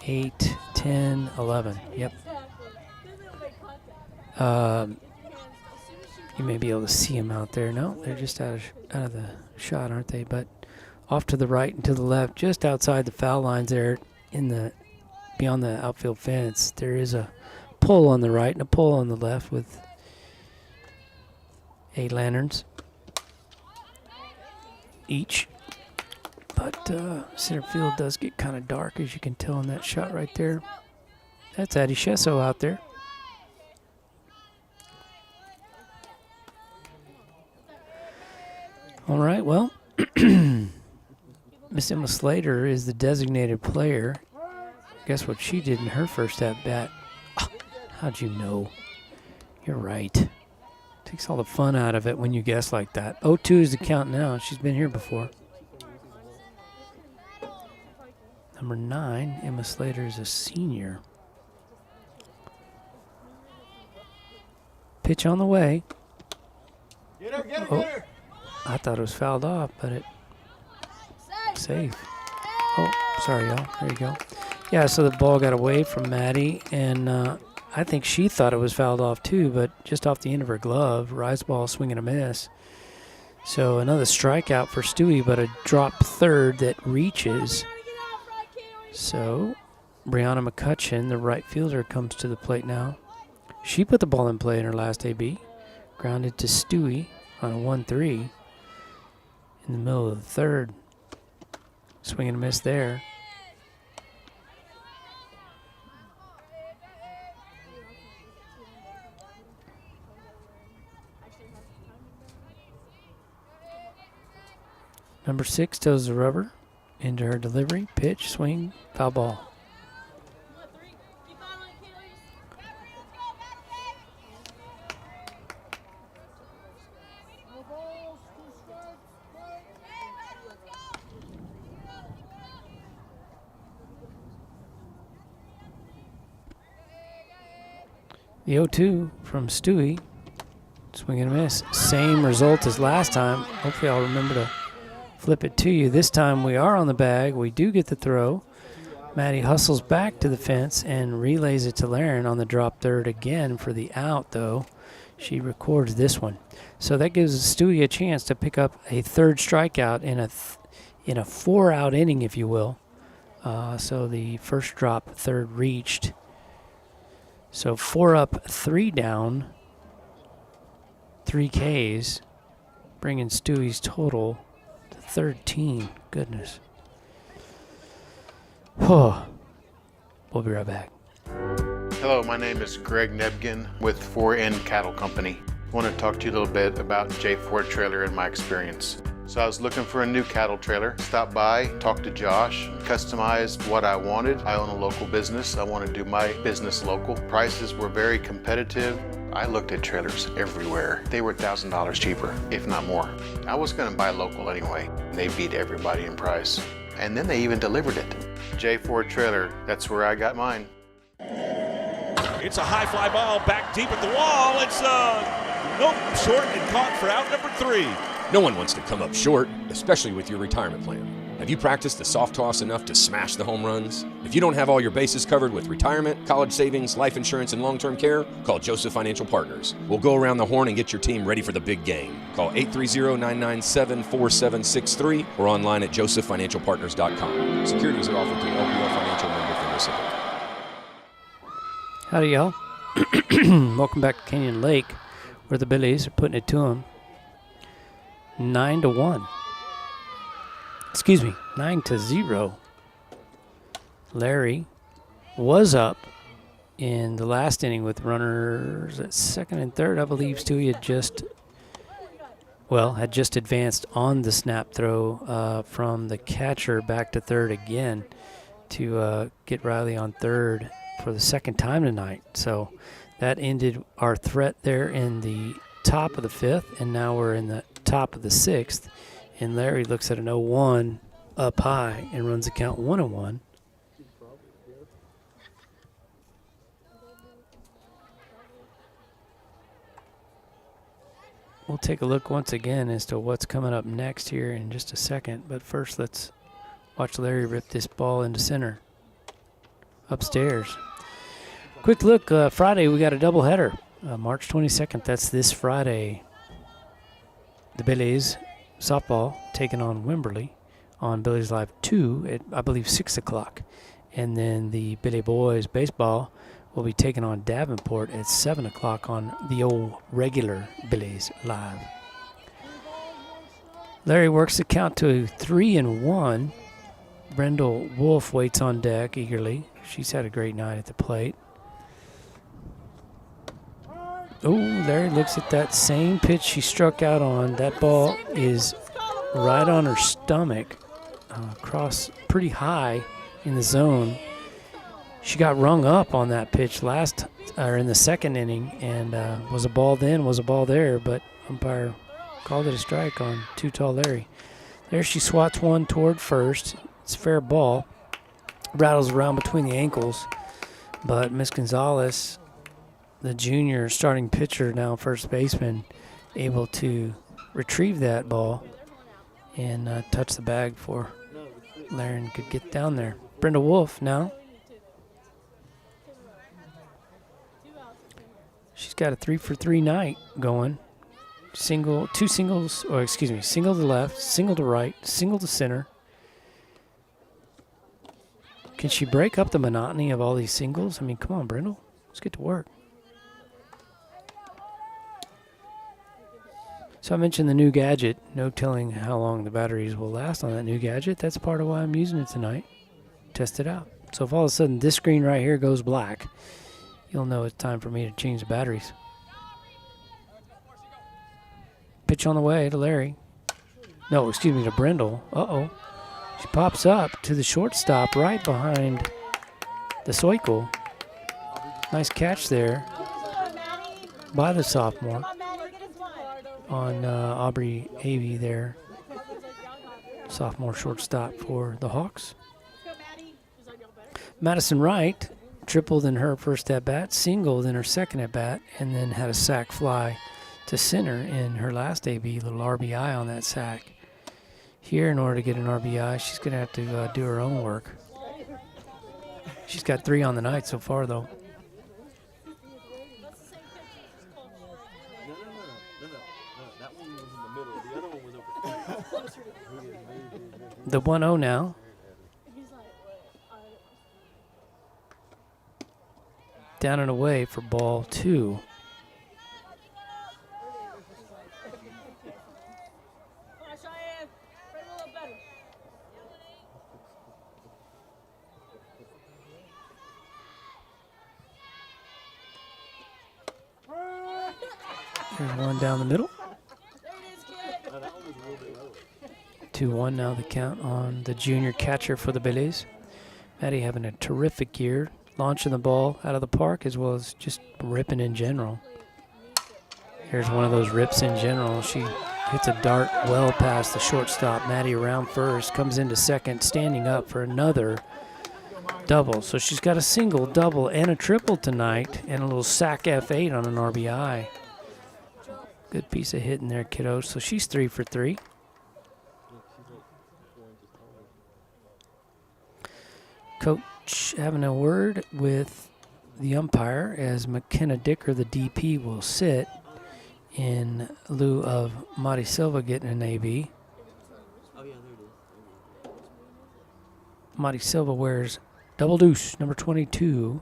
8, 10, 11. Yep. You may be able to see them out there. No, they're just out of the shot, aren't they? But off to the right and to the left, just outside the foul lines there, beyond the outfield fence, there is a pole on the right and a pole on the left with 8 lanterns each. But center field does get kind of dark, as you can tell in that shot right there. That's Addie Shesso out there. All right, well, Miss Emma Slater is the designated player. Guess what she did in her first at-bat? Oh, how'd you know? You're right. Takes all the fun out of it when you guess like that. 0-2 is the count now. She's been here before. Number 9, Emma Slater, is a senior. Pitch on the way. Get her, get her, get her. I thought it was fouled off, but it safe. Oh, sorry, y'all. There you go. Yeah, so the ball got away from Maddie, and I think she thought it was fouled off too, but just off the end of her glove. Rise ball, swing and a miss. So another strikeout for Stewie, but a drop third that reaches. So Brianna McCutcheon, the right fielder, comes to the plate now. She put the ball in play in her last AB. Grounded to Stewie on a 1-3 in the middle of the third. Swing and a miss there. Number 6 toes the rubber into her delivery. Pitch, swing, foul ball. The 0-2 from Stewie. Swing and a miss. Same result as last time. Hopefully I'll remember to flip it to you. This time we are on the bag. We do get the throw. Maddie hustles back to the fence and relays it to Laren on the drop third again for the out, though. She records this one. So that gives Stewie a chance to pick up a third strikeout in a 4-out inning, if you will. So the first drop third reached. So 4 up, 3 down, 3 Ks, bringing Stewie's total to 13. Goodness. Oh, we'll be right back. Hello, my name is Greg Nebgen with 4N Cattle Company. I want to talk to you a little bit about J4 Trailer and my experience. So I was looking for a new cattle trailer, stopped by, talked to Josh, customized what I wanted. I own a local business. I want to do my business local. Prices were very competitive. I looked at trailers everywhere. They were $1,000 cheaper, if not more. I was gonna buy local anyway. They beat everybody in price. And then they even delivered it. J Ford Trailer, that's where I got mine. It's a high fly ball back deep at the wall. It's nope, short and caught for out number 3. No one wants to come up short, especially with your retirement plan. Have you practiced the soft toss enough to smash the home runs? If you don't have all your bases covered with retirement, college savings, life insurance, and long-term care, call Joseph Financial Partners. We'll go around the horn and get your team ready for the big game. Call 830-997-4763 or online at josephfinancialpartners.com. Securities are offered through LPL Financial, member FINRA SIPC. Howdy, y'all. Welcome back to Canyon Lake, where the Billies are putting it to them 9-1. Excuse me, 9-0. Larry was up in the last inning with runners at second and third. I believe Stewie had just advanced on the snap throw from the catcher back to third again to get Riley on third for the second time tonight. So that ended our threat there in the top of the fifth, and now we're in the top of the sixth. And Larry looks at an 0-1 up high and runs the count 1-1. We'll take a look once again as to what's coming up next here in just a second. But first, let's watch Larry rip this ball into center. Upstairs. Quick look, Friday we got a doubleheader. March 22nd, that's this Friday. The Billies softball taking on Wimberley on Billies Live 2 at, I believe, 6 o'clock. And then the Billy Boys baseball will be taking on Davenport at 7 o'clock on the old regular Billies Live. Larry works the count to 3-1. Brendel Wolf waits on deck eagerly. She's had a great night at the plate. Oh, Larry looks at that same pitch she struck out on. That ball is right on her stomach, across pretty high in the zone. She got rung up on that pitch in the second inning, and was a ball then, was a ball there, but umpire called it a strike on Too Tall Larry. There she swats one toward first. It's a fair ball. Rattles around between the ankles, but Miss Gonzalez, the junior starting pitcher, now first baseman, able to retrieve that ball and touch the bag before Larry could get down there. Brenda Wolf now. She's got a 3-for-3 night going. Single to left, single to right, single to center. Can she break up the monotony of all these singles? I mean, come on, Brindle. Let's get to work. So I mentioned the new gadget. No telling how long the batteries will last on that new gadget. That's part of why I'm using it tonight. Test it out. So if all of a sudden this screen right here goes black, you'll know it's time for me to change the batteries. Pitch on the way to Larry. No, excuse me, to Brindle. Uh-oh. She pops up to the shortstop right behind the Soikle. Nice catch there by the sophomore on Aubrey Avey there. Sophomore shortstop for the Hawks. Madison Wright tripled in her first at-bat, singled in her second at-bat, and then had a sac fly to center in her last AB, little RBI on that sac. Here, in order to get an RBI, she's going to have to do her own work. She's got 3 on the night so far, though. The 1-0 now. Down and away for ball 2. There's one down the middle. 2-1 now the count on the junior catcher for the Billies. Maddie having a terrific year, launching the ball out of the park as well as just ripping in general. Here's one of those rips in general. She hits a dart well past the shortstop. Maddie around first, comes into second, standing up for another double. So she's got a single, double, and a triple tonight, and a little sack F8 on an RBI. Good piece of hitting there, kiddos. So she's 3 for 3. Coach having a word with the umpire as McKenna Dicker, the DP, will sit in lieu of Mari Silva getting an AB. Mari Silva wears double deuce, number 22.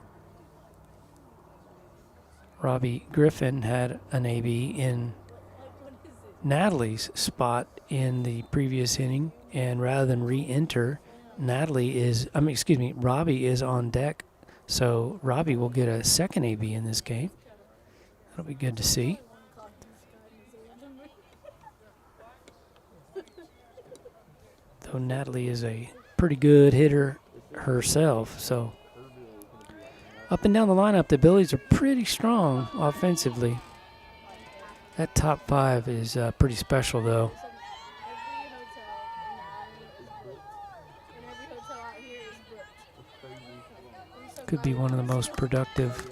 Robbie Griffin had an AB in Natalie's spot in the previous inning, and rather than re-enter, Robbie is on deck, so Robbie will get a second AB in this game. That'll be good to see. Though Natalie is a pretty good hitter herself, so up and down the lineup, the Billies are pretty strong offensively. That top 5 is pretty special, though. Could be one of the most productive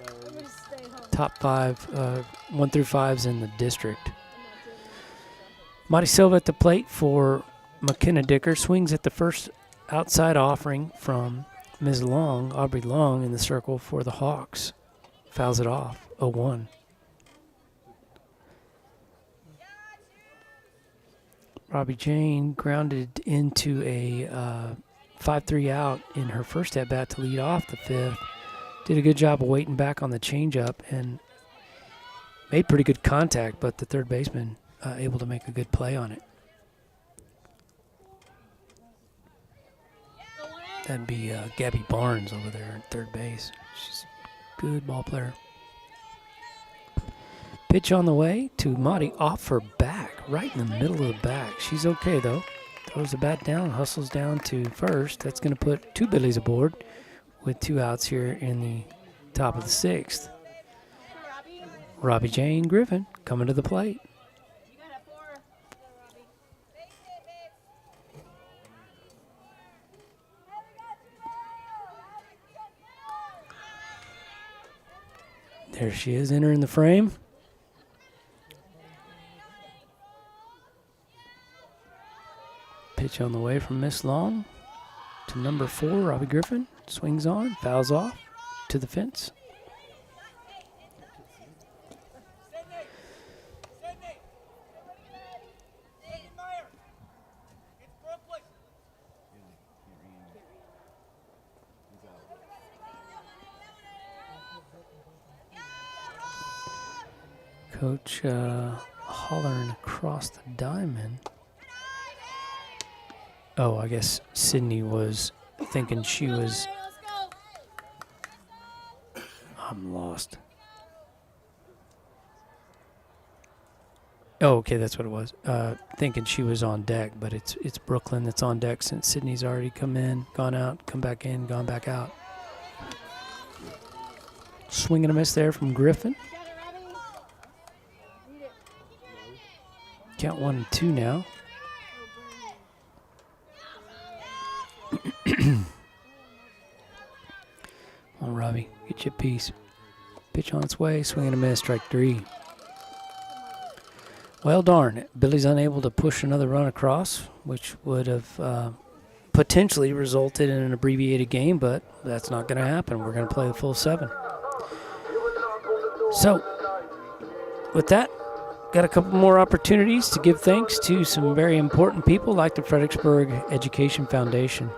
top 5, 1 through 5s in the district. Mari Silva at the plate for McKenna Dicker, swings at the first outside offering from Ms. Long, Aubrey Long, in the circle for the Hawks. Fouls it off, 0-1. Robbie Jane grounded into a 5-3 out in her first at-bat to lead off the 5th. Did a good job of waiting back on the changeup and made pretty good contact, but the third baseman able to make a good play on it. That'd be Gabby Barnes over there at third base. She's a good ball player. Pitch on the way to Madi off her back, right in the middle of the back. She's okay, though. Throws the bat down, hustles down to first. That's going to put 2 Billies aboard with 2 outs here in the top of the 6th. Robbie Jane Griffin coming to the plate. There she is, entering the frame. Pitch on the way from Miss Long to number 4, Robbie Griffin. Swings on, fouls off to the fence. Coach hollering across the diamond. Oh, I guess Sydney was thinking she was... I'm lost. Oh, okay, that's what it was. Thinking she was on deck, but it's Brooklyn that's on deck since Sydney's already come in, gone out, come back in, gone back out. Swing and a miss there from Griffin. Count 1 and 2 now. Come on, Robbie, get you a piece. Pitch on its way, swing and a miss, strike 3. Well, darn, Billy's unable to push another run across, which would have potentially resulted in an abbreviated game, but that's not going to happen. We're going to play the full 7. So, with that, got a couple more opportunities to give thanks to some very important people like the Fredericksburg Education Foundation.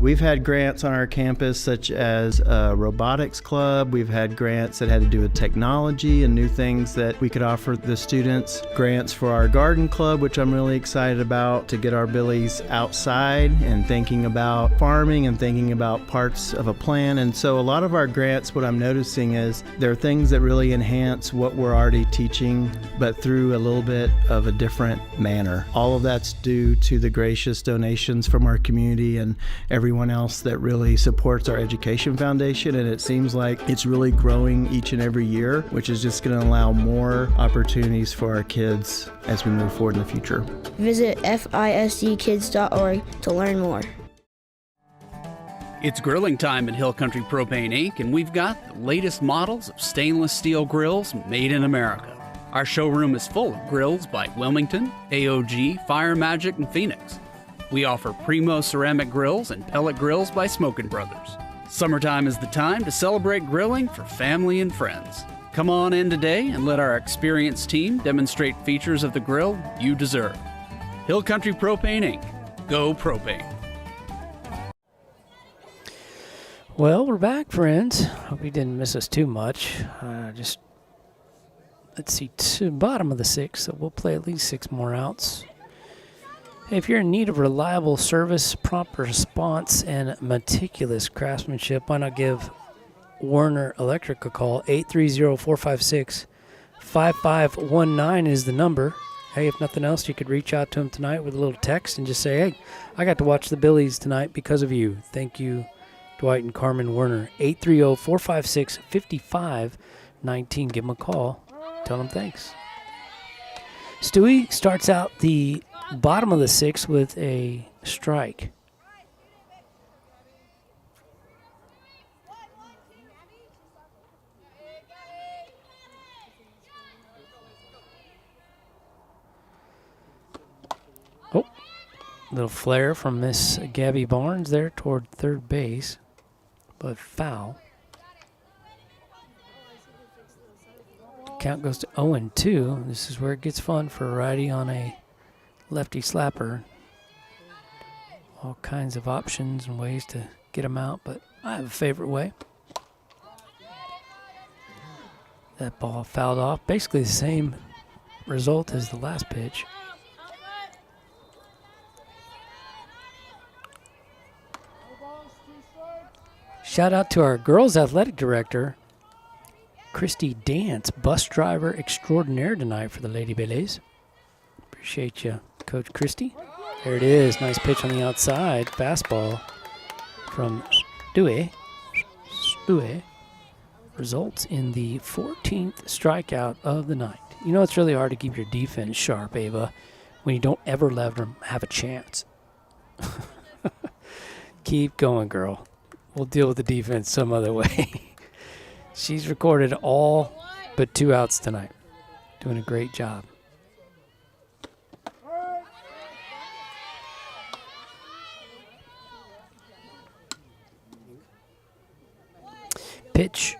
We've had grants on our campus such as a robotics club. We've had grants that had to do with technology and new things that we could offer the students. Grants for our garden club, which I'm really excited about, to get our Billies outside and thinking about farming and thinking about parts of a plan. And so a lot of our grants, what I'm noticing is there are things that really enhance what we're already teaching, but through a little bit of a different manner. All of that's due to the gracious donations from our community and everyone else that really supports our education foundation. And it seems like it's really growing each and every year, which is just going to allow more opportunities for our kids as we move forward in the future. Visit fisdkids.org to learn more. It's grilling time at Hill Country Propane Inc., and we've got the latest models of stainless steel grills made in America. Our showroom is full of grills by Wilmington, AOG, Fire Magic, and Phoenix. We offer Primo ceramic grills and pellet grills by Smokin' Brothers. Summertime is the time to celebrate grilling for family and friends. Come on in today and let our experienced team demonstrate features of the grill you deserve. Hill Country Propane Inc. Go Propane. Well, we're back, friends. Hope you didn't miss us too much. Let's see, to bottom of the 6th, so we'll play at least 6 more outs. Hey, if you're in need of reliable service, prompt response, and meticulous craftsmanship, why not give Werner Electric a call? 830-456-5519 is the number. Hey, if nothing else, you could reach out to him tonight with a little text and just say, hey, I got to watch the Billies tonight because of you. Thank you, Dwight and Carmen Werner. 830-456-5519. Give them a call. Tell them thanks. Stewie starts out the bottom of the 6th with a strike. Oh, little flare from Miss Gabby Barnes there toward third base, but foul. Count goes to 0-2. This is where it gets fun for a righty on a lefty slapper. All kinds of options and ways to get them out, but I have a favorite way. That ball fouled off. Basically the same result as the last pitch. Shout out to our girls athletic director, Christy Dance, bus driver extraordinaire tonight for the Lady Billets. Appreciate you, Coach Christy. There it is. Nice pitch on the outside. Fastball from Stewie. Results in the 14th strikeout of the night. You know, it's really hard to keep your defense sharp, Ava, when you don't ever let them have a chance. Keep going, girl. We'll deal with the defense some other way. She's recorded all but 2 outs tonight. Doing a great job. Pitch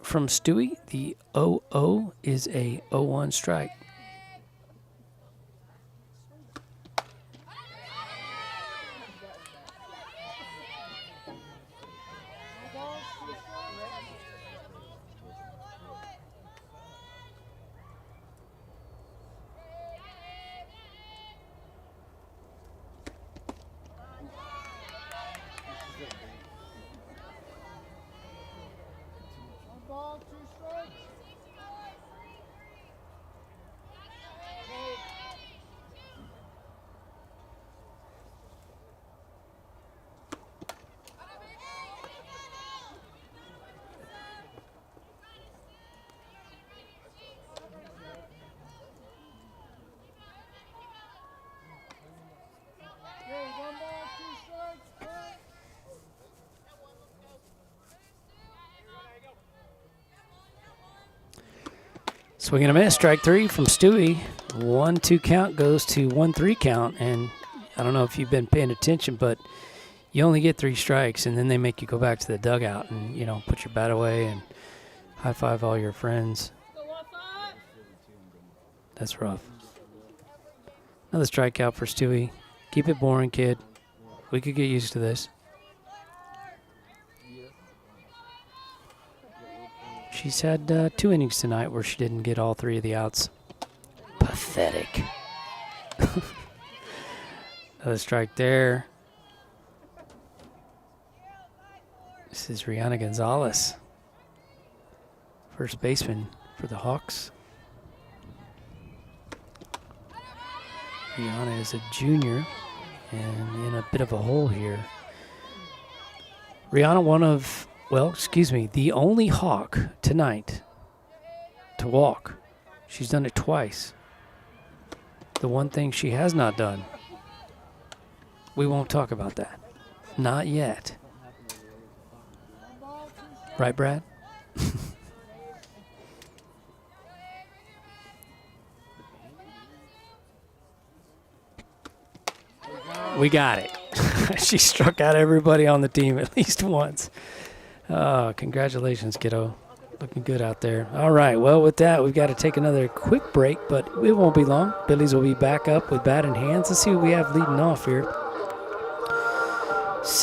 from Stewie. The 0-0 is a 0-1 strike. Swing and a miss, strike 3 from Stewie. 1-2 count goes to 1-3 count, and I don't know if you've been paying attention, but you only get 3 strikes, and then they make you go back to the dugout and, you know, put your bat away and high-five all your friends. That's rough. Another strikeout for Stewie. Keep it boring, kid. We could get used to this. She's had 2 innings tonight where she didn't get all 3 of the outs. Pathetic. Another strike there. This is Rihanna Gonzalez, first baseman for the Hawks. Rihanna is a junior and in a bit of a hole here. Rihanna, the only Hawk tonight to walk. She's done it twice. The one thing she has not done, we won't talk about that. Not yet. Right, Brad? We got it. She struck out everybody on the team at least once. Congratulations, kiddo. Looking good out there. All right, well, with that, we've got to take another quick break, but it won't be long. Billy's will be back up with bat in hands. Let's see what we have leading off here.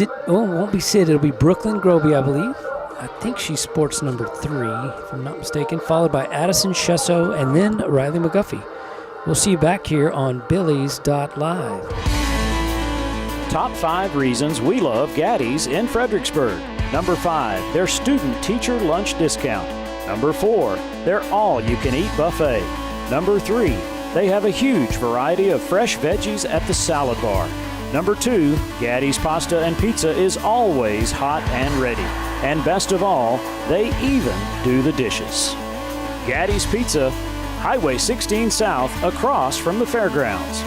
It won't be Sid. It'll be Brooklyn Groby, I believe. I think she's sports number 3, if I'm not mistaken, followed by Addison Shesso and then Riley McGuffey. We'll see you back here on Billy's.live. Top 5 reasons we love Gaddy's in Fredericksburg. Number 5, their student-teacher lunch discount. Number 4, their all-you-can-eat buffet. Number 3, they have a huge variety of fresh veggies at the salad bar. Number 2, Gaddy's pasta and pizza is always hot and ready. And best of all, they even do the dishes. Gaddy's Pizza, Highway 16 South, across from the fairgrounds.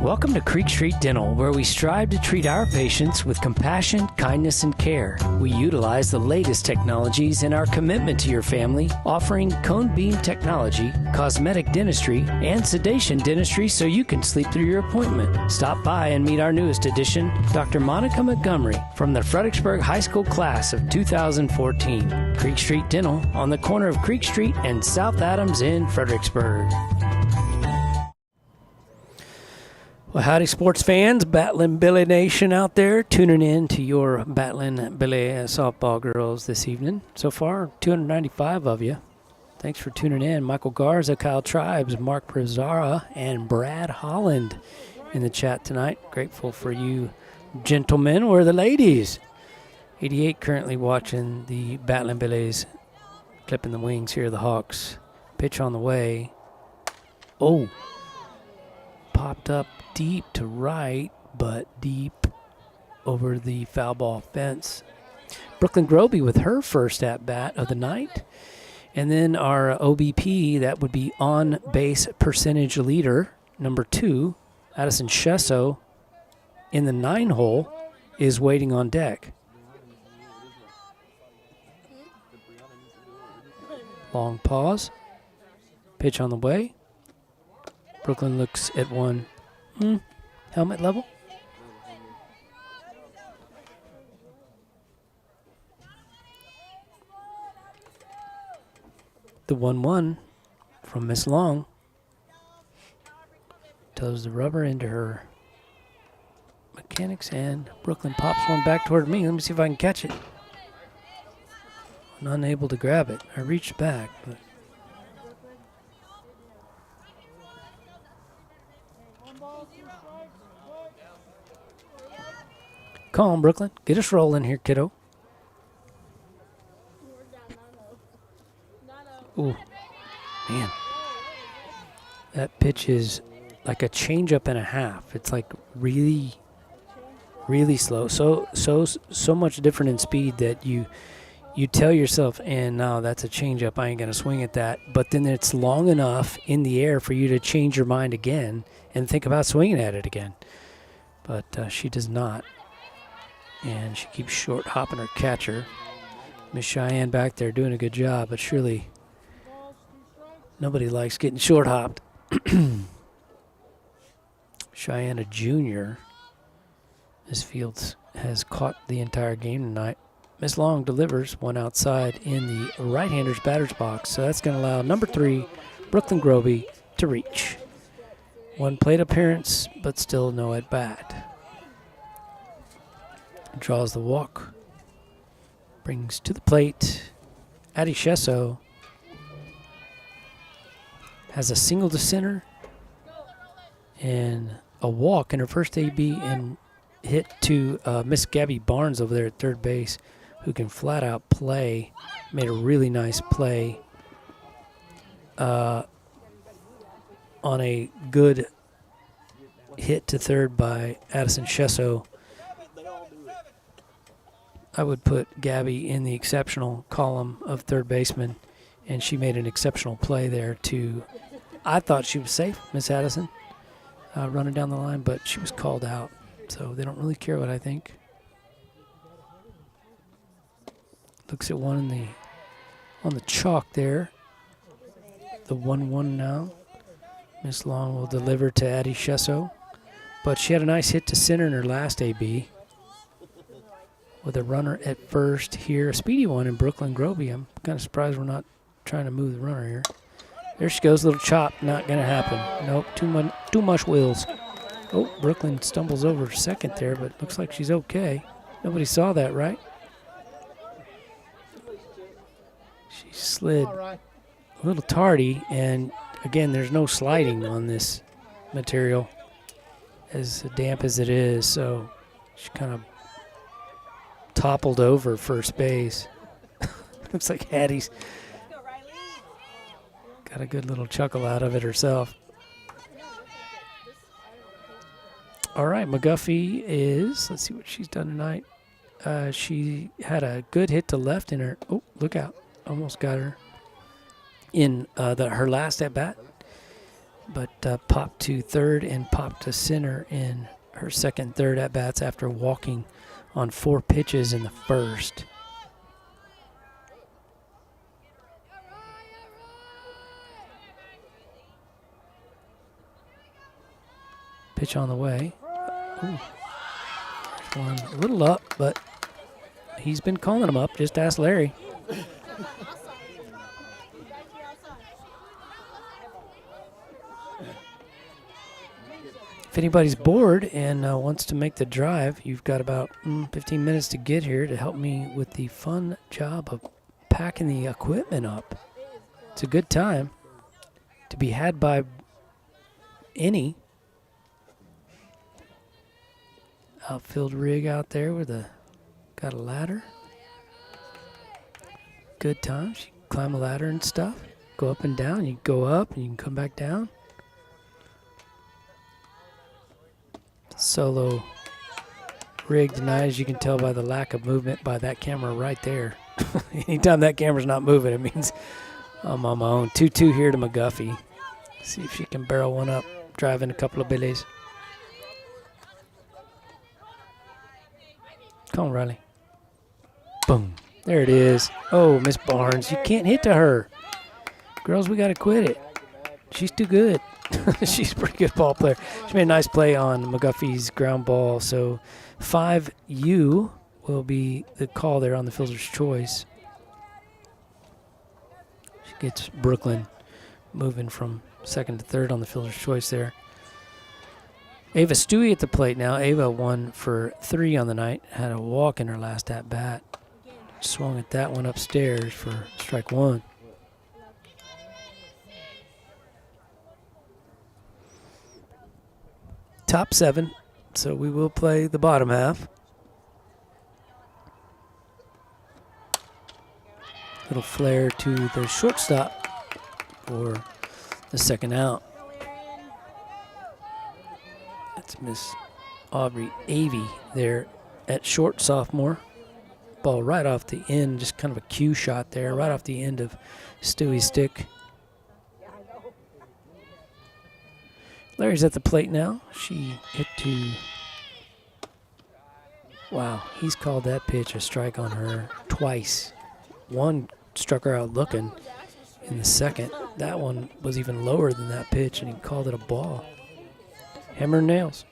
Welcome to Creek Street Dental, where we strive to treat our patients with compassion, kindness, and care. We utilize the latest technologies in our commitment to your family, offering cone beam technology, cosmetic dentistry, and sedation dentistry so you can sleep through your appointment. Stop by and meet our newest addition, Dr. Monica Montgomery, from the Fredericksburg High School class of 2014. Creek Street Dental on the corner of Creek Street and South Adams in Fredericksburg. Well, howdy, sports fans, Battling Billy Nation out there, tuning in to your Battling Billy softball girls this evening. So far, 295 of you. Thanks for tuning in. Michael Garza, Kyle Tribes, Mark Pizzara, and Brad Holland in the chat tonight. Grateful for you gentlemen. Where are the ladies? 88 currently watching the Battling Billies, clipping the wings here, the Hawks. Pitch on the way. Oh, popped up deep to right, but deep over the foul ball fence. Brooklyn Groby with her first at-bat of the night. And then our OBP, that would be on-base percentage leader, number 2, Addison Shesso, in the 9-hole, is waiting on deck. Long pause. Pitch on the way. Brooklyn looks at one. Helmet level. The 1-1 from Miss Long toes the rubber into her mechanics, and Brooklyn pops one back toward me. Let me see if I can catch it. I'm unable to grab it. I reached back, but come on, Brooklyn. Get us rolling here, kiddo. Ooh, man. That pitch is like a changeup and a half. It's like really, really slow. So much different in speed that you tell yourself, and no, that's a changeup. I ain't going to swing at that. But then it's long enough in the air for you to change your mind again and think about swinging at it again. But she does not. And she keeps short hopping her catcher. Miss Cheyenne back there doing a good job, but surely nobody likes getting short hopped. Cheyenne, a junior. This Fields has caught the entire game tonight. Miss Long delivers one outside in the right-hander's batter's box. So that's going to allow number 3, Brooklyn Groby, to reach. One plate appearance, but still no at-bat. Draws the walk. Brings to the plate. Addie Shesso has a single to center and a walk in her first AB and hit to Miss Gabby Barnes over there at third base, who can flat out play. Made a really nice play on a good hit to third by Addison Shesso I would put Gabby in the exceptional column of third baseman, and she made an exceptional play there I thought she was safe, Miss Addison, running down the line, but she was called out, so they don't really care what I think. Looks at one on the chalk there. The 1-1 now. Miss Long will deliver to Addie Shesso, but she had a nice hit to center in her last AB. With a runner at first here, a speedy one in Brooklyn Groby. I'm kind of surprised we're not trying to move the runner here. There she goes, little chop, not going to happen. Nope, too much wheels. Oh, Brooklyn stumbles over second there, but looks like she's okay. Nobody saw that, right? She slid a little tardy, and again, there's no sliding on this material, as damp as it is, so she kind of toppled over first base. Looks like Hattie's got a good little chuckle out of it herself. All right, McGuffey is, let's see what she's done tonight. She had a good hit to left in her, oh, look out, almost got her in her last at bat, but popped to third and popped to center in her second, third at bats after walking on 4 pitches in the first. Pitch on the way. Ooh. One a little up, but he's been calling him up. Just ask Larry. If anybody's bored and wants to make the drive, you've got about 15 minutes to get here to help me with the fun job of packing the equipment up. It's a good time to be had by any. Outfield rig out there with got a ladder. Good times. You can climb a ladder and stuff. Go up and down. You can go up and you can come back down. Solo rig tonight, as you can tell by the lack of movement by that camera right there. Anytime that camera's not moving, it means I'm on my own. 2-2 here to McGuffey. See if she can barrel one up, driving a couple of billies. Come on, Riley. Boom. There it is. Oh, Miss Barnes, you can't hit to her. Girls, we got to quit it. She's too good. She's a pretty good ball player. She made a nice play on McGuffey's ground ball. So 5U will be the call there on the fielder's choice. She gets Brooklyn moving from second to third on the fielder's choice there. Ava Stewie at the plate now. Ava 1 for 3 on the night. Had a walk in her last at bat. Swung at that one upstairs for strike 1. Top 7, so we will play the bottom half. Little flare to the shortstop for the second out. That's Miss Aubrey Avey there at short, sophomore. Ball right off the end, just kind of a cue shot there, right off the end of Stewie's stick. Larry's at the plate now. She hit to, wow, he's called that pitch a strike on her twice. One struck her out looking in the second. That one was even lower than that pitch, and he called it a ball. Hammer and nails.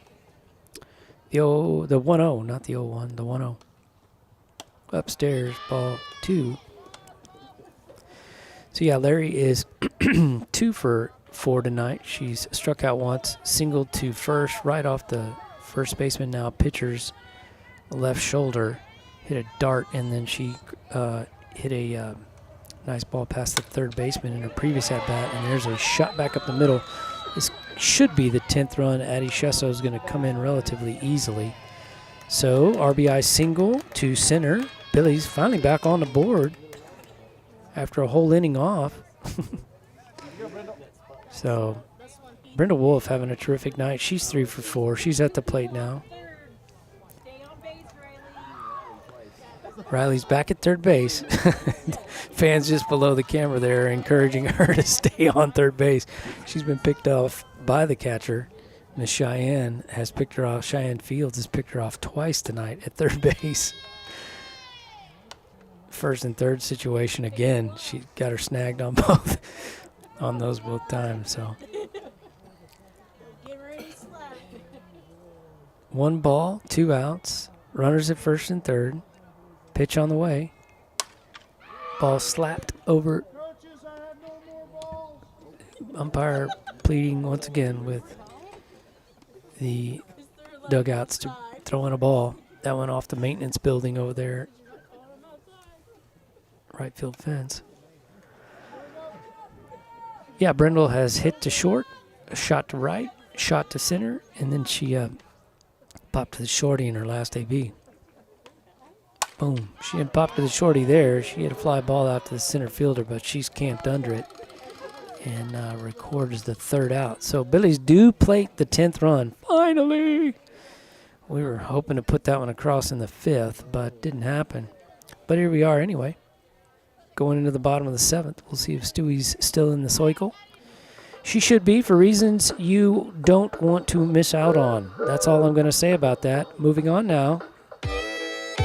The 1-0, not the 0-1, the 1-0. Upstairs, ball 2. So yeah, Larry is 2 for 4 tonight. She's struck out once, singled to first, right off the first baseman now, pitcher's left shoulder, hit a dart, and then she hit a nice ball past the third baseman in her previous at-bat, and there's a shot back up the middle. This should be the 10th run. Addie Shesso is going to come in relatively easily. So RBI single to center. Billy's finally back on the board after a whole inning off. So Brenda Wolf having a terrific night. She's 3 for 4. She's at the plate now. Riley's back at third base. Fans just below the camera there encouraging her to stay on third base. She's been picked off by the catcher. Miss Cheyenne has picked her off. Cheyenne Fields has picked her off twice tonight at third base. First and third situation again. She got her snagged on both, on those both times. So 1 ball, 2 outs. Runners at first and third. Pitch on the way. Ball slapped over. Umpire pleading once again with the dugouts to throw in a ball. That went off the maintenance building over there. Right field fence. Yeah, Brindle has hit to short, a shot to right, shot to center, and then she popped to the shorty in her last AB. Boom. She didn't pop to the shorty there. She had a fly ball out to the center fielder, but she's camped under it and records the 3rd out. So Billies do plate the 10th run. Finally! We were hoping to put that one across in the 5th, but didn't happen. But here we are anyway. Going into the bottom of the 7th. We'll see if Stewie's still in the cycle. She should be, for reasons you don't want to miss out on. That's all I'm going to say about that. Moving on now.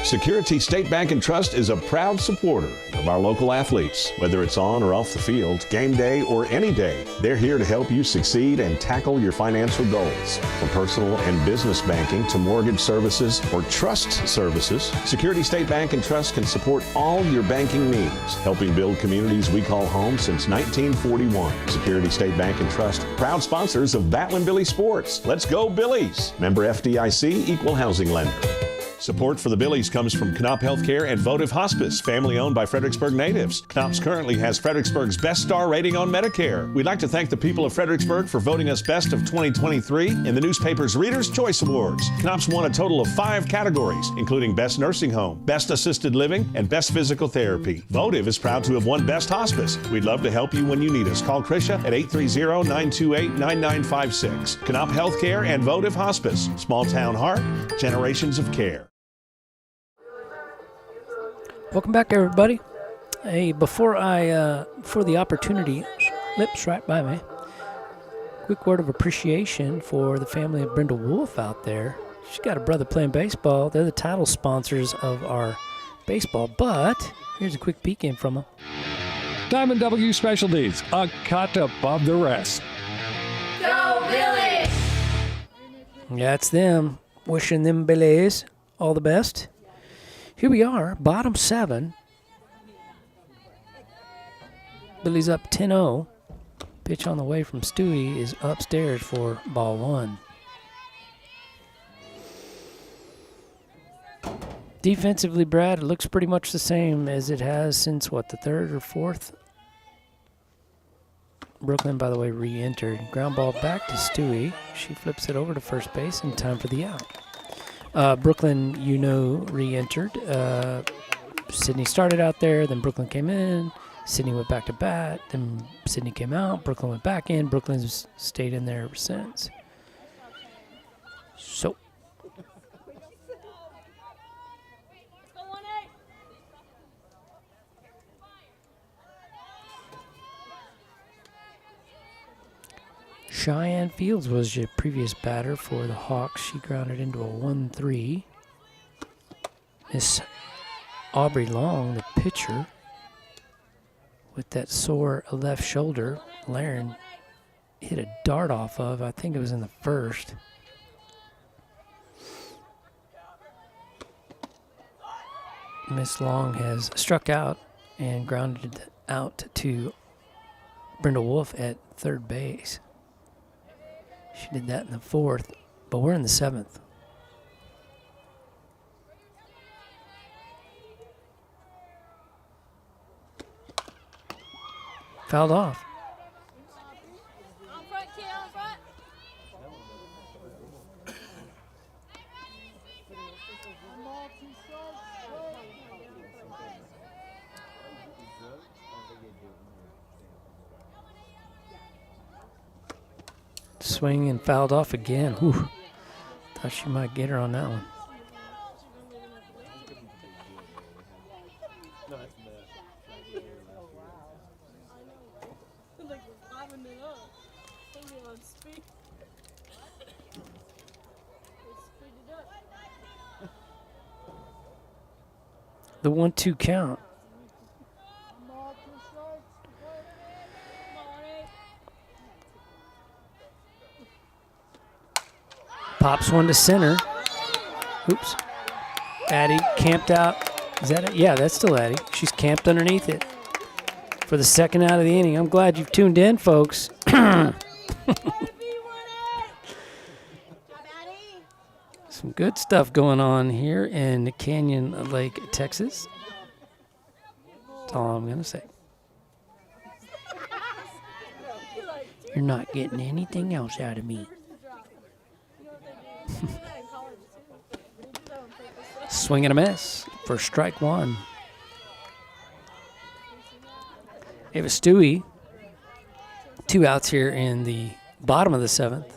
Security State Bank and Trust is a proud supporter of our local athletes. Whether it's on or off the field, game day or any day, they're here to help you succeed and tackle your financial goals. From personal and business banking to mortgage services or trust services, Security State Bank and Trust can support all your banking needs, helping build communities we call home since 1941. Security State Bank and Trust, proud sponsors of Battling Billy Sports. Let's go Billies! Member FDIC, Equal Housing Lender. Support for the Billies comes from Knopf Healthcare and Votive Hospice, family owned by Fredericksburg natives. Knopf's currently has Fredericksburg's best star rating on Medicare. We'd like to thank the people of Fredericksburg for voting us best of 2023 in the newspaper's Reader's Choice Awards. Knopf's won a total of 5 categories, including Best Nursing Home, Best Assisted Living, and Best Physical Therapy. Votive is proud to have won Best Hospice. We'd love to help you when you need us. Call Krisha at 830-928-9956. Knopf Healthcare and Votive Hospice. Small town heart, generations of care. Welcome back, everybody. Hey, before the opportunity slips right by me, quick word of appreciation for the family of Brindle Wolf out there. She's got a brother playing baseball. They're the title sponsors of our baseball, but here's a quick peek in from them. Diamond W Specialties, a cut above the rest. Go Billy! Yeah, it's them. Wishing them Billies all the best. Here we are, bottom 7. Billy's up 10-0. Pitch on the way from Stewie is upstairs for ball 1. Defensively, Brad, it looks pretty much the same as it has since, the 3rd or 4th? Brooklyn, by the way, re-entered. Ground ball back to Stewie. She flips it over to first base in time for the out. Brooklyn, re-entered. Sydney started out there, then Brooklyn came in. Sydney went back to bat, then Sydney came out. Brooklyn went back in. Brooklyn's stayed in there ever since. So. Cheyenne Fields was your previous batter for the Hawks. She grounded into a 1-3. Miss Aubrey Long, the pitcher, with that sore left shoulder. Laren hit a dart off of, I think it was in the 1st. Miss Long has struck out and grounded out to Brindle Wolf at third base. She did that in the 4th, but we're in the 7th. Fouled off. Swing and fouled off again. Whew. Thought she might get her on that one. The 1-2 count. Pops one to center. Oops. Addie camped out. Is that it? Yeah, that's still Addie. She's camped underneath it for the second out of the inning. I'm glad you've tuned in, folks. Some good stuff going on here in Canyon Lake, Texas. That's all I'm going to say. You're not getting anything else out of me. Swing and a miss for strike one. Ava Stewie, 2 outs here in the bottom of the 7th.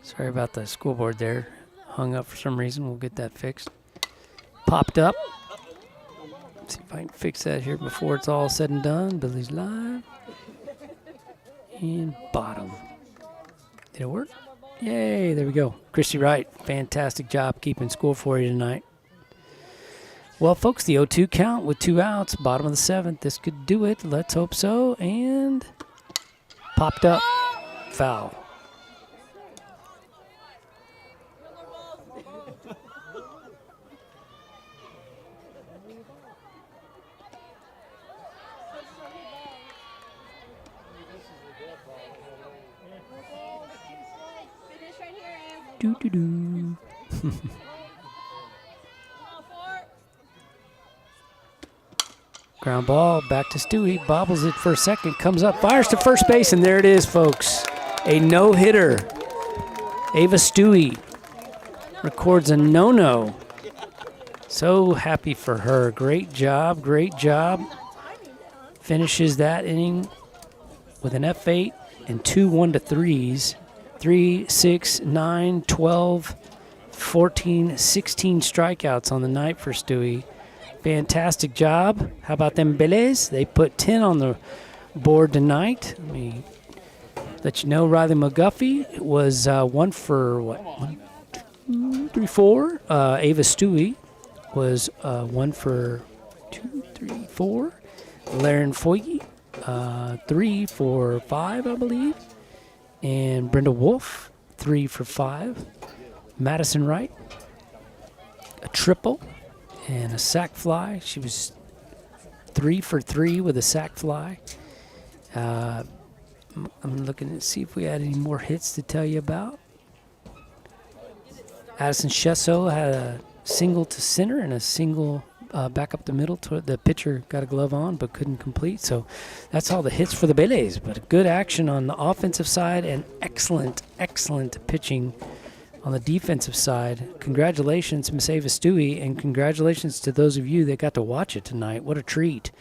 Sorry about the scoreboard there. Hung up for some reason. We'll get that fixed. Popped up. Let's see if I can fix that here before it's all said and done. Billy's live. And bottom. Did it work? Yay, there we go. Christy Wright, fantastic job keeping score for you tonight. Well, folks, the 0-2 count with 2 outs, bottom of the 7th. This could do it. Let's hope so. And popped up. Foul. Do-do-do. Ground ball back to Stewie. Bobbles it for a second. Comes up. Fires to first base. And there it is, folks. A no-hitter. Ava Stewie records a no-no. So happy for her. Great job. Great job. Finishes that inning with an F8 and 2 1-3s. 3, 6, 9, 12, 14, 16 strikeouts on the night for Stewie. Fantastic job. How about them Billies? They put 10 on the board tonight. Let me let you know Riley McGuffey was 1 for, what, 1, 2, 3, 4. Ava Stewie was 1 for 2, 3, 4. Laren Foyke, 3 for 5, I believe. And Brenda Wolf, 3 for 5. Madison Wright, a triple and a sac fly. She was 3 for 3 with a sac fly. I'm looking to see if we had any more hits to tell you about. Addison Shesso had a single to center and a single back up the middle. The pitcher got a glove on but couldn't complete. So that's all the hits for the Bele's. But good action on the offensive side and excellent, excellent pitching on the defensive side. Congratulations, Miss Ava Stewie, and congratulations to those of you that got to watch it tonight. What a treat.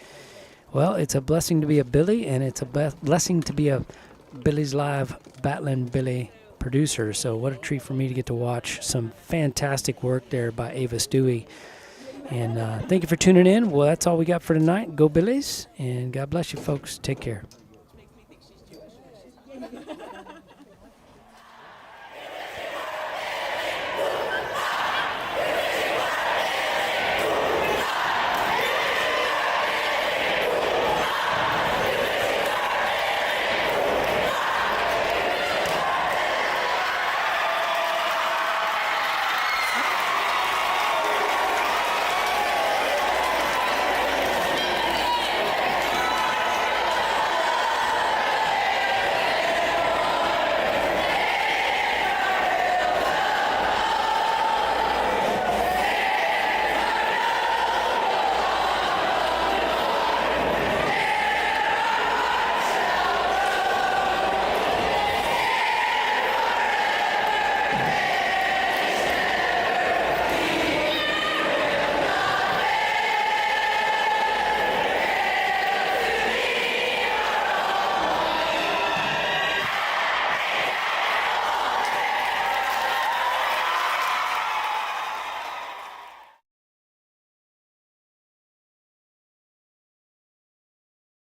Well, it's a blessing to be a Billy, and it's a blessing to be a Billy's Live Battling Billy producer. So what a treat for me to get to watch some fantastic work there by Ava Stewie. And thank you for tuning in. Well, that's all we got for tonight. Go Billies, and God bless you, folks. Take care.